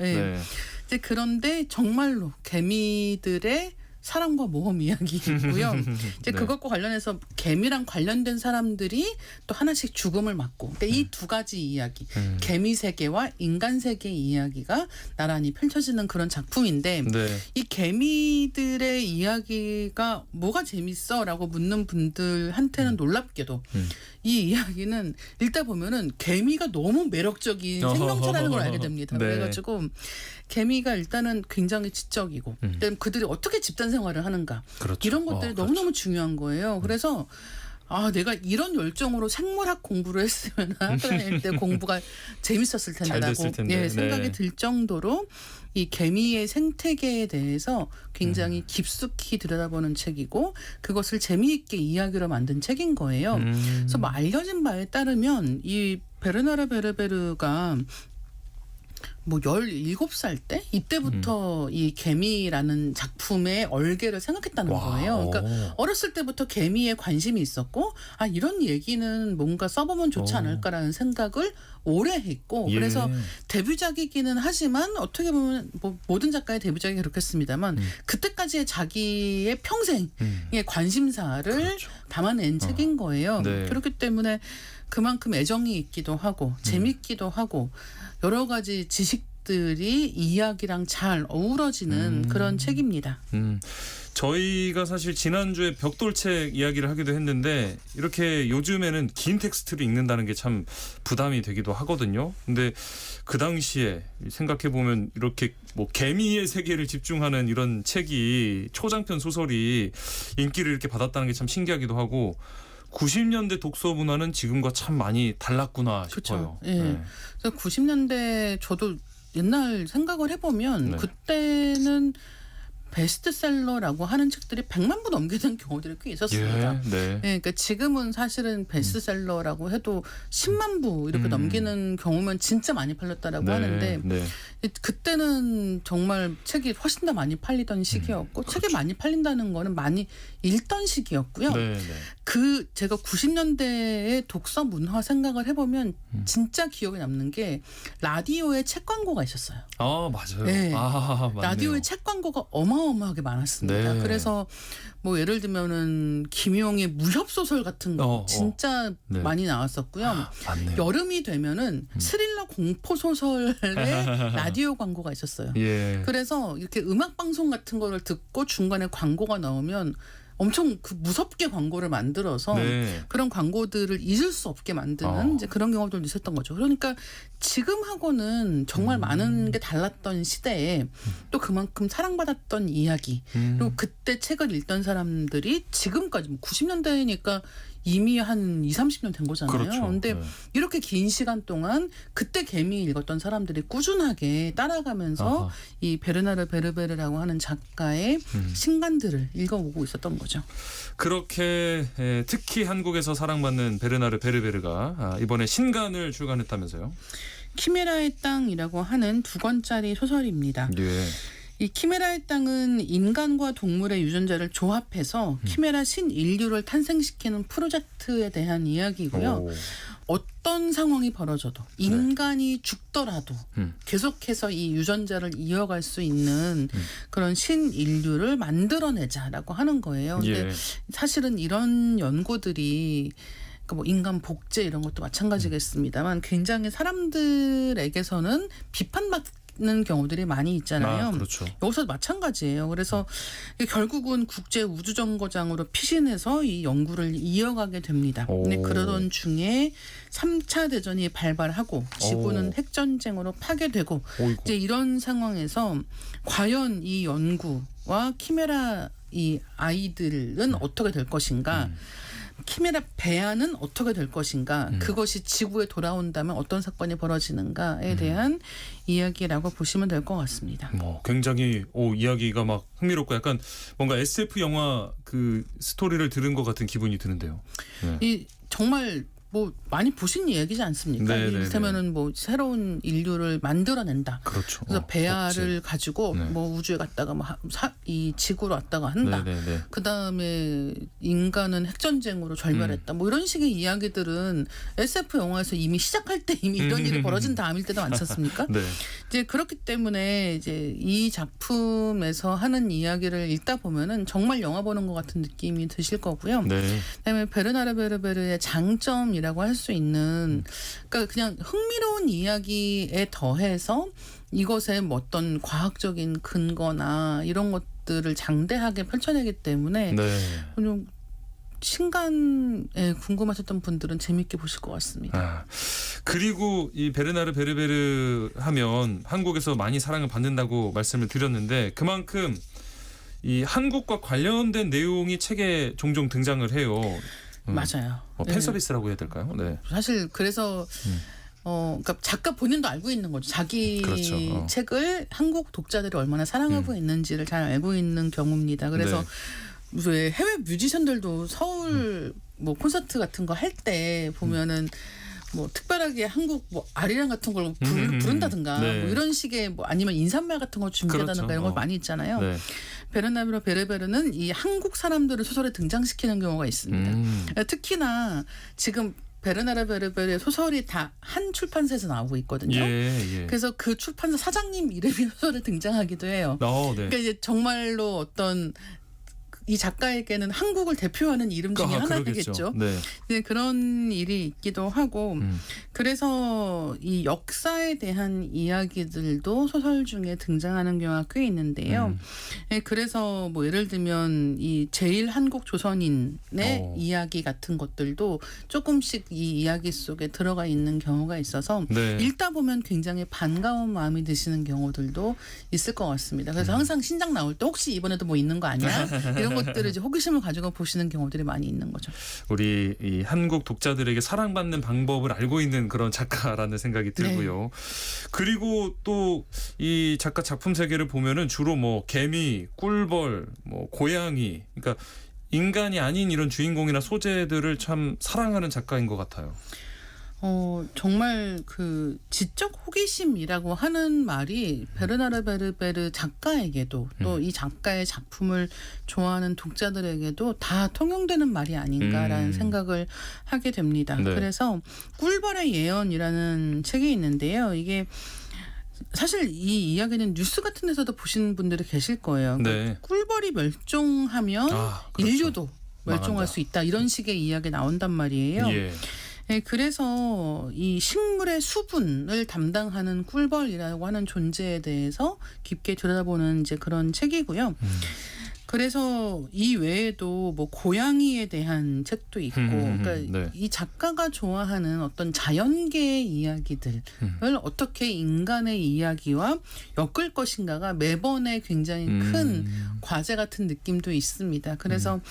N: 이제 그런데 정말로 개미들의 사랑과 모험 이야기이고요. 이제 그것과 관련해서 개미랑 관련된 사람들이 또 하나씩 죽음을 맞고. 근데 이 두 가지 이야기, 개미 세계와 인간 세계의 이야기가 나란히 펼쳐지는 그런 작품인데 이 개미들의 이야기가 뭐가 재밌어라고 묻는 분들한테는 놀랍게도 이 이야기는 읽다 보면은 개미가 너무 매력적인 생명체라는 걸 알게 됩니다. 그래가지고 개미가 일단은 굉장히 지적이고 그들이 어떻게 집단 생활을 하는가 이런 것들이 너무너무 중요한 거예요. 그래서 내가 이런 열정으로 생물학 공부를 했으면 학교 다닐 때 공부가 재밌었을 텐데라고 생각이 들 정도로 이 개미의 생태계에 대해서 굉장히 깊숙이 들여다보는 책이고 그것을 재미있게 이야기로 만든 책인 거예요. 그래서 뭐 알려진 바에 따르면 이 베르나르 베르베르가 뭐 17살 때 이때부터 이 개미라는 작품의 얼개를 생각했다는 거예요. 그러니까 어렸을 때부터 개미에 관심이 있었고 이런 얘기는 뭔가 써보면 좋지 않을까라는 생각을 오래 했고 그래서 데뷔작이기는 하지만 어떻게 보면 뭐 모든 작가의 데뷔작이 그렇겠습니다만 그때까지의 자기의 평생의 관심사를 담아낸 책인 거예요. 그렇기 때문에 그만큼 애정이 있기도 하고 재밌기도 하고 여러 가지 지식 것들이 이야기랑 잘 어우러지는 그런 책입니다.
A: 저희가 사실 지난주에 벽돌책 이야기를 하기도 했는데 이렇게 요즘에는 긴 텍스트를 읽는다는 게 참 부담이 되기도 하거든요. 근데 그 당시에 생각해 보면 이렇게 뭐 개미의 세계를 집중하는 이런 책이 초장편 소설이 인기를 이렇게 받았다는 게 참 신기하기도 하고 90년대 독서 문화는 지금과 참 많이 달랐구나 싶어요.
N: 그렇죠. 예.
A: 네.
N: 그래서 90년대 저도 옛날 생각을 해보면
A: 네.
N: 그때는 베스트셀러라고 하는 책들이 100만 부 넘기는 경우들이 꽤 있었습니다.
A: 예, 네.
N: 예, 그러니까 지금은 사실은 베스트셀러라고 해도 10만 부 이렇게 넘기는 경우면 진짜 많이 팔렸다라고
A: 네,
N: 하는데
A: 네.
N: 그때는 정말 책이 훨씬 더 많이 팔리던 시기였고 책이 많이 팔린다는 거는 많이 읽던 시기였고요.
A: 네, 네.
N: 그 제가 90년대의 독서 문화 생각을 해보면 진짜 기억에 남는 게 라디오에 책 광고가 있었어요.
A: 아, 맞아요.
N: 네.
A: 아, 맞네요.
N: 라디오에 책 광고가 어마어마하게 많았습니다.
A: 네.
N: 그래서 뭐 예를 들면은 김용의 무협소설 같은 거 진짜
A: 네.
N: 많이 나왔었고요.
A: 맞네요.
N: 여름이 되면은 스릴러 공포 소설의 라디오 광고가 있었어요.
A: 예.
N: 그래서 이렇게 음악 방송 같은 거를 듣고 중간에 광고가 나오면 엄청 그 무섭게 광고를 만들어서
A: 네.
N: 그런 광고들을 잊을 수 없게 만드는 이제 그런 경우들도 있었던 거죠. 그러니까 지금하고는 정말 많은 게 달랐던 시대에 또 그만큼 사랑받았던 이야기 그리고 그때 책을 읽던 사람들이 지금까지 뭐 90년대니까 이미 한 20, 30년 된 거잖아요.
A: 그렇죠.
N: 근데
A: 네.
N: 이렇게 긴 시간 동안 그때 개미 읽었던 사람들이 꾸준하게 따라가면서
A: 아하.
N: 이 베르나르 베르베르라고 하는 작가의 신간들을 읽어보고 있었던 거죠.
A: 그렇게 특히 한국에서 사랑받는 베르나르 베르베르가 이번에 신간을 출간했다면서요?
N: 키메라의 땅이라고 하는 2권짜리 소설입니다.
A: 예.
N: 이 키메라의 땅은 인간과 동물의 유전자를 조합해서 키메라 신인류를 탄생시키는 프로젝트에 대한 이야기고요.
A: 오.
N: 어떤 상황이 벌어져도 인간이 죽더라도 계속해서 이 유전자를 이어갈 수 있는 그런 신인류를 만들어내자라고 하는 거예요. 근데
A: 예.
N: 사실은 이런 연구들이 그러니까 뭐 인간 복제 이런 것도 마찬가지겠습니다만 굉장히 사람들에게서는 비판받는 경우들이 많이 있잖아요.
A: 아, 그렇죠.
N: 여기서 마찬가지예요. 그래서 결국은 국제 우주정거장으로 피신해서 이 연구를 이어가게 됩니다. 근데 그러던 중에 3차 대전이 발발하고 지구는 핵전쟁으로 파괴되고
A: 어이구.
N: 이제 이런 상황에서 과연 이 연구와 키메라 이 아이들은 어떻게 될 것인가? 키메라 배아는 어떻게 될 것인가? 그것이 지구에 돌아온다면 어떤 사건이 벌어지는가에 대한 이야기라고 보시면 될 것 같습니다.
A: 굉장히 이야기가 막 흥미롭고 약간 뭔가 SF 영화 그 스토리를 들은 것 같은 기분이 드는데요. 네.
N: 이 정말 뭐 많이 보신 얘기지 않습니까? 이를테면은 뭐 새로운 인류를 만들어낸다.
A: 그렇죠.
N: 그래서 배아를 가지고 뭐 우주에 갔다가 뭐 이 지구로 왔다가 한다. 그 다음에 인간은 핵전쟁으로 절멸했다. 뭐 이런 식의 이야기들은 SF 영화에서 이미 시작할 때 이미 이런 일이 벌어진 다음일 때도 많지 않습니까?
A: 네.
N: 이제 그렇기 때문에 이제 이 작품에서 하는 이야기를 읽다 보면은 정말 영화 보는 것 같은 느낌이 드실 거고요.
A: 네.
N: 그다음에 베르나르 베르베르의 장점이라고 할 수 있는 그러니까 그냥 흥미로운 이야기에 더해서 이것에 뭐 어떤 과학적인 근거나 이런 것들을 장대하게 펼쳐내기 때문에 좀 신간에 궁금하셨던 분들은 재밌게 보실 것 같습니다.
A: 그리고 이 베르나르 베르베르 하면 한국에서 많이 사랑을 받는다고 말씀을 드렸는데 그만큼 이 한국과 관련된 내용이 책에 종종 등장을 해요.
N: 맞아요.
A: 팬 서비스라고 해야 될까요? 네.
N: 사실 그래서 그러니까 작가 본인도 알고 있는 거죠. 자기
A: 그렇죠.
N: 책을 한국 독자들이 얼마나 사랑하고 있는지를 잘 알고 있는 경우입니다. 그래서 왜 해외 뮤지션들도 서울 뭐 콘서트 같은 거 할 때 보면은 뭐 특별하게 한국 뭐 아리랑 같은 걸 부른다든가 뭐 이런 식의 뭐 아니면 인사말 같은 걸 준비하다든가 이런 거 많이 있잖아요. 베르나르 베르베르는 이 한국 사람들을 소설에 등장시키는 경우가 있습니다. 특히나 지금 베르나르 베르베르의 소설이 다 한 출판사에서 나오고 있거든요. 그래서 그 출판사 사장님 이름이 소설에 등장하기도 해요. 그러니까 이제 정말로 어떤 이 작가에게는 한국을 대표하는 이름 중에 하나겠죠.
A: 네.
N: 네, 그런 일이 있기도 하고 그래서 이 역사에 대한 이야기들도 소설 중에 등장하는 경우가 꽤 있는데요. 네, 그래서 뭐 예를 들면 이 제일 한국 조선인의 이야기 같은 것들도 조금씩 이 이야기 속에 들어가 있는 경우가 있어서
A: 네.
N: 읽다 보면 굉장히 반가운 마음이 드시는 경우들도 있을 것 같습니다. 그래서 항상 신작 나올 때 혹시 이번에도 뭐 있는 거 아니야? 이런 것들을 이제 호기심을 가지고 보시는 경우들이 많이 있는 거죠.
A: 우리 이 한국 독자들에게 사랑받는 방법을 알고 있는 그런 작가라는 생각이 들고요.
N: 네.
A: 그리고 또 이 작가 작품 세계를 보면은 주로 뭐 개미, 꿀벌, 뭐 고양이, 그러니까 인간이 아닌 이런 주인공이나 소재들을 참 사랑하는 작가인 것 같아요.
N: 정말 그 지적 호기심이라고 하는 말이 베르나르 베르베르 작가에게도 또 이 작가의 작품을 좋아하는 독자들에게도 다 통용되는 말이 아닌가라는 생각을 하게 됩니다.
A: 네.
N: 그래서 꿀벌의 예언이라는 책이 있는데요. 이게 사실 이 이야기는 뉴스 같은 데서도 보시는 분들이 계실 거예요.
A: 네.
N: 꿀벌이 멸종하면
A: 그렇죠.
N: 인류도 멸종할
A: 망한다.
N: 수 있다. 이런 식의 이야기 나온단 말이에요.
A: 예.
N: 네, 그래서 이 식물의 수분을 담당하는 꿀벌이라고 하는 존재에 대해서 깊게 들여다보는 이제 그런 책이고요. 그래서 이 외에도 뭐 고양이에 대한 책도 있고, 그러니까
A: 네.
N: 이 작가가 좋아하는 어떤 자연계의 이야기들을 어떻게 인간의 이야기와 엮을 것인가가 매번에 굉장히 큰 과제 같은 느낌도 있습니다. 그래서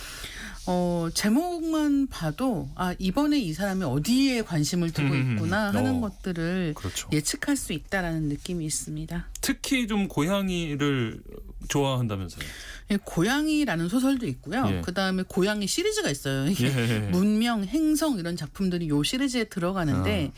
N: 제목만 봐도 이번에 이 사람이 어디에 관심을 두고 있구나 하는 것들을
A: 그렇죠.
N: 예측할 수 있다라는 느낌이 있습니다.
A: 특히 좀 고양이를 좋아한다면서요?
N: 예, 고양이라는 소설도 있고요.
A: 예.
N: 그다음에 고양이 시리즈가 있어요. 이게
A: 예.
N: 문명, 행성 이런 작품들이 요 시리즈에 들어가는데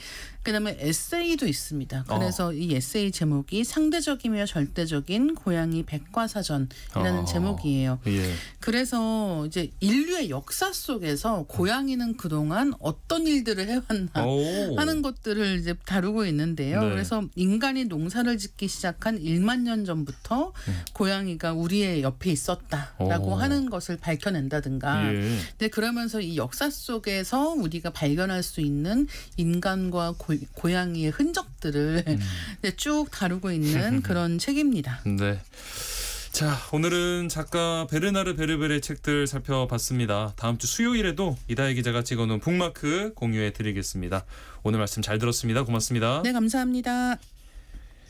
N: 그다음에 에세이도 있습니다. 그래서 이 에세이 제목이 상대적이며 절대적인 고양이 백과사전이라는 제목이에요.
A: 예.
N: 그래서 이제 인류의 역사 속에서 고양이는 그동안 어떤 일들을 해왔나 하는 것들을 이제 다루고 있는데요.
A: 네.
N: 그래서 인간이 농사를 짓기 시작한 1만 년 전부터 고양이가 우리의 옆에 있었다라고 하는 것을 밝혀낸다든가.
A: 예.
N: 근데 그러면서 이 역사 속에서 우리가 발견할 수 있는 인간과 고양이의 흔적들을 쭉 다루고 있는 그런 책입니다.
A: 네. 자, 오늘은 작가 베르나르 베르베르의 책들 살펴봤습니다. 다음 주 수요일에도 이다혜 기자가 찍어놓은 북마크 공유해드리겠습니다. 오늘 말씀 잘 들었습니다. 고맙습니다.
N: 네, 감사합니다.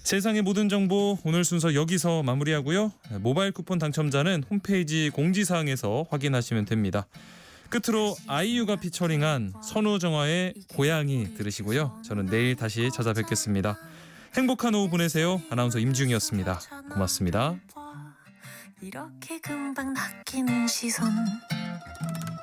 A: 세상의 모든 정보 오늘 순서 여기서 마무리하고요. 모바일 쿠폰 당첨자는 홈페이지 공지사항에서 확인하시면 됩니다. 끝으로 아이유가 피처링한 선우정아의 고양이 들으시고요. 저는 내일 다시 찾아뵙겠습니다. 행복한 오후 보내세요. 아나운서 임중이었습니다. 고맙습니다.
O: 이렇게 금방 낚이는 시선